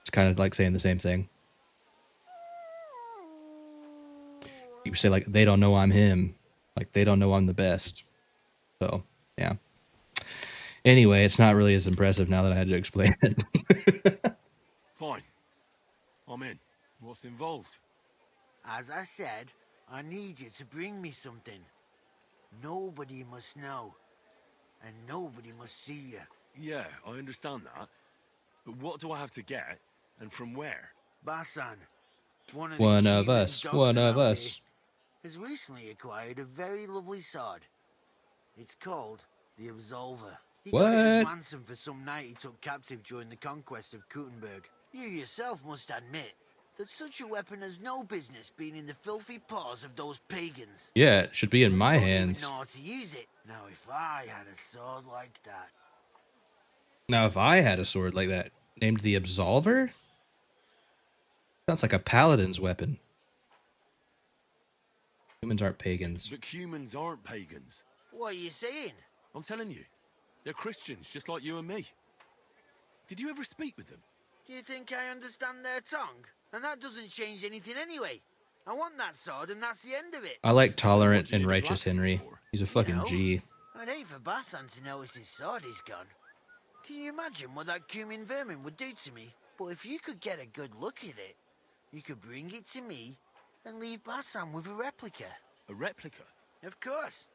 It's kind of like saying the same thing. You say like they don't know I'm him, like they don't know I'm the best. So yeah. Anyway, it's not really as impressive now that I had to explain it. Fine. I'm in. What's involved? As I said, I need you to bring me something. Nobody must know. And nobody must see you. Yeah, I understand that. But what do I have to get, and from where? Basan, one of One the of human us. dogs One of around us. here, has recently acquired a very lovely sword. It's called the Absolver. He got it as What? ransom for some knight he took captive during the conquest of Kuttenberg. You yourself must admit that such a weapon has no business being in the filthy paws of those pagans. Yeah, it should be in my Don't even hands. know how to use it. Now, if I had a sword like that... Now, if I had a sword like that, named the Absolver? Sounds like a paladin's weapon. Humans aren't pagans. But humans aren't pagans. What are you saying? I'm telling you. They're Christians, just like you and me. Did you ever speak with them? Do you think I understand their tongue? And that doesn't change anything anyway. I want that sword and that's the end of it. I like tolerant and righteous Henry. He's a fucking No. G. I'd hate for Basan to notice his sword is gone. Can you imagine what that cumin vermin would do to me? But if you could get a good look at it, you could bring it to me and leave Basan with a replica. A replica? Of course.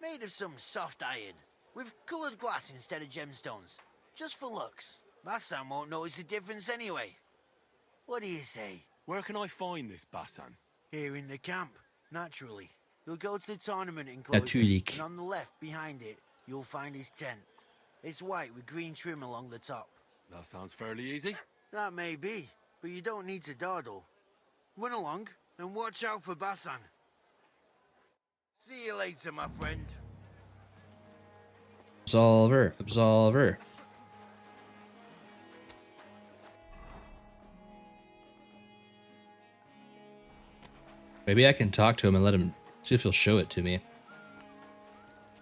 Made of some soft iron, with coloured glass instead of gemstones. Just for looks. Basan won't notice the difference anyway. What do you say? Where can I find this Basan? Here in the camp, naturally. You'll go to the tournament enclosure, Natürlich. and on the left, behind it, you'll find his tent. It's white with green trim along the top. That sounds fairly easy. That may be, but you don't need to dawdle. Run along, and watch out for Basan. See you later, my friend. Absolver. Absolver. Maybe I can talk to him and let him see if he'll show it to me.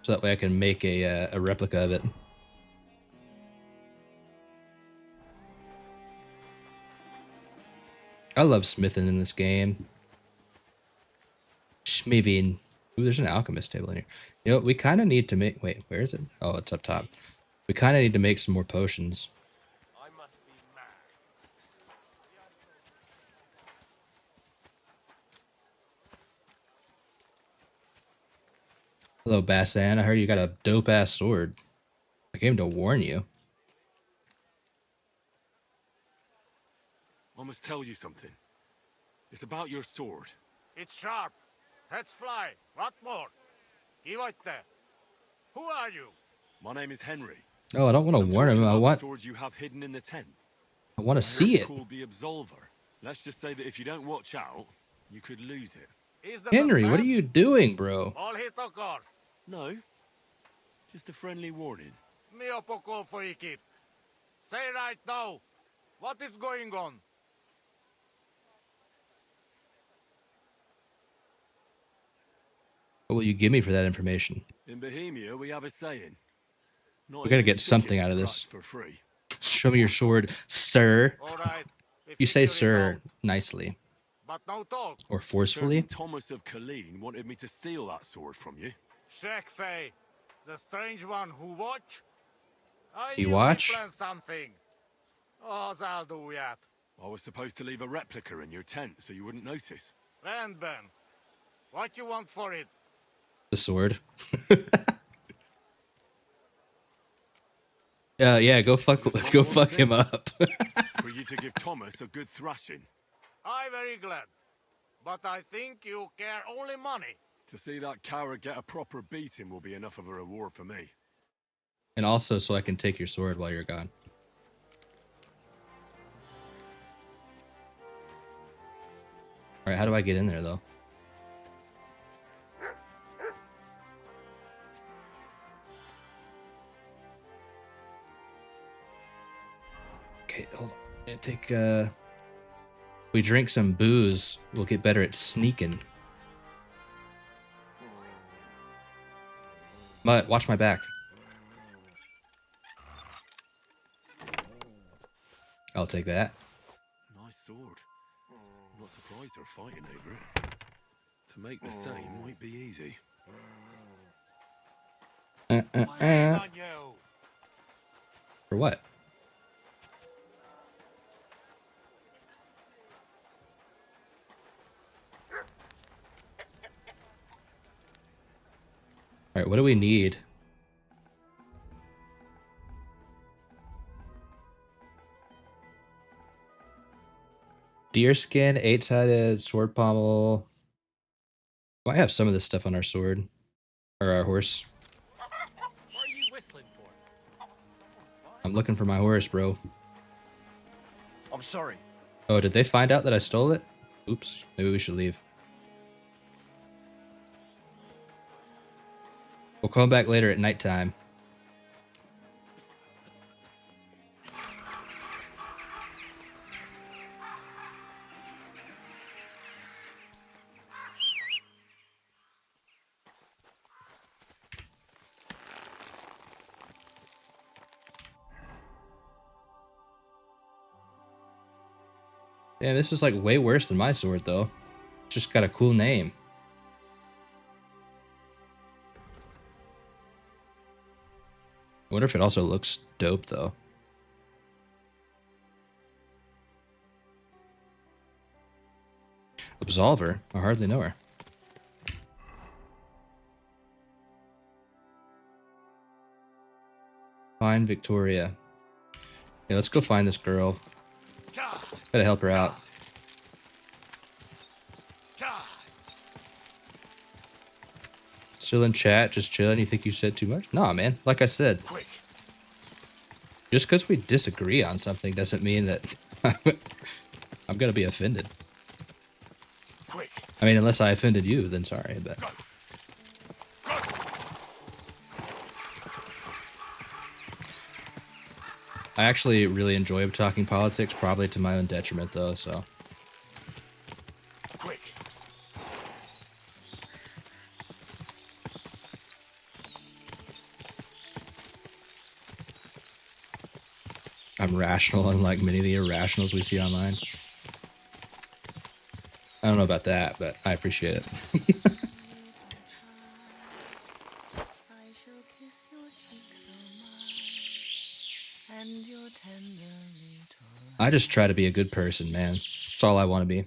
So that way I can make a replica of it. I love smithing in this game. Smithing. Ooh, there's an alchemist table in here. You know, we kind of need to make... Wait, where is it? Oh, it's up top. We kind of need to make some more potions. Hello, Bassan. I heard you got a dope-ass sword. I came to warn you. I must tell you something. It's about your sword. It's sharp. Let's fly. What more? Give it there. Who are you? My name is Henry. Oh, I don't want to warn him. I want... The sword you have hidden in the tent. I want to see It's it. called the Absolver. Let's just say that if you don't watch out, you could lose it. Henry, what are you doing, bro? All hit of course. No. Just a friendly warning. Mio poco foikit. Say right now, what is going on? What will you give me for that information? In Bohemia, we have a saying. Not We gotta even get something chickens out of this. scratch for free. Show me your sword, sir. All right. You say sir nicely. But no talk. Or forcefully. Certain Thomas of Colleen wanted me to steal that sword from you. Shekfei, the strange one who watch? I He knew we watch? planned something. Oh, I'll do that. I was supposed to leave a replica in your tent so you wouldn't notice. Then, Ben, what you want for it? The sword. Yeah, go fuck him up. For you to give Thomas a good thrashing. I'm very glad. But I think you care only money. To see that coward get a proper beating will be enough of a reward for me. And also so I can take your sword while you're gone. Alright, how do I get in there, though? Okay, hold on. I'm gonna take, we drink some booze, we'll get better at sneaking. Mutt, watch my back. I'll take that. Nice sword. I'm not surprised they're fighting over it. To make the same might be easy. For what? All right, what do we need? Deer skin, 8-sided, sword pommel. Well, I have some of this stuff on our sword. Or our horse. What are you whistling for? I'm looking for my horse, bro. I'm sorry. Oh, did they find out that I stole it? Oops, maybe we should leave. We'll come back later at nighttime. Yeah, this is like way worse than my sword, though. It's just got a cool name. I wonder if it also looks dope, though. Absolver? I hardly know her. Find Victoria. Yeah, let's go find this girl. Gotta help her out. Still in chat, just chilling. You think you said too much? Nah, man. Like I said, just because we disagree on something doesn't mean that I'm gonna be offended. I mean, unless I offended you, then sorry, but... I actually really enjoy talking politics, probably to my own detriment, though, so... I'm rational, unlike many of the irrationals we see online. I don't know about that, but I appreciate it. I just try to be a good person, man. That's all I want to be.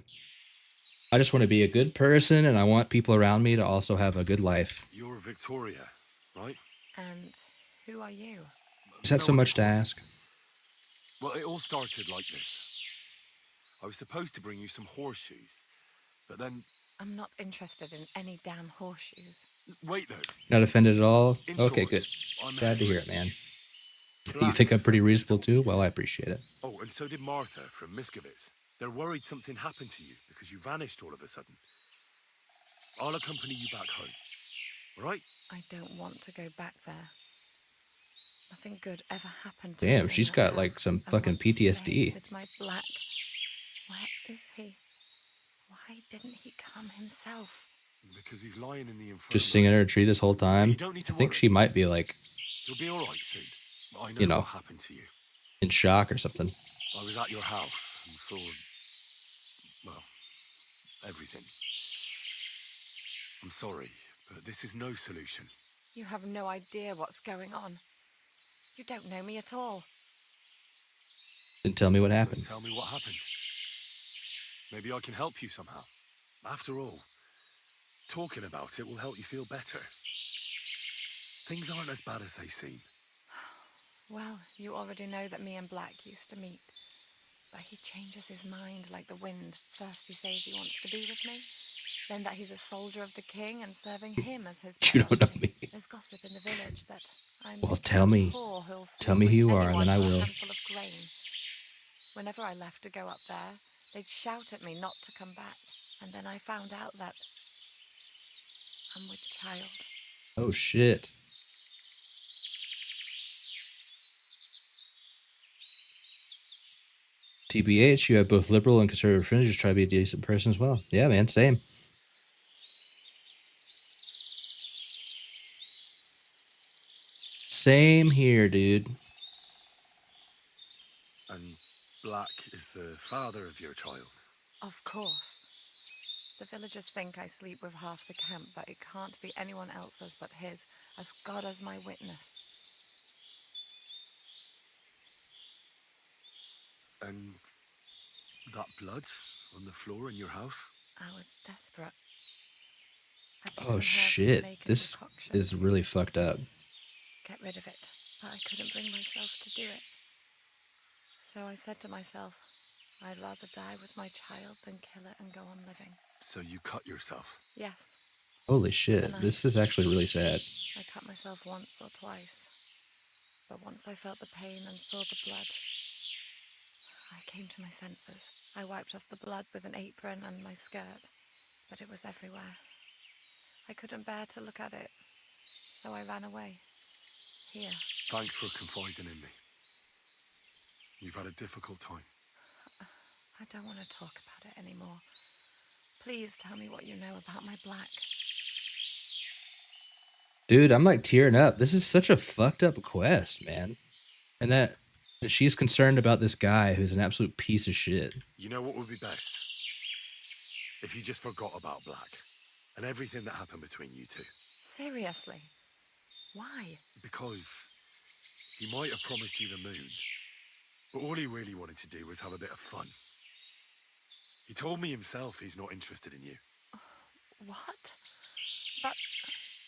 I just want to be a good person, and I want people around me to also have a good life. You're Victoria, right? And who are you? Is that so much to ask? Well, it all started like this. I was supposed to bring you some horseshoes, but then... I'm not interested in any damn horseshoes. Wait, though. Not offended at all? In Okay, short, good. I'm Glad to hear Henry. it, man. You Black think I'm pretty sent me to reasonable talk to too? you. Well, I appreciate it. Oh, and so did Martha from Miskovitz. They're worried something happened to you because you vanished all of a sudden. I'll accompany you back home. Right? I don't want to go back there. Nothing good ever happened to Damn, me. she's in that got house. like some I fucking want to stay PTSD. with my black. Where is he? Why didn't he come himself? Because he's lying in the infirmary. Just singing her a tree this whole You time. don't need to I think worry. she might be like, You'll be all right soon. I know you know, what happened to you. in shock or something. I was at your house and saw, well, everything. I'm sorry, but this is no solution. You have no idea what's going on. You don't know me at all. Then tell me what happened. Tell me what happened. Maybe I can help you somehow. After all, talking about it will help you feel better. Things aren't as bad as they seem. Well, you already know that me and Black used to meet. But he changes his mind like the wind. First he says he wants to be with me, then that he's a soldier of the king and serving him as his You don't know me. There's gossip in the village that I'm Well, the tell me. poor who'll Tell sleep me with who you are, and anyone then I for a will. handful of grain. Whenever I left to go up there, they'd shout at me not to come back. And then I found out that I'm with child. Oh, shit. TBH, you have both liberal and conservative friends. Just try to be a decent person as well. Yeah, man, same. Same here, dude. And Black is the father of your child? Of course. The villagers think I sleep with half the camp, but it can't be anyone else's but his, as God as my witness. And that blood on the floor in your house? I was desperate. I picked Oh some herbs to shit. make a This concoction is really fucked up. get rid of it, but I couldn't bring myself to do it. So I said to myself, I'd rather die with my child than kill it and go on living. So you cut yourself? Yes. Holy shit. And This is actually really sad. I cut myself once or twice. But once I felt the pain and saw the blood, I came to my senses. I wiped off the blood with an apron and my skirt, but it was everywhere. I couldn't bear to look at it, so I ran away. Here. Thanks for confiding in me. You've had a difficult time. I don't want to talk about it anymore. Please tell me what you know about my Black. Dude, I'm like tearing up. This is such a fucked up quest, man. And that she's concerned about this guy who's an absolute piece of shit. You know what would be best? If you just forgot about Black and everything that happened between you two. Seriously? Why? Because he might have promised you the moon, but all he really wanted to do was have a bit of fun. He told me himself he's not interested in you. What? But...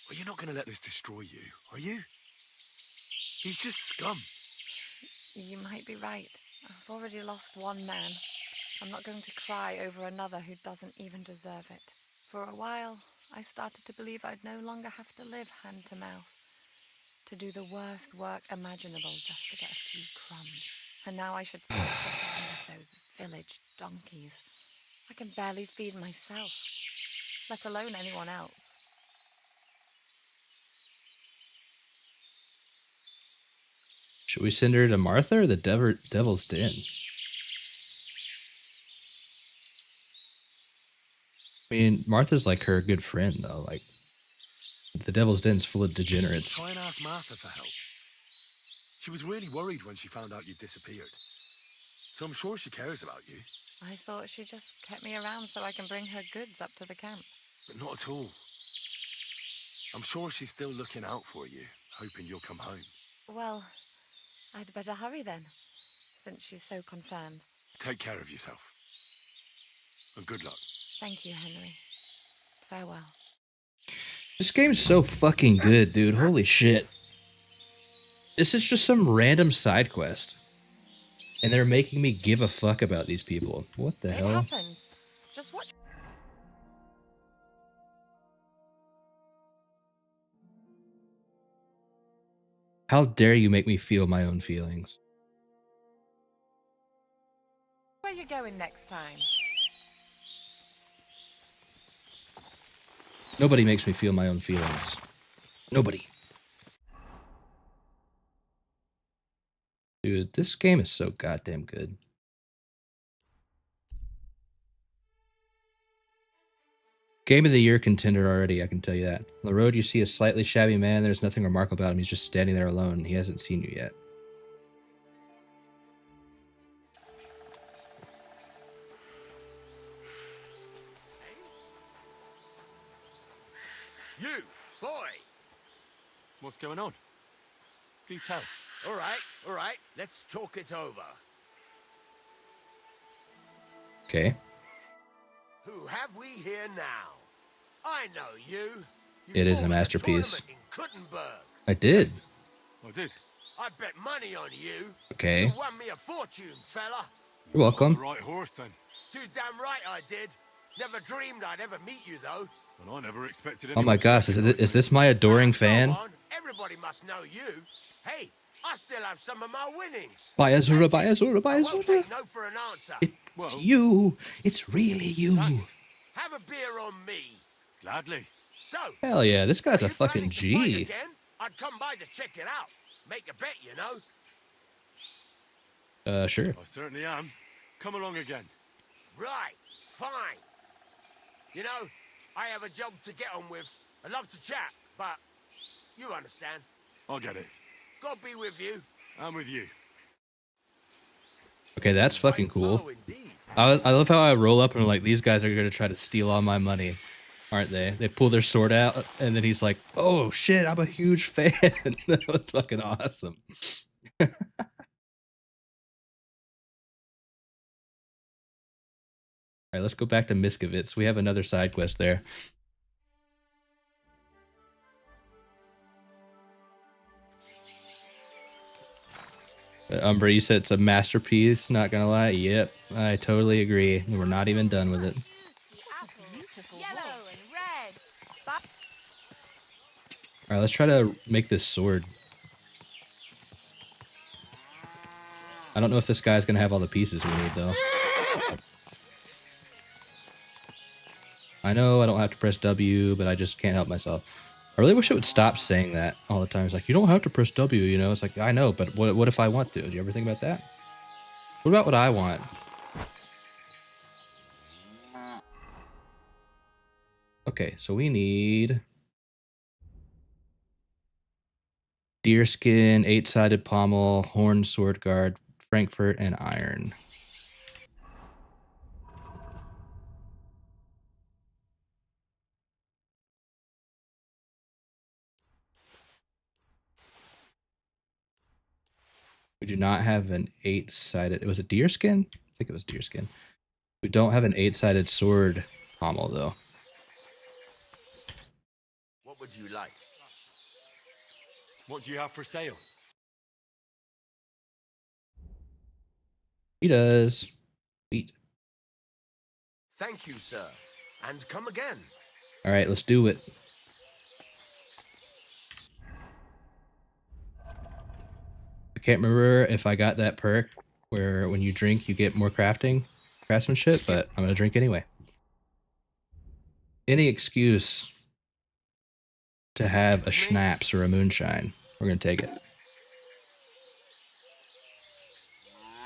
Well, you're not going to let this destroy you, are you? He's just scum. You might be right. I've already lost one man. I'm not going to cry over another who doesn't even deserve it. For a while, I started to believe I'd no longer have to live hand to mouth, to do the worst work imaginable just to get a few crumbs. And now I should sit for one of those village donkeys. I can barely feed myself, let alone anyone else. Should we send her to Martha or the Devil's Den? I mean, Martha's like her good friend, though. Like, the Devil's Den's full of degenerates. Try and ask Martha for help. She was really worried when she found out you disappeared. So I'm sure she cares about you. I thought she just kept me around so I can bring her goods up to the camp. But not at all. I'm sure she's still looking out for you, hoping you'll come home. Well, I'd better hurry then, since she's so concerned. Take care of yourself. And good luck. Thank you, Henry. Farewell. This game's so fucking good, dude. Holy shit. This is just some random side quest. And they're making me give a fuck about these people. What the hell? It happens. Just watch. How dare you make me feel my own feelings? Where you going next time? Nobody makes me feel my own feelings. Nobody. Dude, this game is so goddamn good. Game of the year contender already, I can tell you that. On the road, you see a slightly shabby man. There's nothing remarkable about him. He's just standing there alone. He hasn't seen you yet. You, boy! What's going on? Do tell. All right, let's talk it over. Okay. Who have we here now? I know you. It is a masterpiece. In Kuttenberg. I did. I did. I bet money on you. Okay. You won me a fortune, fella. You're welcome. The right horse, then. Too damn right I did. Never dreamed I'd ever meet you, though. And I never expected Oh my gosh, is this my adoring fan? Go on. Everybody must know you. Hey, I still have some of my winnings. Buy Azura, buy Azura, buy I won't Azura. take no for an answer. It's you. It's really you. Thanks. Have a beer on me. Gladly. So, Hell yeah, this guy's are a you fucking planning to fight G. again? I'd come by to check it out. Make a bet, you know. Sure. I certainly am. Come along again. Right, fine. You know, I have a job to get on with. I'd love to chat, but you understand. I'll get it. God be with you. I'm with you. Okay, that's fucking cool. I love how I roll up and I'm like, these guys are gonna try to steal all my money, aren't they? They pull their sword out, and then he's like, "Oh shit, I'm a huge fan." That was fucking awesome. All right, let's go back to Miskovitz. We have another side quest there. Umbra, you said it's a masterpiece, not gonna lie. Yep, I totally agree. We're not even done with it. Yellow and red. Alright, let's try to make this sword. I don't know if this guy's gonna have all the pieces we need, though. I know I don't have to press W, but I just can't help myself. I really wish it would stop saying that all the time. It's like, you don't have to press W, you know? It's like, I know, but what if I want to? Do you ever think about that? What about what I want? Okay, so we need deerskin, 8-sided pommel, horn sword guard, Frankfurt, and iron. We do not have an 8-sided. It was a deerskin? I think it was deerskin. We don't have an 8-sided sword pommel, though. What would you like? What do you have for sale? He does. Sweet. Thank you, sir. And come again. All right, let's do it. I can't remember if I got that perk where when you drink, you get more craftsmanship, but I'm going to drink anyway. Any excuse to have a schnapps or a moonshine, we're going to take it.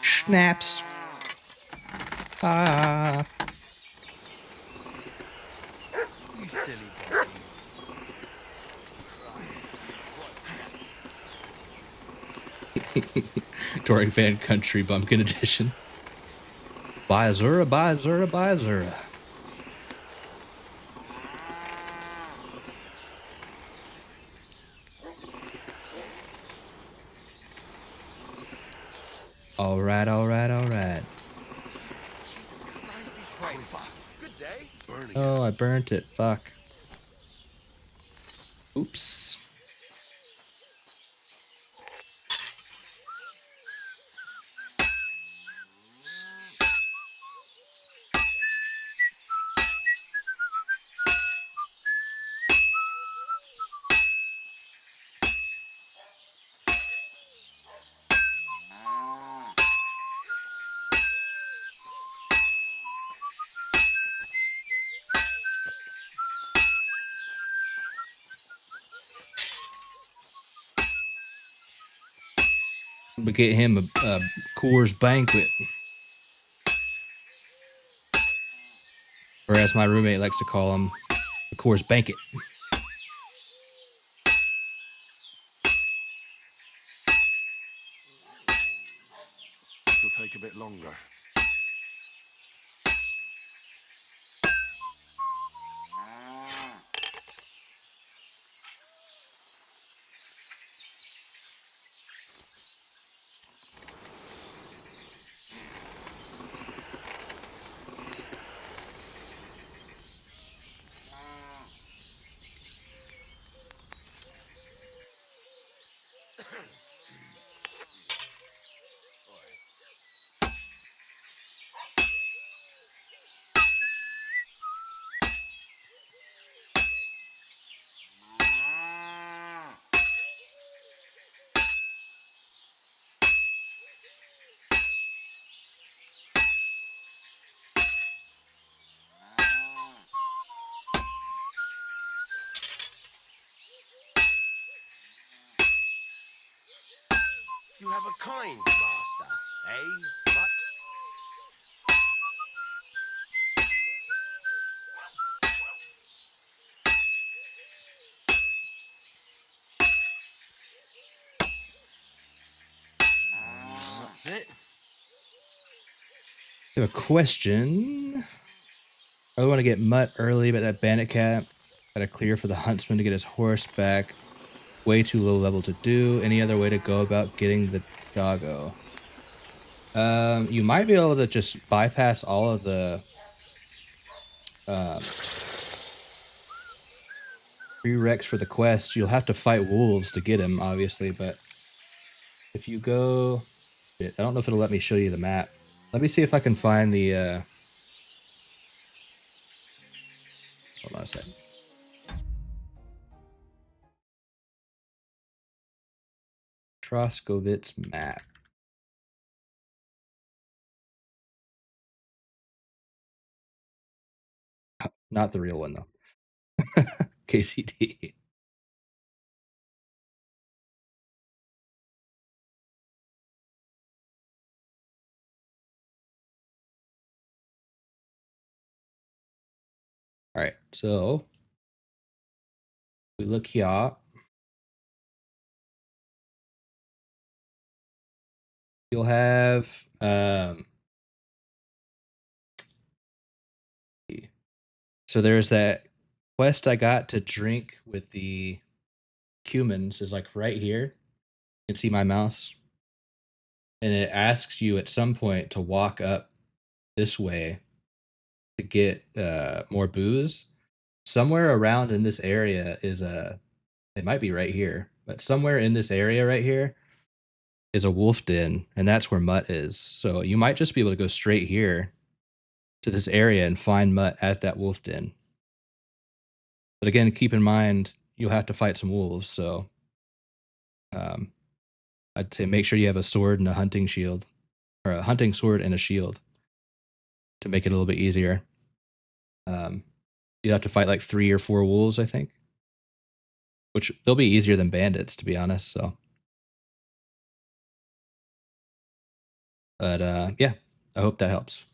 Schnapps. Ah. You silly boy. Touring Fan Country Bumpkin Edition. Buy Azura, buy Azura, buy Azura. All right, all right, all right. Good day. Oh, I burnt it. Fuck. Oops. But get him a Coors Banquet. Or as my roommate likes to call him, a Coors Banquet. This will take a bit longer. You have a kind master, eh, Mutt? That's it. I have a question. I want to get Mutt early, but that bandit cat got to clear for the huntsman to get his horse back. Way too low level to do. Any other way to go about getting the doggo? You might be able to just bypass all of the prereqs for the quest. You'll have to fight wolves to get him, obviously, but if you go... I don't know if it'll let me show you the map. Let me see if I can find the... Hold on a second. Troskovitz map. Not the real one, though. KCD. All right, so we look here. You'll have so there's that quest I got to drink with the humans is like right here. You can see my mouse. And it asks you at some point to walk up this way to get more booze. Somewhere around in this area is it might be right here, but somewhere in this area right here is a wolf den, and that's where Mutt is. So you might just be able to go straight here to this area and find Mutt at that wolf den. But again, keep in mind you'll have to fight some wolves, so I'd say make sure you have a sword and a hunting shield, or a hunting sword and a shield to make it a little bit easier. You have to fight like 3 or 4 wolves, I think, which they'll be easier than bandits, to be honest. So, but yeah, I hope that helps.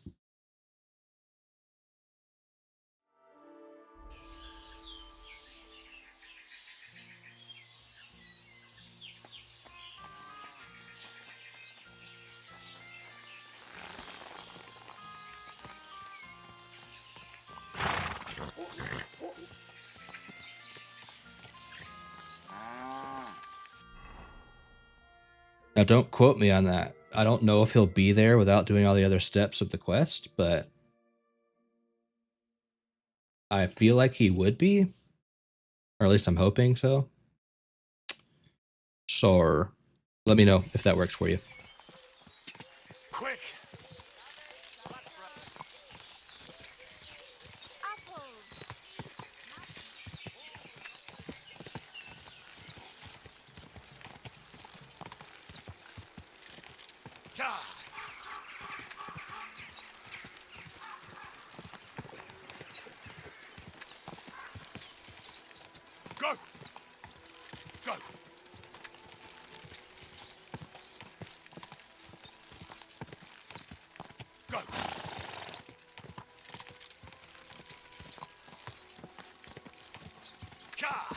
Now, don't quote me on that. I don't know if he'll be there without doing all the other steps of the quest, but I feel like he would be, or at least I'm hoping so. So, let me know if that works for you. Quick! Go! Go! Go! Ka!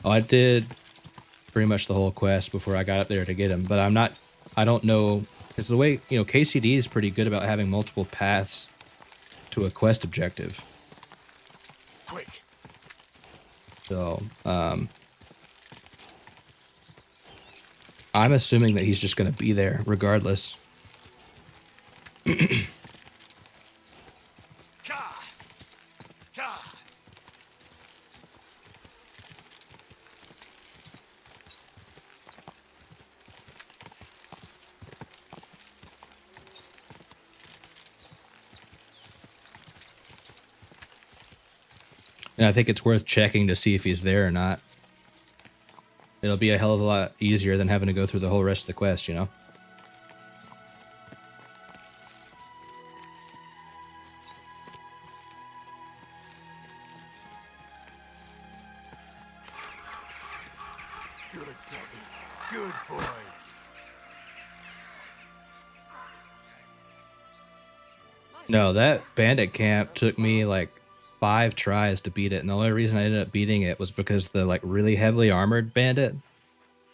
Oh, I did pretty much the whole quest before I got up there to get him, but I don't know, because the way, KCD is pretty good about having multiple paths to a quest objective. Quick! So, I'm assuming that he's just going to be there regardless. Ka! Ka! And I think it's worth checking to see if he's there or not. It'll be a hell of a lot easier than having to go through the whole rest of the quest, Good Debbie. Good boy. No, that bandit camp took me like 5 tries to beat it, and the only reason I ended up beating it was because the like really heavily armored bandit,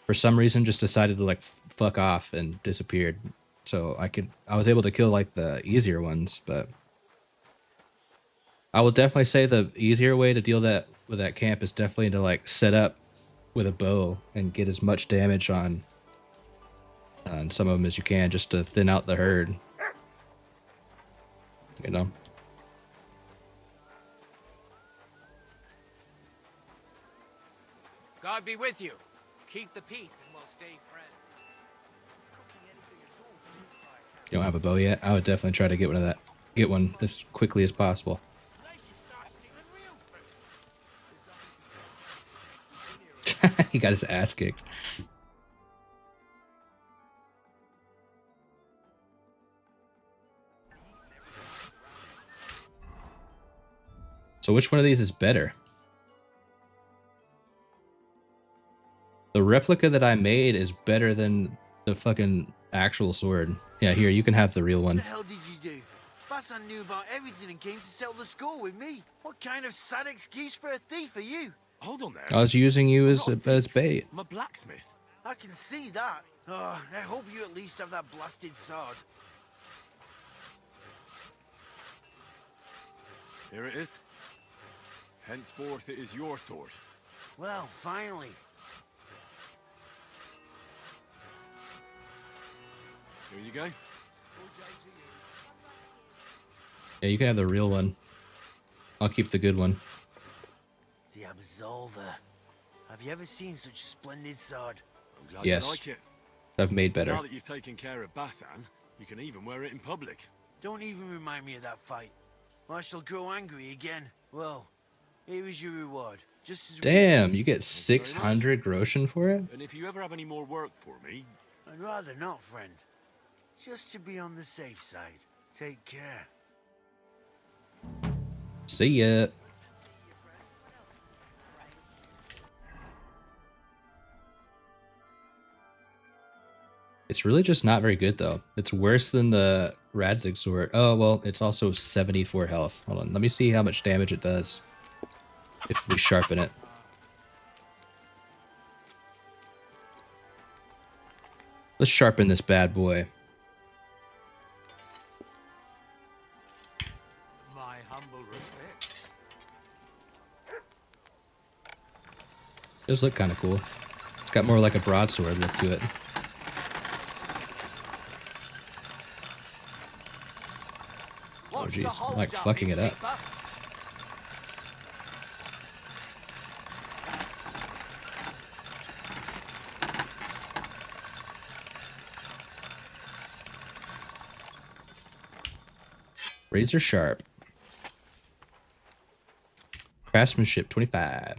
for some reason, just decided to like fuck off and disappeared. So I was able to kill like the easier ones, but I will definitely say the easier way to deal with that camp is definitely to like set up with a bow and get as much damage on some of them as you can, just to thin out the herd. You know. God be with you. Keep the peace and we'll stay friends. You don't have a bow yet? I would definitely try to get one as quickly as possible. He got his ass kicked. So which one of these is better? The replica that I made is better than the fucking actual sword. Yeah, here, you can have the real one. What the hell did you do? Bassan knew about everything and came to settle the score with me. What kind of sad excuse for a thief are you? Hold on there. I was using you as bait. I'm a blacksmith. I can see that. Oh, I hope you at least have that blasted sword. Here it is. Henceforth, it is your sword. Well, finally. Here you go. Yeah, you can have the real one. I'll keep the good one. The Absolver. Have you ever seen such a splendid sword? I'm glad Yes. you like it. I've made better. Now that you've taken care of Bassan, you can even wear it in public. Don't even remind me of that fight. I shall grow angry again. Well, here is your reward. Just as Damn, you get 600 groschen for it? And if you ever have any more work for me... I'd rather not, friend. Just to be on the safe side. Take care. See ya. It's really just not very good, though. It's worse than the Radzig sword. Oh, well, it's also 74 health. Hold on, let me see how much damage it does if we sharpen it. Let's sharpen this bad boy. My humble respect. It does look kind of cool. It's got more like a broadsword look to it. Oh jeez, I'm like fucking it up. Razor sharp. Craftsmanship 25.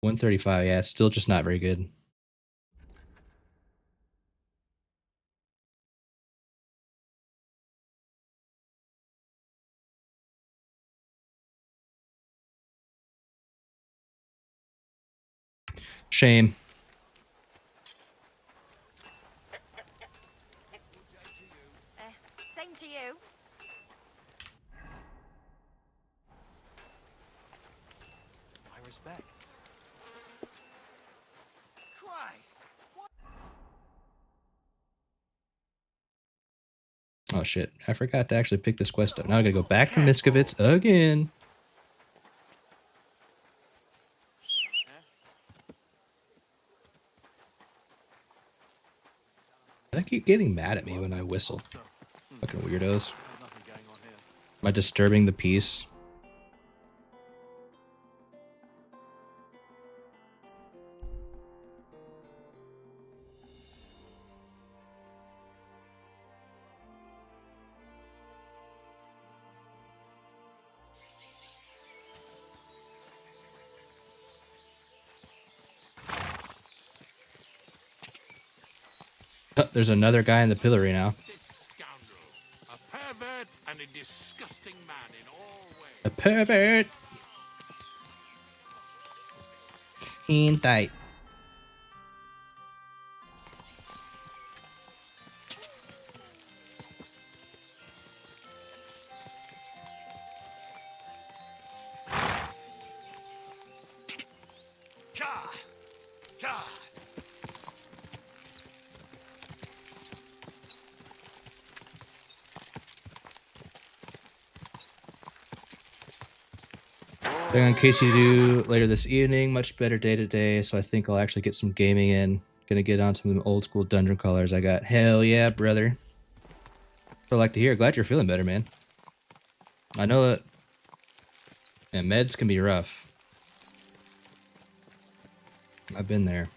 135, yeah, it's still just not very good. Shame. Same to you. My respects. Christ! Oh shit, I forgot to actually pick this quest up. Now I gotta go back to Miskovitz again. They keep getting mad at me when I whistle. Fucking weirdos. Am I disturbing the peace? Oh, there's another guy in the pillory now. A pervert and a disgusting man in all ways. A pervert! Hentai. In case you do later this evening, much better day today, so I think I'll actually get some gaming in. Gonna get on some of them old school dungeon crawlers I got. Hell yeah, brother. I'd like to hear. Glad you're feeling better, man. I know that meds can be rough. I've been there.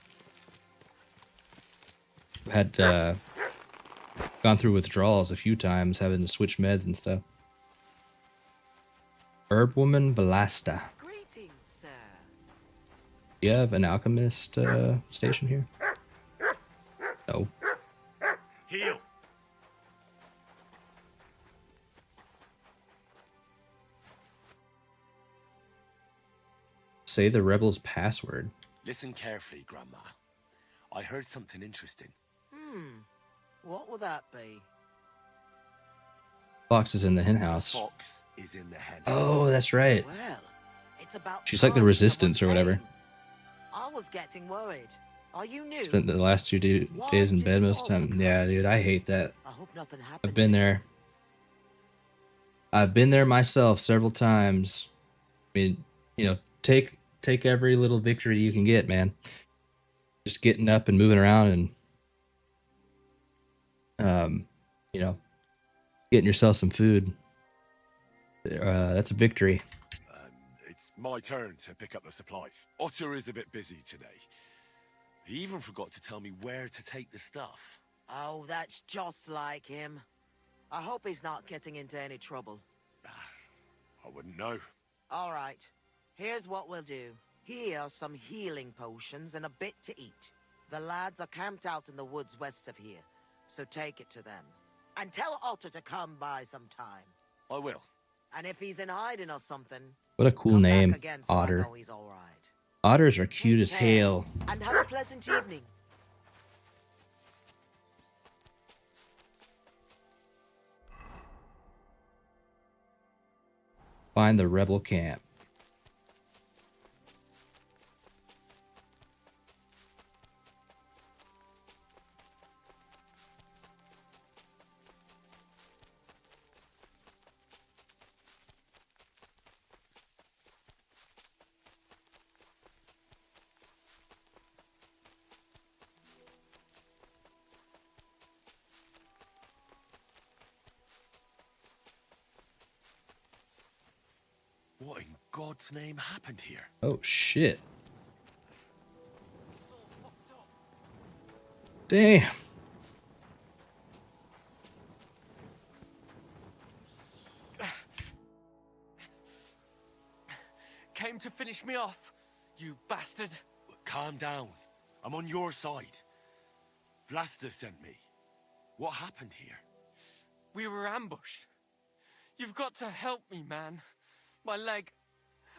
I've had gone through withdrawals a few times, having to switch meds and stuff. Herb Woman Velasta. Greetings, sir. You have an alchemist station here? No. Heal. Say the rebel's password. Listen carefully, Grandma. I heard something interesting. What will that be? Fox is in the hen house. Fox is in the hen house. Oh, that's right. Well, it's about She's like the time resistance or someone whatever. came. I was getting worried. Are you new? Spent the last 2 days in bed most of the time. Yeah, dude, I hate that. I hope nothing happened. I've been there. I've been there myself several times. I mean, you know, take every little victory you can get, man. Just getting up and moving around and, you know, getting yourself some food. That's a victory. It's my turn to pick up the supplies. Otter is a bit busy today. He even forgot to tell me where to take the stuff. Oh, that's just like him. I hope he's not getting into any trouble. I wouldn't know. All right. Here's what we'll do. Here are some healing potions and a bit to eat. The lads are camped out in the woods west of here, so take it to them. And tell Otter to come by sometime. I will. And if he's in hiding or something, What a cool come name, back again so I Otter. know he's all right. Otters are cute as hell. And have a pleasant evening. Find the rebel camp. What in God's name happened here? Oh, shit. Damn. Came to finish me off, you bastard. Calm down. I'm on your side. Vlasta sent me. What happened here? We were ambushed. You've got to help me, man. My leg.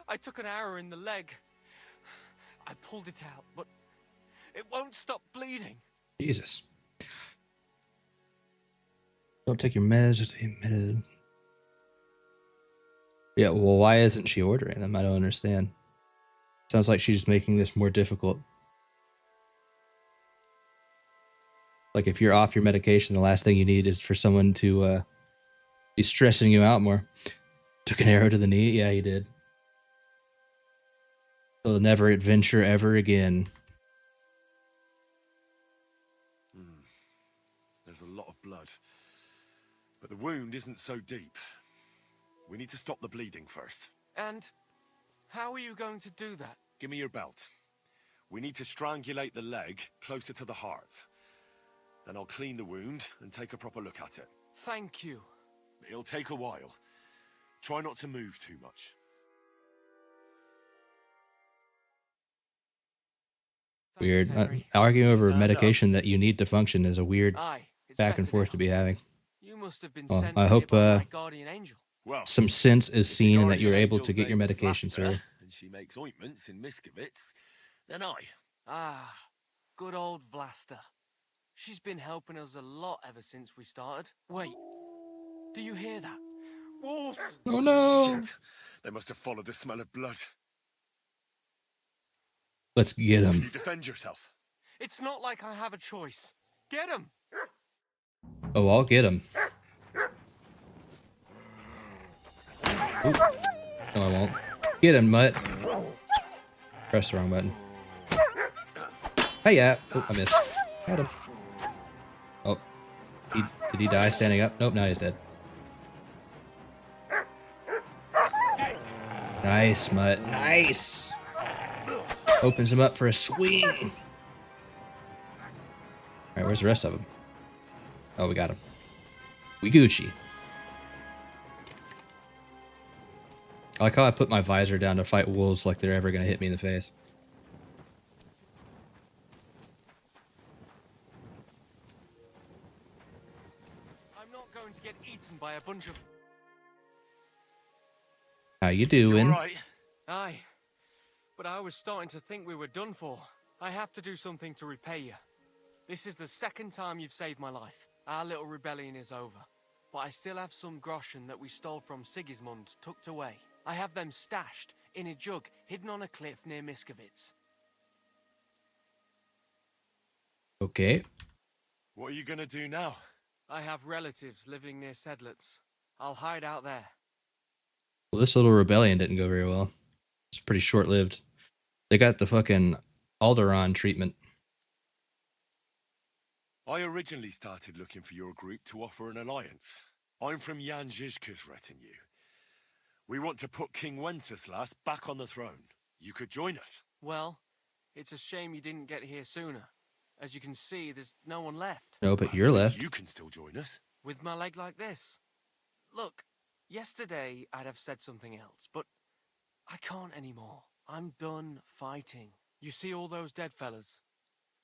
I took an arrow in the leg. I pulled it out, but it won't stop bleeding. Jesus. Don't take your meds, just be admitted. Yeah, well, why isn't she ordering them? I don't understand. Sounds like she's making this more difficult. Like, if you're off your medication, the last thing you need is for someone to be stressing you out more. Took an arrow to the knee? Yeah, he did. He'll never adventure ever again. There's a lot of blood. But the wound isn't so deep. We need to stop the bleeding first. And how are you going to do that? Give me your belt. We need to strangulate the leg closer to the heart. Then I'll clean the wound and take a proper look at it. Thank you. It'll take a while. Try not to move too much. Weird. Arguing over medication that you need to function is a weird back and forth to be having. You must have been Well, sent I hope by my guardian angel. some sense is seen and that you're able to get your medication, sir. And she makes ointments in Miskovitz. Then I. Ah, good old Vlasta. She's been helping us a lot ever since we started. Wait, do you hear that? Wolves! Oh no! Shit. They must have followed the smell of blood. Let's get Can him. you defend yourself? It's not like I have a choice. Get him! Oh, I'll get him. Oop. No, I won't. Get him, mutt. Press the wrong button. Hey, yeah. Oh, I missed. Got him. Oh. Did he die standing up? Nope, now he's dead. Nice, mutt. Nice. Opens him up for a swing. Alright, where's the rest of them? Oh, we got him. We Gucci. I like how I put my visor down to fight wolves like they're ever going to hit me in the face. I'm not going to get eaten by a bunch of... How you doing? You all right? Aye. But I was starting to think we were done for. I have to do something to repay you. This is the second time you've saved my life. Our little rebellion is over. But I still have some groschen that we stole from Sigismund tucked away. I have them stashed in a jug hidden on a cliff near Miskovitz. Okay. What are you gonna do now? I have relatives living near Sedlitz. I'll hide out there. Well, this little rebellion didn't go very well. It's pretty short-lived. They got the fucking Alderaan treatment. I originally started looking for your group to offer an alliance. I'm from Jan Žižka's retinue. We want to put King Wenceslas back on the throne. You could join us. Well, it's a shame you didn't get here sooner. As you can see, there's no one left. No, but you're left. You can still join us. With my leg like this. Look, yesterday I'd have said something else, but I can't anymore. I'm done fighting. You see all those dead fellas?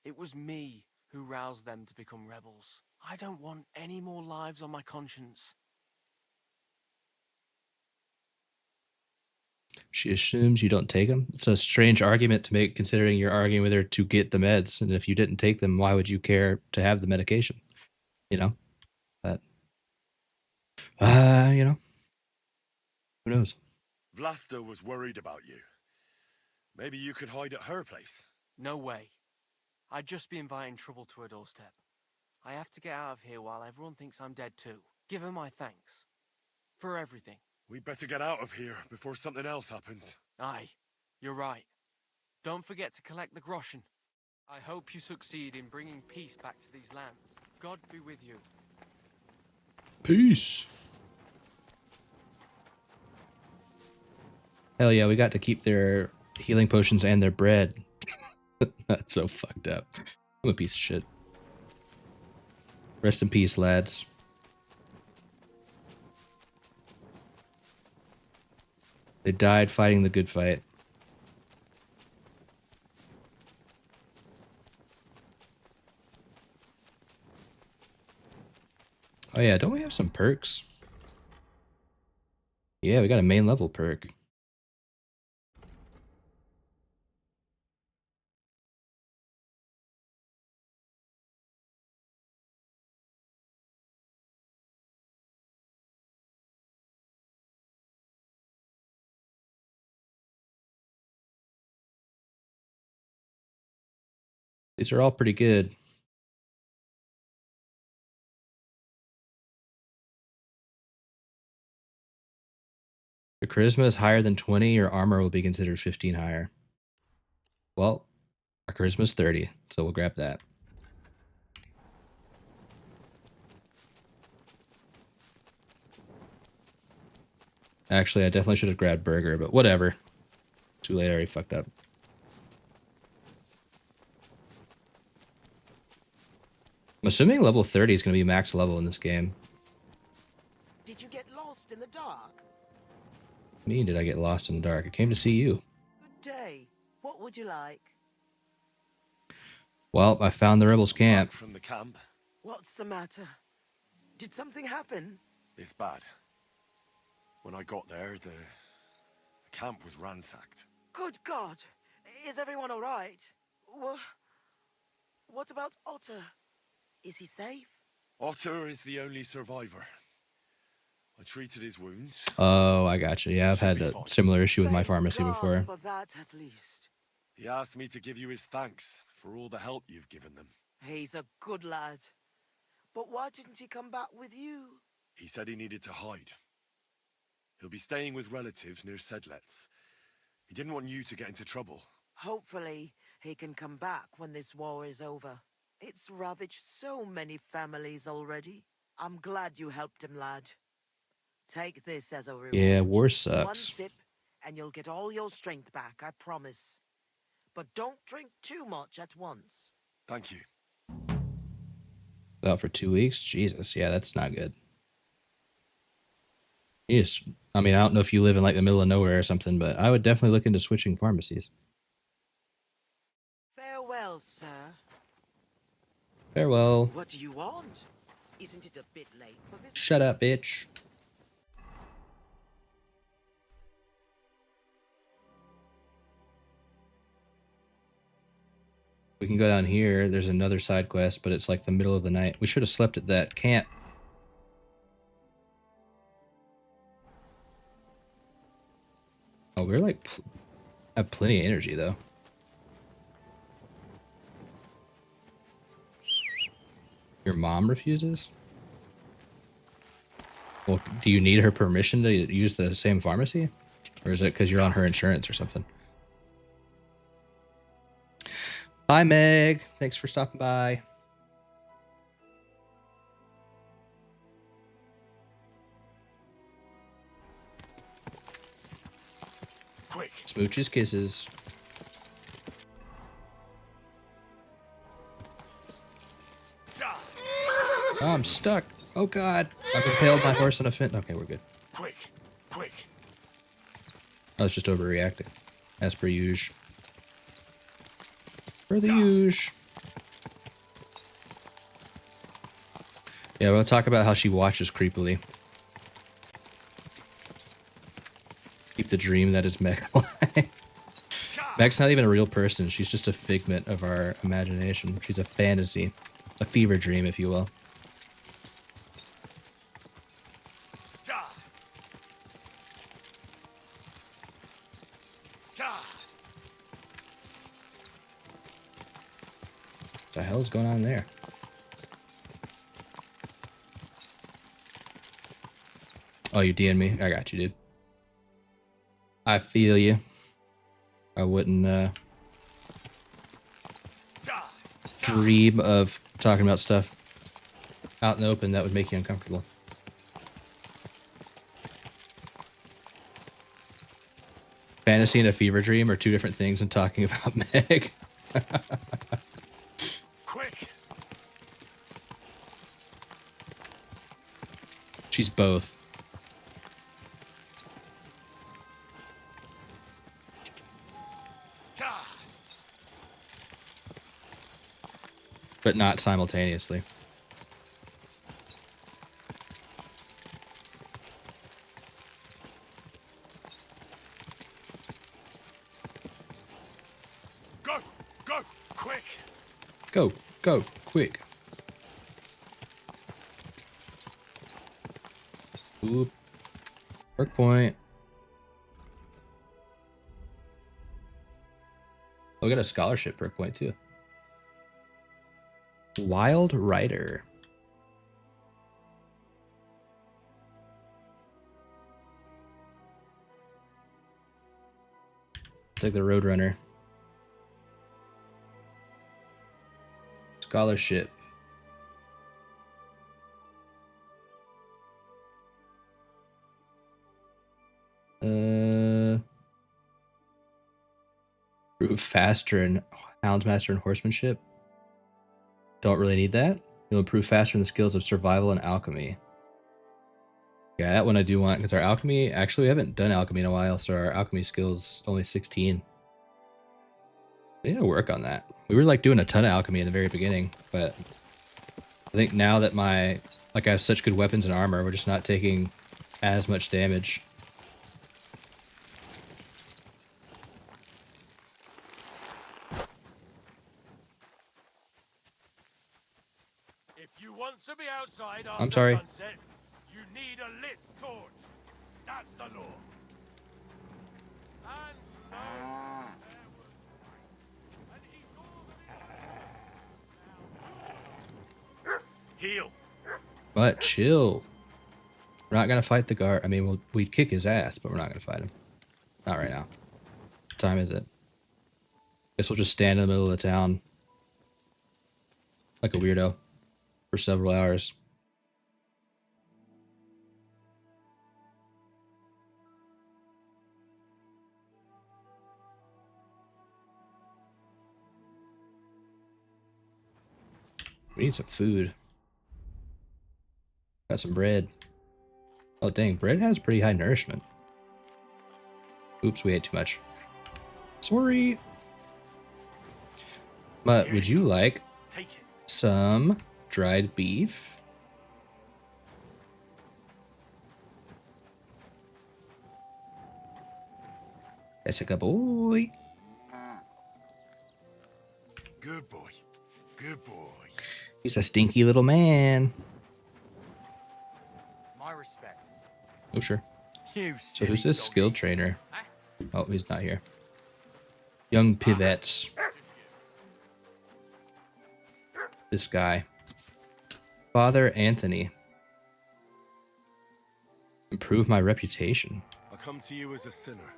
It was me who roused them to become rebels. I don't want any more lives on my conscience. She assumes you don't take them. It's a strange argument to make, considering you're arguing with her to get the meds. And if you didn't take them, why would you care to have the medication? You know? But, you know? Who knows? Vlasta was worried about you. Maybe you could hide at her place. No way. I'd just be inviting trouble to her doorstep. I have to get out of here while everyone thinks I'm dead too. Give her my thanks. For everything. We better get out of here before something else happens. Aye, you're right. Don't forget to collect the groschen. I hope you succeed in bringing peace back to these lands. God be with you. Peace. Hell yeah, we got to keep their healing potions and their bread. That's so fucked up. I'm a piece of shit. Rest in peace, lads. They died fighting the good fight. Oh yeah, don't we have some perks? Yeah, we got a main level perk. These are all pretty good. Your charisma is higher than 20, your armor will be considered 15 higher. Well, our charisma is 30, so we'll grab that. Actually, I definitely should have grabbed Burger, but whatever. Too late, I already fucked up. I'm assuming level 30 is going to be max level in this game. Did you get lost in the dark? What do you mean did I get lost in the dark? I came to see you. Good day. What would you like? Well, I found the rebels' camp. From the camp. What's the matter? Did something happen? It's bad. When I got there, the camp was ransacked. Good God! Is everyone all right? What about Otter? Is he safe? Otter is the only survivor. I treated his wounds. Oh, I gotcha. Yeah, I've had a similar issue with my pharmacy before. For that, at least. He asked me to give you his thanks for all the help you've given them. He's a good lad. But why didn't he come back with you? He said he needed to hide. He'll be staying with relatives near Sedlets. He didn't want you to get into trouble. Hopefully, he can come back when this war is over. It's ravaged so many families already. I'm glad you helped him, lad. Take this as a reward. Yeah, war One sucks. sip, and you'll get all your strength back, I promise. But don't drink too much at once. Thank you. Out for 2 weeks? Jesus, yeah, that's not good. Yes, I mean, I don't know if you live in like the middle of nowhere or something, but I would definitely look into switching pharmacies. Farewell, sir. Farewell. What do you want? Isn't it a bit late for this? Shut up, bitch. We can go down here. There's another side quest, but it's like the middle of the night. We should have slept at that camp. Oh, we're like have plenty of energy though. Your mom refuses? Well, do you need her permission to use the same pharmacy? Or is it because you're on her insurance or something? Bye, Meg. Thanks for stopping by. Quick. Smooches, kisses. Oh, I'm stuck. Oh, God. I've impaled my horse on a fence. Okay, we're good. Quick. Quick. I was just overreacting. As per usual. For the usual. Yeah, we'll talk about how she watches creepily. Keep the dream that is Meg alive. Meg's not even a real person. She's just a figment of our imagination. She's a fantasy. A fever dream, if you will. What the hell's going on there? Oh, you DM'd me? I got you, dude. I feel you. I wouldn't dream of talking about stuff out in the open that would make you uncomfortable. Fantasy and a fever dream are two different things when talking about Meg. Quick. She's both. But not simultaneously. Go. Go. Quick. Go. Go. Quick. Oop. Work point. Oh, we got a scholarship for a point too. Wild Rider. Take the Roadrunner. Scholarship. Improve faster in Houndsmaster and Horsemanship. Don't really need that. You'll improve faster in the skills of survival and alchemy. Yeah, that one I do want, because our alchemy, actually we haven't done alchemy in a while, so our alchemy skills only 16. We need to work on that. We were like doing a ton of alchemy in the very beginning, but I think now that I have such good weapons and armor, we're just not taking as much damage. If you want to be outside I'm after sorry. sunset, you need a lit torch. That's the law. And so there was Heal. But chill. We're not gonna fight the guard. I mean, we'd kick his ass, but we're not gonna fight him. Not right now. What time is it? Guess we'll just stand in the middle of the town like a weirdo for several hours. We need some food. Got some bread. Oh dang, bread has pretty high nourishment. Oops, we ate too much. Sorry. But would you like some dried beef? That's a good boy. Good boy. Good boy. He's a stinky little man. My respects. Oh, sure. You So who's this skilled trainer? Oh, he's not here. Young pivettes. This guy. Father Anthony. Improve my reputation. I come to you as a sinner.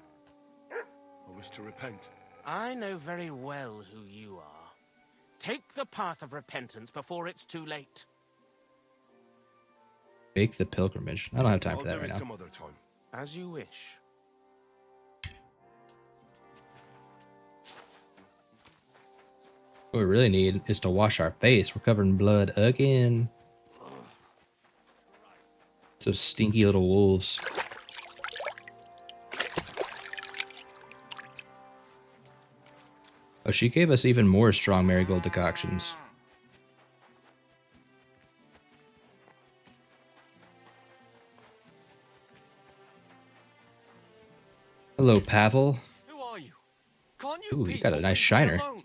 I wish to repent. I know very well who you are. Take the path of repentance before it's too late. Make the pilgrimage. I don't have time for that I'll do right it now. some other time. As you wish. What we really need is to wash our face. We're covered in blood again. So stinky little wolves. Oh, she gave us even more strong marigold decoctions. Hello, Pavel. Who are you? Can't you Ooh, you got a people nice leave me shiner. alone?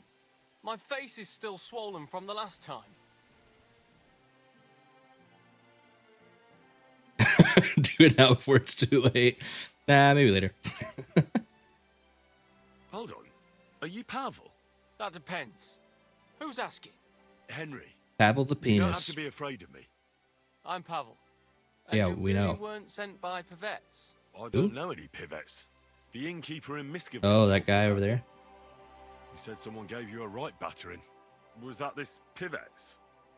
My face is still swollen from the last time. Do it now before it's too late. Nah, maybe later. Hold on. Are you Pavel? That depends. Who's asking? Henry. Pavel the You don't have penis. to be afraid of me. I'm Pavel. And Yeah, you we really know. weren't sent by Pavets. I don't know any pivettes. The innkeeper in Miscavige. Oh, that guy over there. He said someone gave you a right battering. Was that this Pivet's?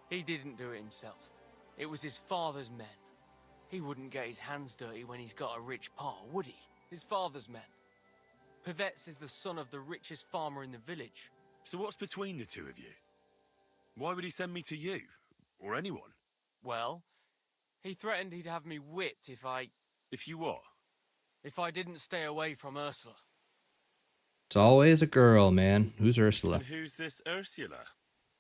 He didn't do it himself. It was his father's men. He wouldn't get his hands dirty when he's got a rich pa, would he? His father's men. Pavets is the son of the richest farmer in the village. So what's between the two of you? Why would he send me to you? Or anyone? Well, he threatened he'd have me whipped if I... If you what? If I didn't stay away from Ursula. It's always a girl, man. Who's Ursula? And who's this Ursula?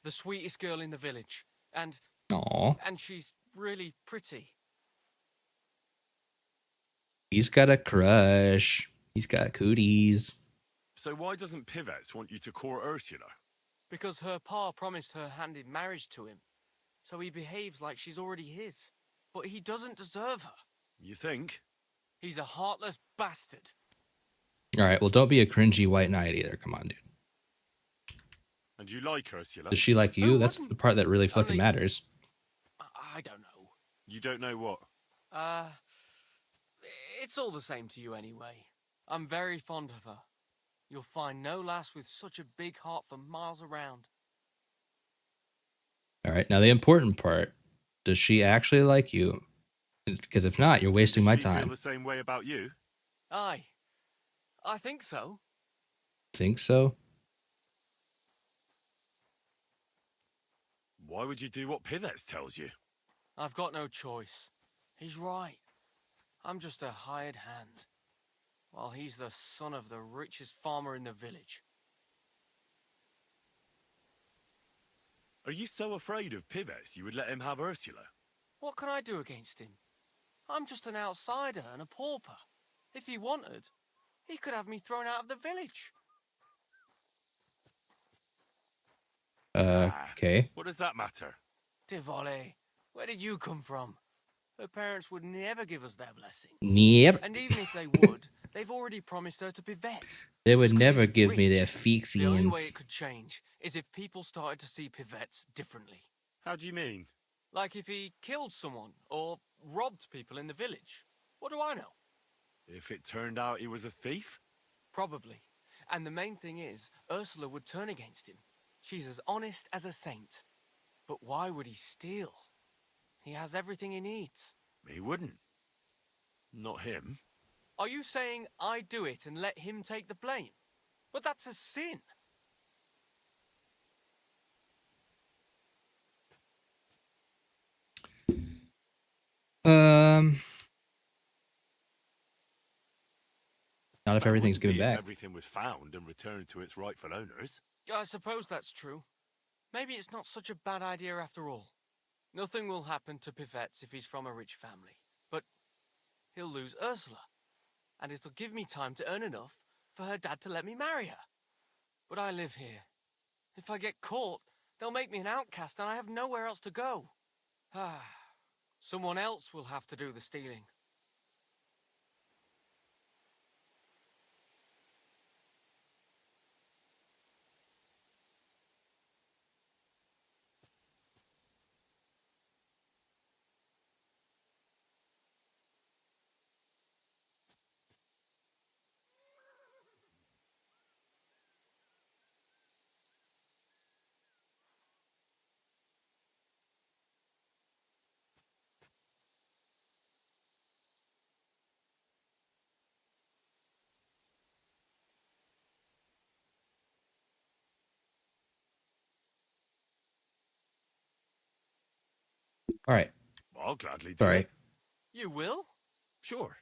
The sweetest girl in the village. And Aw. she's really pretty. He's got a crush. He's got cooties. So why doesn't Pivet's want you to court Ursula? Because her pa promised her hand in marriage to him. So he behaves like she's already his. But he doesn't deserve her. You think? He's a heartless bastard. Alright, well, don't be a cringy white knight either. Come on, dude. And you like Ursula? Does she like you? That's the part that really fucking matters. I don't know. You don't know what? It's all the same to you anyway. I'm very fond of her. You'll find no lass with such a big heart for miles around. Alright, now the important part. Does she actually like you? Because if not, you're wasting my Does she feel time. the same way about you? Aye. I think so. Think so? Why would you do what Pivet's tells you? I've got no choice. He's right. I'm just a hired hand. While he's the son of the richest farmer in the village. Are you so afraid of Pivet's you would let him have Ursula? What can I do against him? I'm just an outsider and a pauper. If he wanted, he could have me thrown out of the village. Okay. What does that matter? Divole, where did you come from? Her parents would never give us their blessing. Never. And even if they would, they've already promised her to be vet. They would never give me their The only way feeksians. it could change is if people started to see Pivets differently. How do you mean? Like if he killed someone or robbed people in the village. What do I know? If it turned out he was a thief? Probably. And the main thing is, Ursula would turn against him. She's as honest as a saint. But why would he steal? He has everything he needs. He wouldn't. Not him. Are you saying I do it and let him take the blame? But that's a sin. Not if That everything's wouldn't given be if back. everything was found and returned to its rightful owners. I suppose that's true. Maybe it's not such a bad idea after all. Nothing will happen to Pivets if he's from a rich family. But he'll lose Ursula. And it'll give me time to earn enough for her dad to let me marry her. But I live here. If I get caught, they'll make me an outcast and I have nowhere else to go. Someone else will have to do the stealing. All right. I'll gladly do Sorry. it. You will? Sure.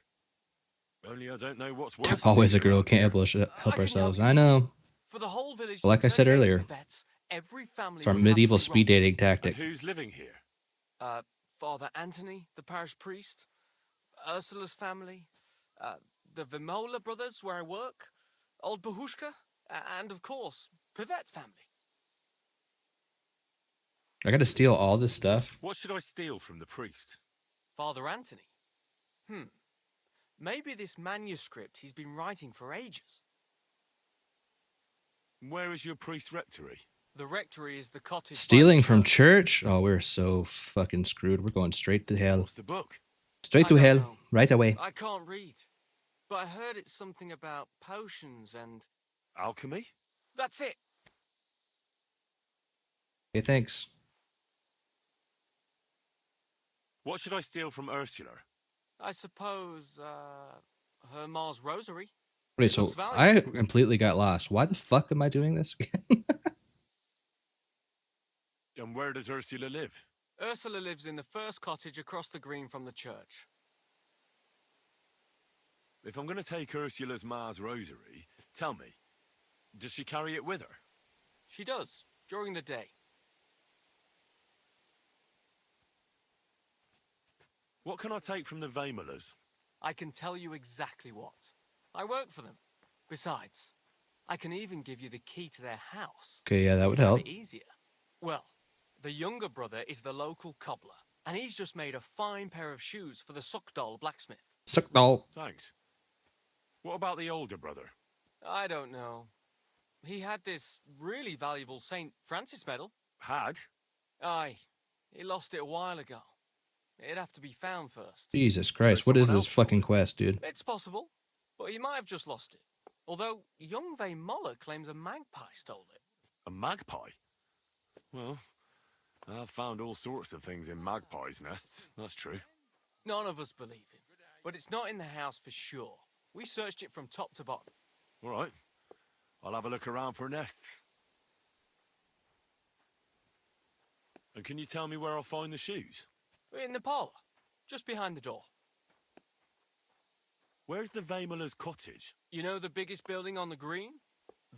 Only I don't know what's worse. Always a girl can't help ourselves. I know. For the whole village But like to I turn said against earlier, Pivets, every family it's our would have to medieval be speed robbed. dating tactic. Who's living here? Father Anthony, the parish priest, Ursula's family, the Vimola brothers where I work, old Bahushka, and of course, Pivet's family. I got to steal all this stuff. What should I steal from the priest? Father Anthony. Maybe this manuscript he's been writing for ages. Where is your priest rectory? The rectory is the cottage. Stealing from church? Oh, we're so fucking screwed. We're going straight to hell. What's the book? Straight to I don't hell. know. Right away. I can't read. But I heard it's something about potions and... Alchemy? That's it. Okay, thanks. What should I steal from Ursula? I suppose, her Mars rosary. Wait, It so looks valuable. I completely got lost. Why the fuck am I doing this again? And where does Ursula live? Ursula lives in the first cottage across the green from the church. If I'm going to take Ursula's Mars rosary, tell me, does she carry it with her? She does, during the day. What can I take from the Vamelers? I can tell you exactly what. I work for them. Besides, I can even give you the key to their house. Okay, yeah, that would Have help. it easier. Well, the younger brother is the local cobbler, and he's just made a fine pair of shoes for the Suckdoll blacksmith. Suckdoll. Thanks. What about the older brother? I don't know. He had this really valuable St. Francis medal. Had? Aye. He lost it a while ago. It'd have to be found first. Jesus Christ, what is this fucking quest, dude? It's possible, but he might have just lost it. Although, young Vay Moller claims a magpie stole it. A magpie? Well, I've found all sorts of things in magpies' nests, that's true. None of us believe him, but it's not in the house for sure. We searched it from top to bottom. All right. I'll have a look around for nests. And can you tell me where I'll find the shoes? In the parlour, just behind the door. Where's the Vamelers' cottage? You know the biggest building on the green?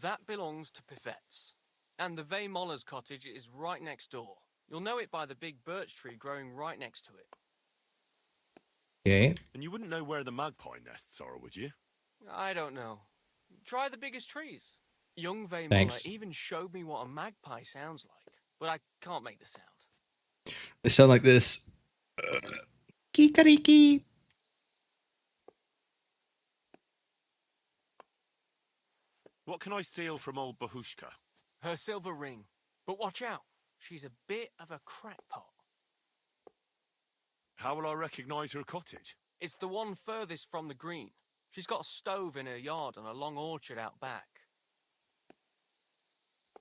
That belongs to Pivet's. And the Vay Moller's cottage is right next door. You'll know it by the big birch tree growing right next to it. Okay. And you wouldn't know where the magpie nests are, would you? I don't know. Try the biggest trees. Young Vay Moller Thanks. even showed me what a magpie sounds like, but I can't make the sound. They sound like this. Kikariki. What can I steal from old Bahushka? Her silver ring. But watch out. She's a bit of a crackpot. How will I recognize her cottage? It's the one furthest from the green. She's got a stove in her yard and a long orchard out back.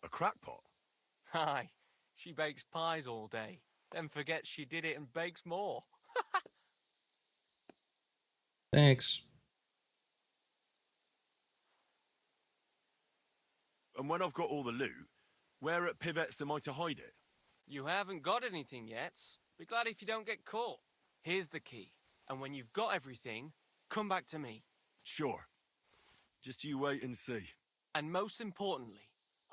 A crackpot? Aye, she bakes pies all day, then forgets she did it and bakes more. Thanks. And when I've got all the loot, where at Pivet's am I to hide it? You haven't got anything yet. Be glad if you don't get caught. Here's the key, and when you've got everything, come back to me. Sure. Just you wait and see. And most importantly,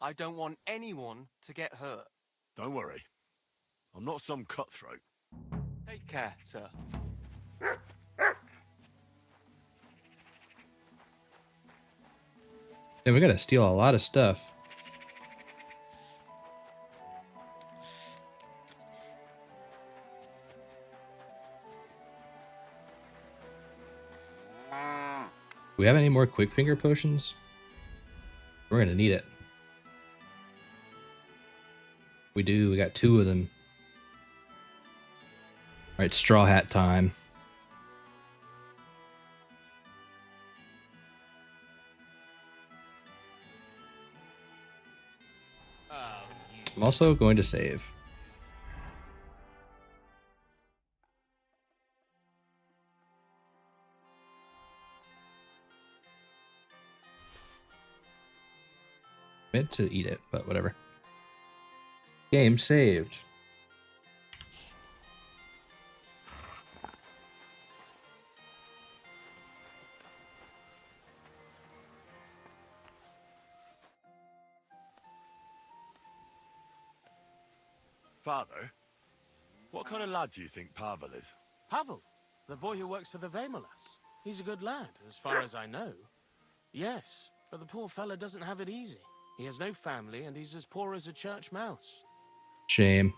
I don't want anyone to get hurt. Don't worry. I'm not some cutthroat. Take care, sir. Yeah, we gotta steal a lot of stuff. Do we have any more quick finger potions? We're gonna need it. We do. We got 2 of them. All right, straw hat time. I'm also going to save. Meant to eat it, but whatever. Game saved. Father, what kind of lad do you think Pavel is? Pavel, the boy who works for the Vamolas. He's a good lad, as far as I know. Yes, but the poor fella doesn't have it easy. He has no family, and he's as poor as a church mouse. Shame.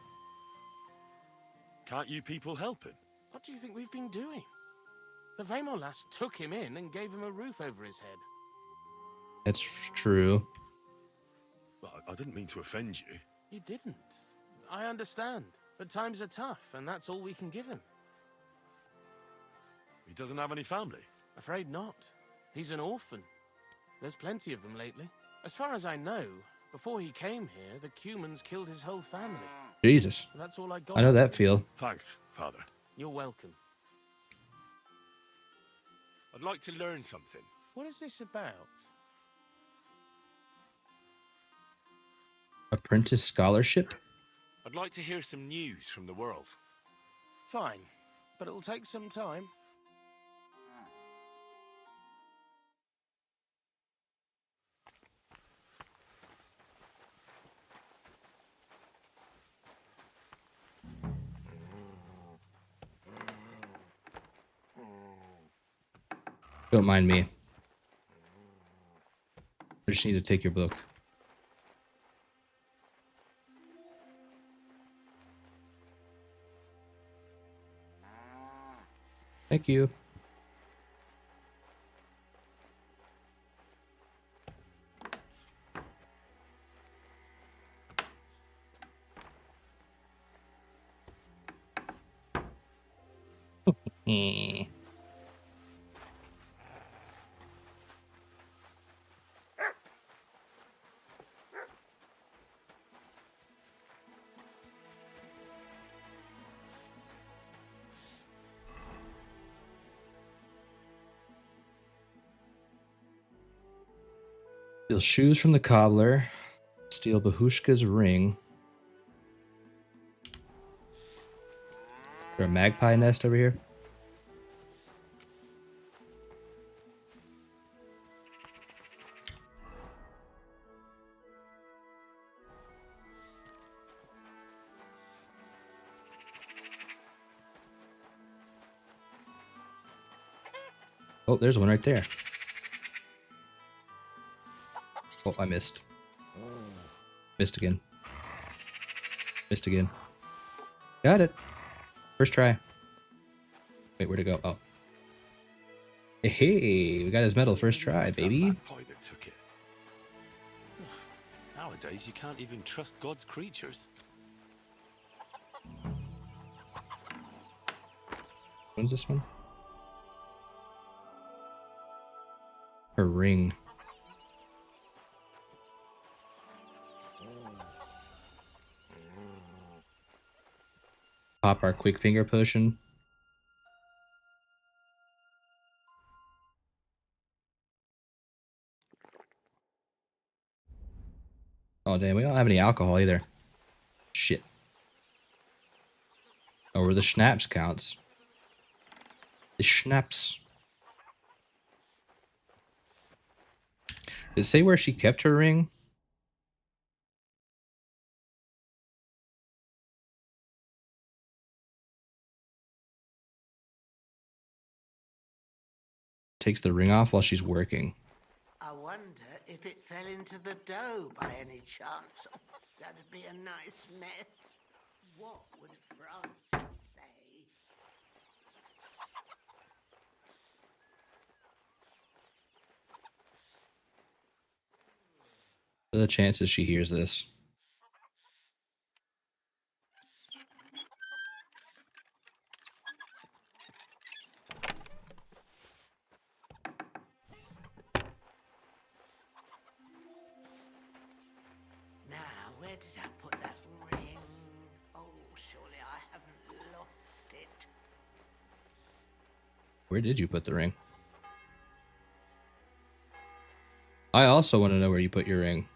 Can't you people help him? What do you think we've been doing? The Vamolas took him in and gave him a roof over his head. That's true. Well, I didn't mean to offend you. You didn't. I understand, but times are tough, and that's all we can give him. He doesn't have any family? Afraid not. He's an orphan. There's plenty of them lately. As far as I know, before he came here, the Cumans killed his whole family. Jesus. That's all I got. I know that feel. Thanks, Father. You're welcome. I'd like to learn something. What is this about? Apprentice scholarship? I'd like to hear some news from the world. Fine, but it'll take some time. Don't mind me. I just need to take your book. Thank you. Steal shoes from the cobbler. Steal Bahushka's ring. Is there a magpie nest over here? Oh, there's one right there. Oh, I missed. Missed again. Missed again. Got it. First try. Wait, where'd it go? Oh. Hey, we got his medal first try, baby. That took it. Nowadays, you can't even trust God's creatures. When's this one? Her ring. Pop our quick finger potion. Oh damn, we don't have any alcohol either. Shit. Oh, where the schnapps counts. The schnapps. Did it say where she kept her ring? Takes the ring off while she's working. I wonder if it fell into the dough by any chance. That'd be a nice mess. What would Francis say? What are the chances she hears this? Now, where did I put that ring? Oh, surely I haven't lost it. Where did you put the ring? I also want to know where you put your ring.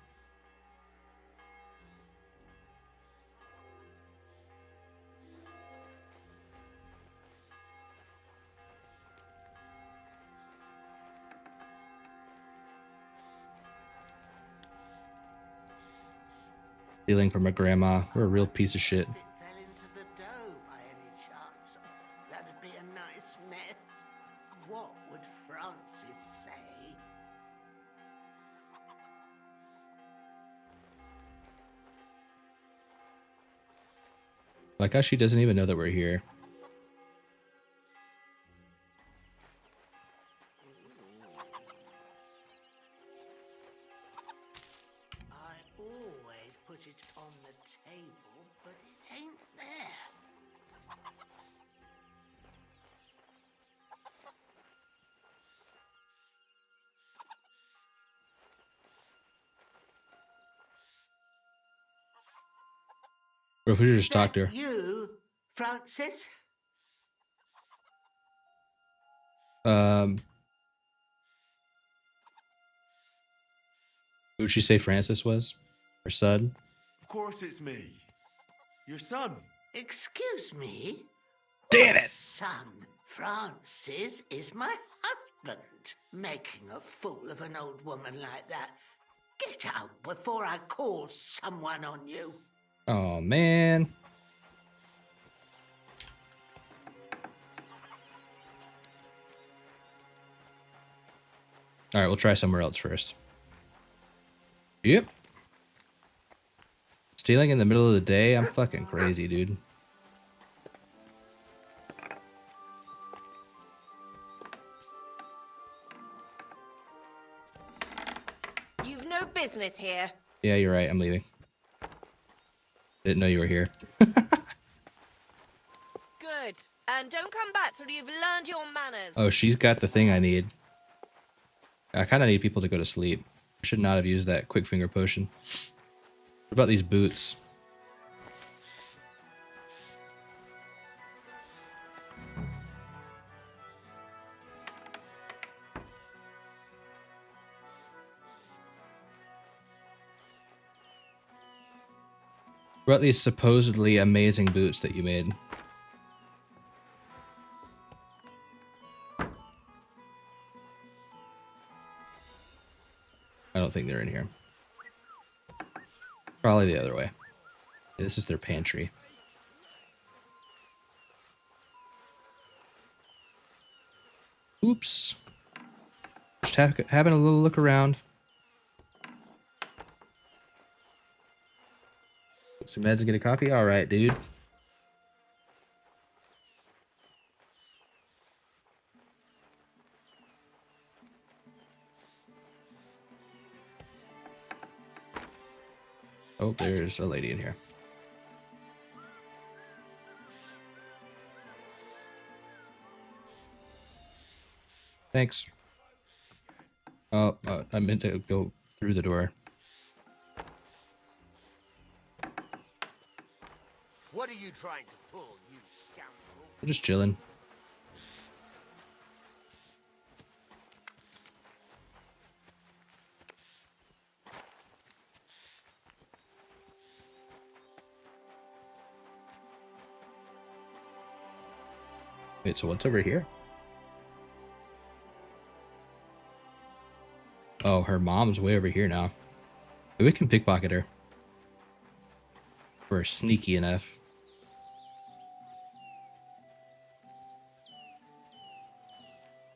Stealing from a grandma. We're a real piece of shit. If it fell into the dough by any chance, that'd be a nice mess. What would Francis say? Like how she doesn't even know that we're here. I always put it on the table, but it ain't there. Or if we just talk to her. You, Francis? Who'd she say Francis was? Her son? Of course it's me. Your son. Excuse me? Damn My it! son, Francis, is my husband. Making a fool of an old woman like that. Get out before I call someone on you. Oh man. Alright, we'll try somewhere else first. Yep. Stealing in the middle of the day? I'm fucking crazy, dude. You've no business here. Yeah, you're right. I'm leaving. Didn't know you were here. Good. And don't come back till you've learned your manners. Oh, she's got the thing I need. I kind of need people to go to sleep. I should not have used that quick finger potion. What about these boots? What about these supposedly amazing boots that you made? I don't think they're in here. Probably the other way. This is their pantry. Oops. Just having a little look around. Get some meds and get a coffee? Alright, dude. Oh, there's a lady in here. Thanks. Oh, I meant to go through the door. What are you trying to pull, you scoundrel? I'm just chilling. Wait, so what's over here? Oh, her mom's way over here now. Maybe we can pickpocket her. We're sneaky enough.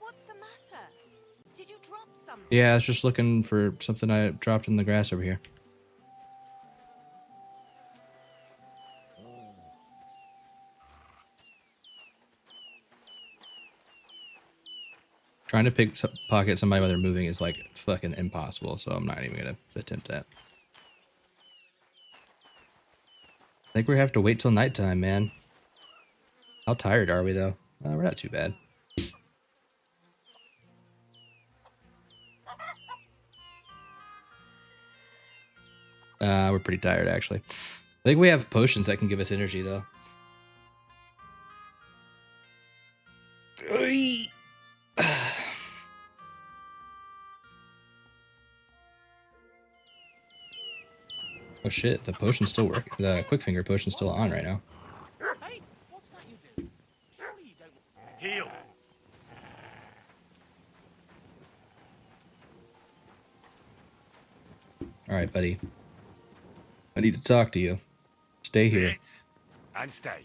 What's the matter? Did you drop something? Yeah, I was just looking for something I dropped in the grass over here. Trying to pickpocket somebody while they're moving is like fucking impossible, so I'm not even gonna attempt that. I think we have to wait till nighttime, man. How tired are we though? We're not too bad. We're pretty tired actually. I think we have potions that can give us energy though. Oh shit, the potion's still working. The quick finger potion's still on right now. Hey, what's that you do? Surely you don't... Heal. Alright, buddy. I need to talk to you. Stay here. Sit and stay.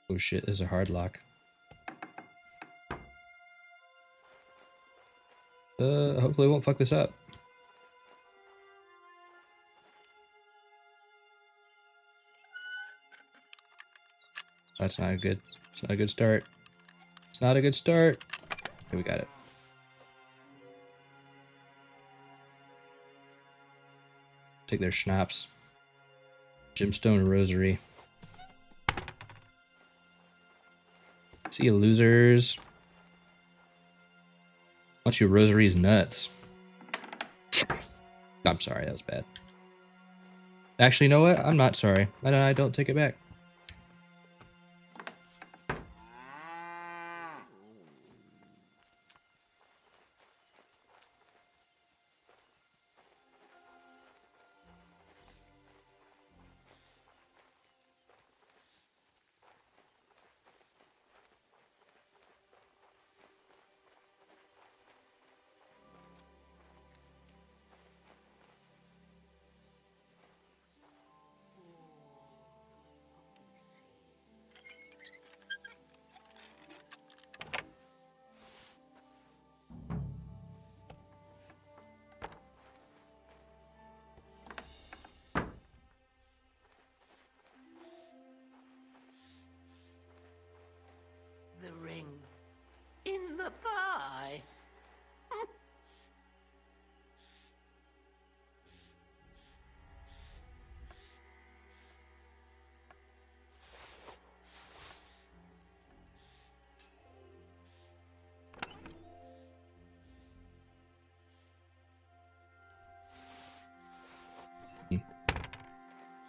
Oh shit, this is a hard lock. Hopefully it won't fuck this up. That's not a good. It's not a good start. It's not a good start. Okay, we got it. Take their schnapps. Gemstone rosary. See you, losers. Bunch of rosaries nuts. I'm sorry, that was bad. Actually, you know what? I'm not sorry. I don't take it back. The ring in the pie.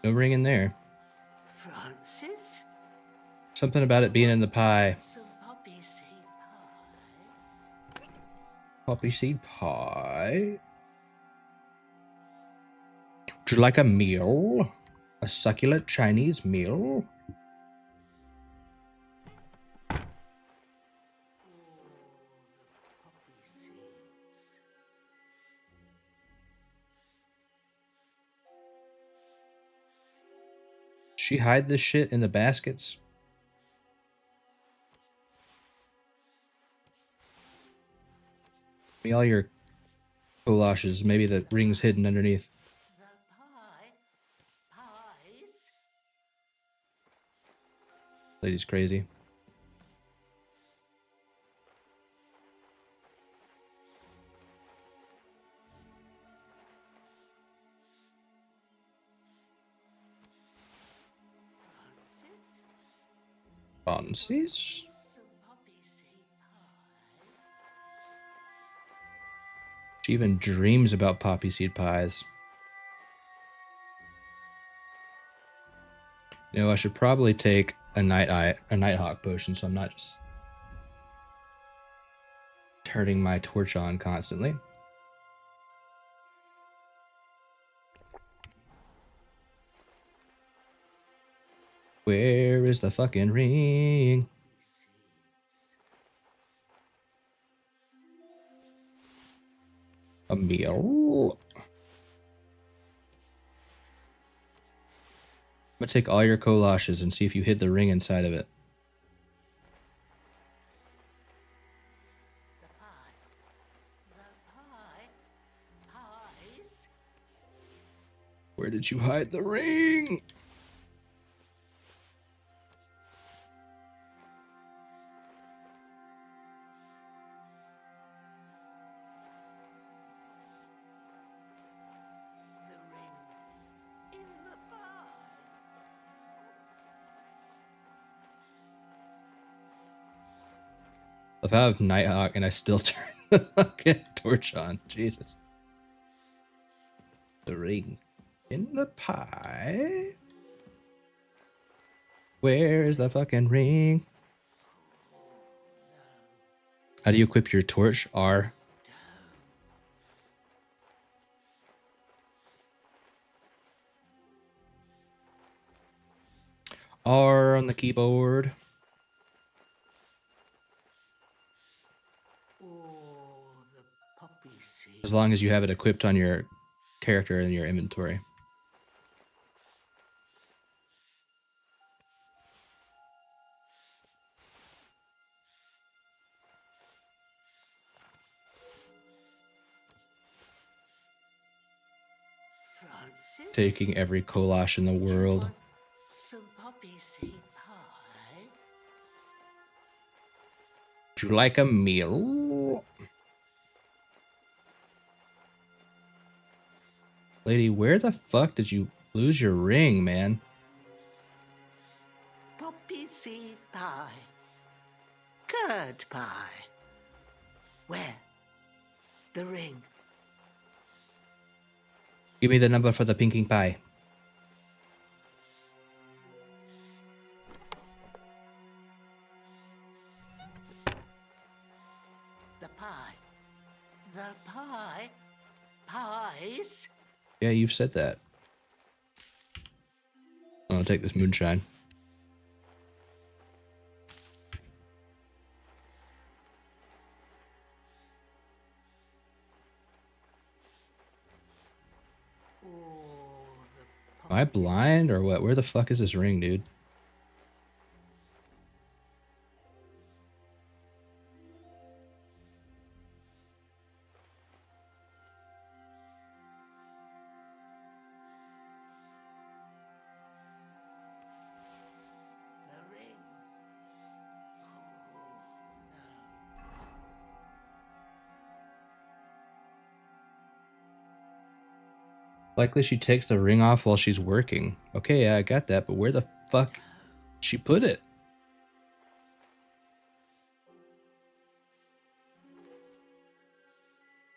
No ring in there. Francis? Something about it being in the pie. Some poppy seed pie. Poppy seed pie. Would you like a meal? A succulent Chinese meal? she hide this shit in the baskets? All your collages, maybe the ring's hidden underneath. Lady's crazy. Bonsies? She even dreams about poppy seed pies. You know, I should probably take a Nighthawk potion so I'm not just turning my torch on constantly. Where is the fucking ring? A meal. I'm gonna take all your collages and see if you hid the ring inside of it. Where did you hide the ring? If I have Nighthawk and I still turn the fucking torch on, Jesus. The ring in the pie. Where is the fucking ring? How do you equip your torch? R. R on the keyboard. As long as you have it equipped on your character in your inventory. Taking every collage in the world. Some poppy seed pie. Would you like a meal? Lady, where the fuck did you lose your ring, man? Poppy seed pie. Curd pie. Where? The ring. Give me the number for the pinking pie. The pie. The pie. Pies. Yeah, you've said that. I'll take this moonshine. Am I blind or what? Where the fuck is this ring, dude? Likely she takes the ring off while she's working. Okay, yeah, I got that, but where the fuck she put it?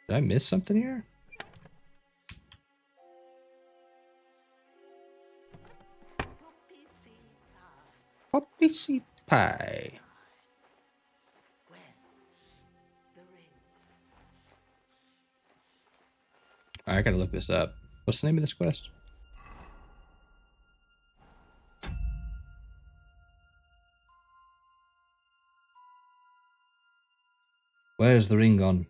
Did I miss something here? Poppy seed pie. I gotta look this up. What's the name of this quest? Where's the ring gone?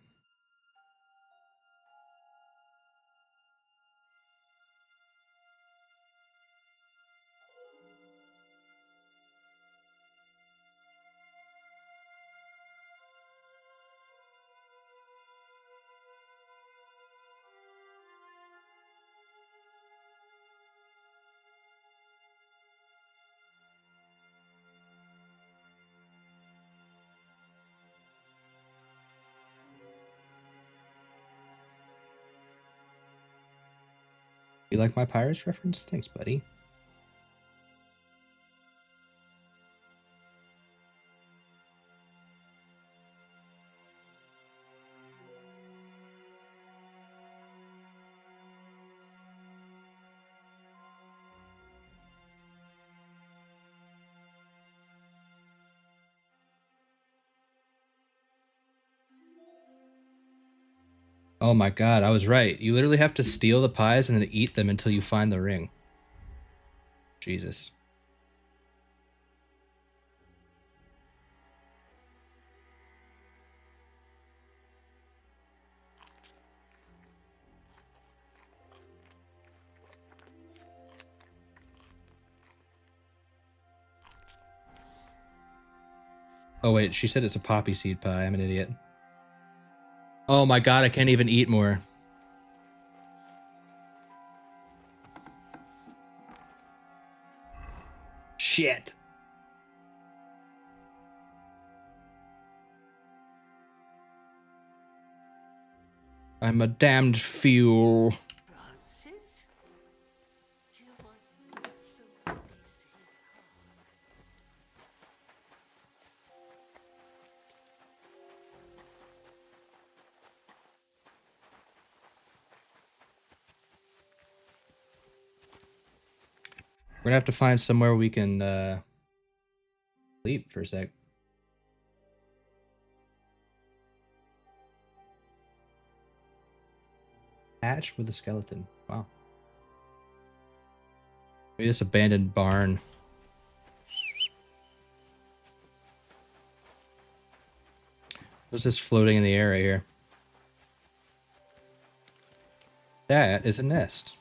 You like my Pirates reference? Thanks, buddy. Oh my god, I was right. You literally have to steal the pies and then eat them until you find the ring. Jesus. Oh wait, she said it's a poppy seed pie. I'm an idiot. Oh my god, I can't even eat more. Shit. I'm a damned fool. We're gonna have to find somewhere we can sleep for a sec. Hatch with a skeleton. Wow. Maybe this abandoned barn. What's this floating in the air right here? That is a nest.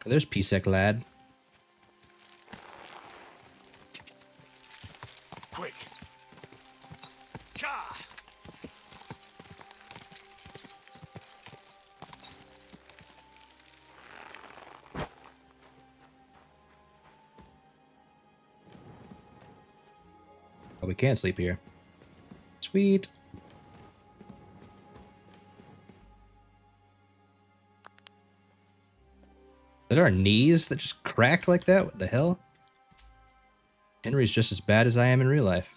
Oh, there's Pisek lad. Quick! Ka! Oh, we can't sleep here. Sweet. Are there our knees that just cracked like that? What the hell? Henry's just as bad as I am in real life.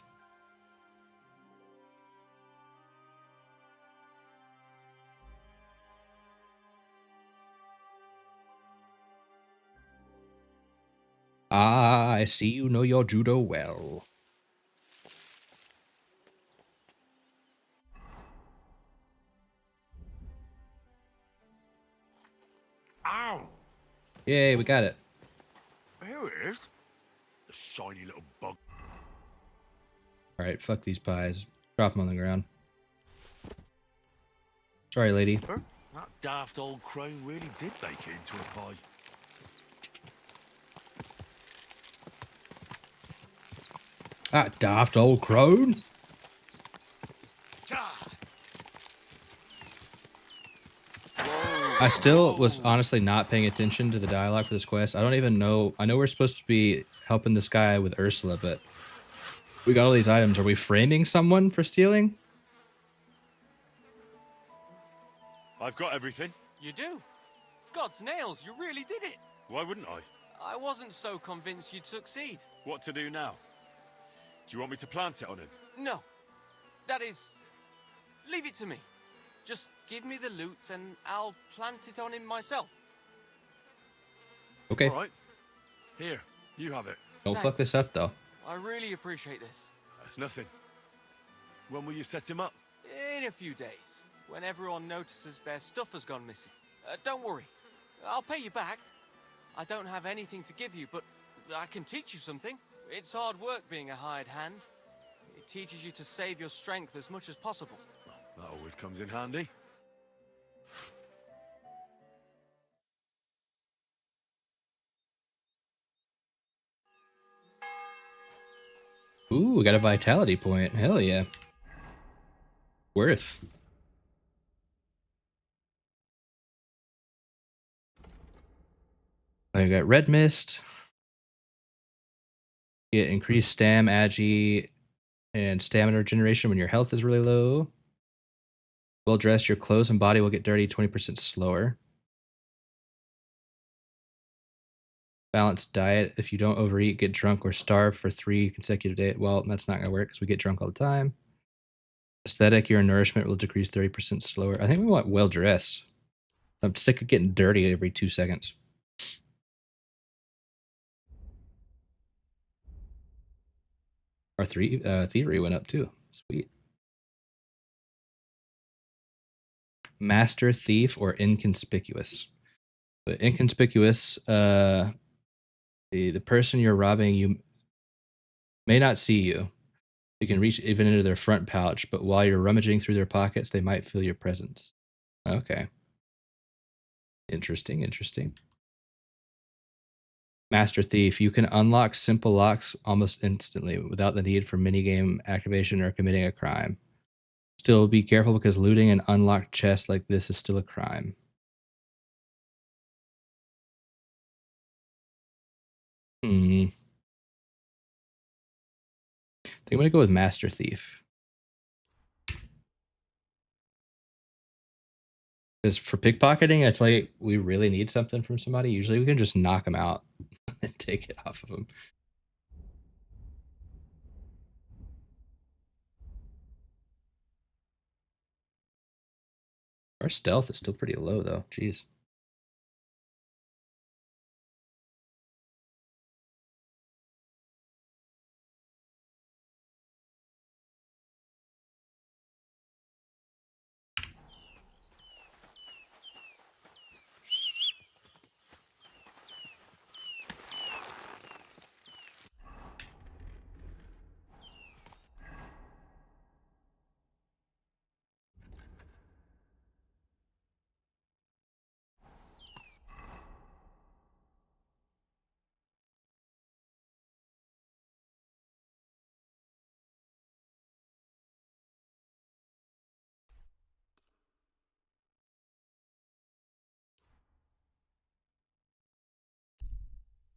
Ah, I see you know your judo well. Ow! Yay, we got it. Here it is. The shiny little bug. Alright, fuck these pies. Drop them on the ground. Sorry, lady. That daft old crone really did make it into a pie. That daft old crone. I still was honestly not paying attention to the dialogue for this quest. I don't even know. I know we're supposed to be helping this guy with Ursula, but we got all these items. Are we framing someone for stealing? I've got everything. You do? God's nails, you really did it. Why wouldn't I? I wasn't so convinced you'd succeed. What to do now? Do you want me to plant it on him? No. That is... leave it to me. Just give me the loot and I'll plant it on him myself. Okay. All right. Here, you have it. Don't fuck this up, though. I really appreciate this. That's nothing. When will you set him up? In a few days, when everyone notices their stuff has gone missing. Don't worry. I'll pay you back. I don't have anything to give you, but I can teach you something. It's hard work being a hired hand. It teaches you to save your strength as much as possible. That always comes in handy. Ooh, we got a vitality point. Hell yeah. Worth. I got red mist. Get increased stam, agi, and stamina regeneration when your health is really low. Well dressed, your clothes and body will get dirty 20% slower. Balanced diet. If you don't overeat, get drunk, or starve for 3 consecutive days. Well, that's not going to work because we get drunk all the time. Aesthetic, your nourishment will decrease 30% slower. I think we want well dressed. I'm sick of getting dirty every 2 seconds. Our thievery went up too. Sweet. Master thief or inconspicuous. But inconspicuous, the person you're robbing you may not see you. You can reach even into their front pouch, but while you're rummaging through their pockets, they might feel your presence. Okay. Interesting, interesting. Master Thief. You can unlock simple locks almost instantly without the need for minigame activation or committing a crime. Still, be careful because looting an unlocked chest like this is still a crime. I think I'm going to go with Master Thief. Because for pickpocketing, I feel like we really need something from somebody. Usually we can just knock them out and take it off of them. Our stealth is still pretty low, though. Jeez.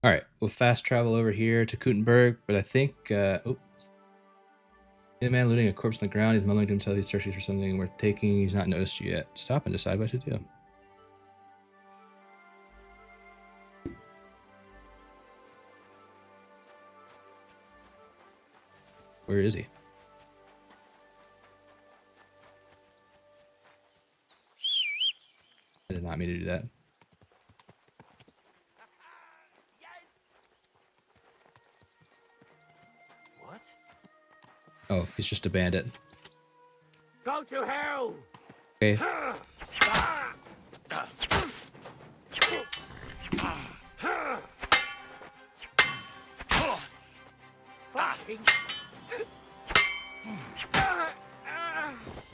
All right, we'll fast travel over here to Kutenberg, but I think, the man looting a corpse on the ground. He's mumbling to himself. He's searching for something worth taking. He's not noticed you yet. Stop and decide what to do. Where is he? I did not mean to do that. What? Oh, he's just a bandit. Go to hell! Okay.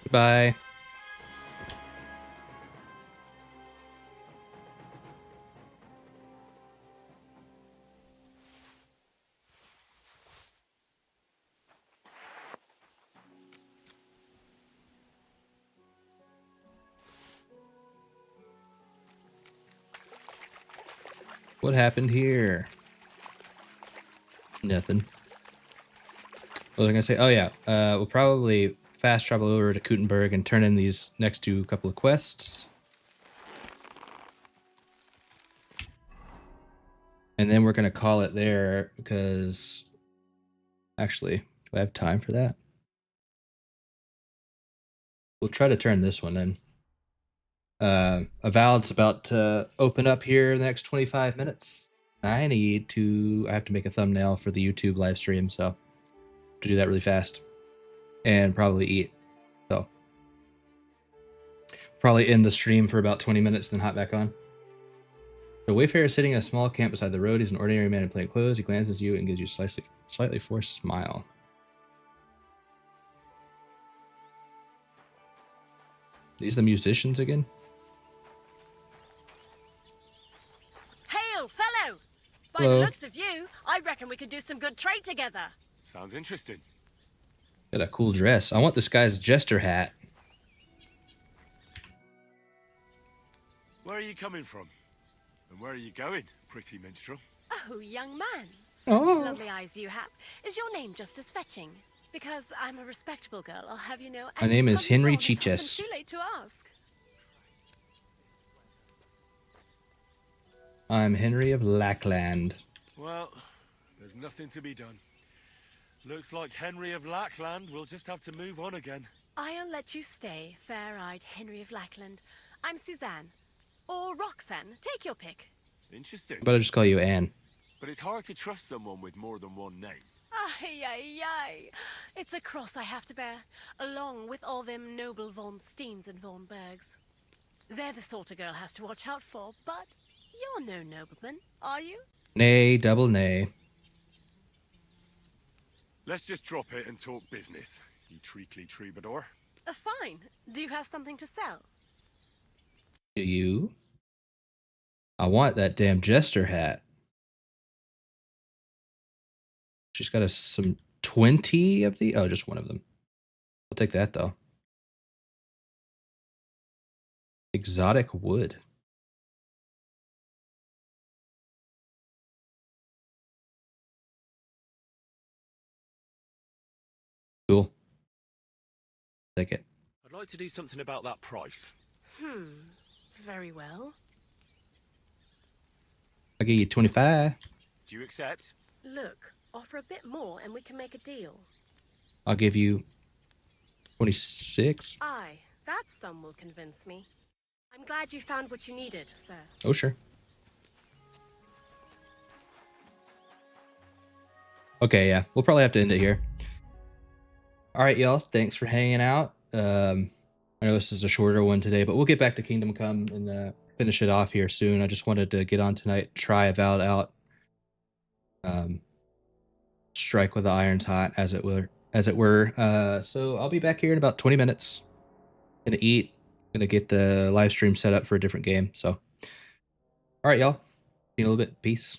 Goodbye. What happened here? Nothing. What was I gonna say? Oh yeah, we'll probably fast travel over to Kutenberg and turn in these next two couple of quests. And then we're gonna call it there because actually, do I have time for that? We'll try to turn this one in. Avowed's about to open up here in the next 25 minutes. I have to make a thumbnail for the YouTube live stream, so to do that really fast and probably eat. So probably end the stream for about 20 minutes, then hop back on. The Wayfarer is sitting in a small camp beside the road. He's an ordinary man in plain clothes. He glances at you and gives you a slightly forced smile. These the musicians again? Hail, fellow! By Hello. the looks of you, I reckon we could do some good trade together. Sounds interesting. Got a cool dress. I want this guy's jester hat. Where are you coming from? And where are you going, pretty minstrel? Oh, young man. Such Oh. lovely eyes you have. Is your name just as fetching? Because I'm a respectable girl, I'll have you know. My name is Henry Chiches. It's too late to ask. I'm Henry of Lackland. Well, there's nothing to be done. Looks like Henry of Lackland will just have to move on again. I'll let you stay, fair-eyed Henry of Lackland. I'm Suzanne. Or Roxanne. Take your pick. Interesting. But I'll just call you Anne. But it's hard to trust someone with more than one name. Ay, ay, ay. It's a cross I have to bear, along with all them noble Von Steens and Von Bergs. They're the sort a girl has to watch out for, but you're no nobleman, are you? Nay, double nay. Let's just drop it and talk business, you treacly troubadour. Fine. Do you have something to sell? Do you? I want that damn jester hat. She's got some 20 of the. Oh, just one of them. I'll take that though. Exotic wood. Cool. Take it. I'd like to do something about that price. Very well. I'll give you 25. Do you accept? Look, offer a bit more and we can make a deal. I'll give you 26. Aye, that sum will convince me. I'm glad you found what you needed, sir. Oh, sure. Okay, yeah. We'll probably have to end it here. All right, y'all. Thanks for hanging out. I know this is a shorter one today, but we'll get back to Kingdom Come and finish it off here soon. I just wanted to get on tonight, try Avowed out. Strike with the irons hot, as it were. So I'll be back here in about 20 minutes. Gonna eat. Gonna get the live stream set up for a different game. So, all right, y'all. See you in a little bit. Peace.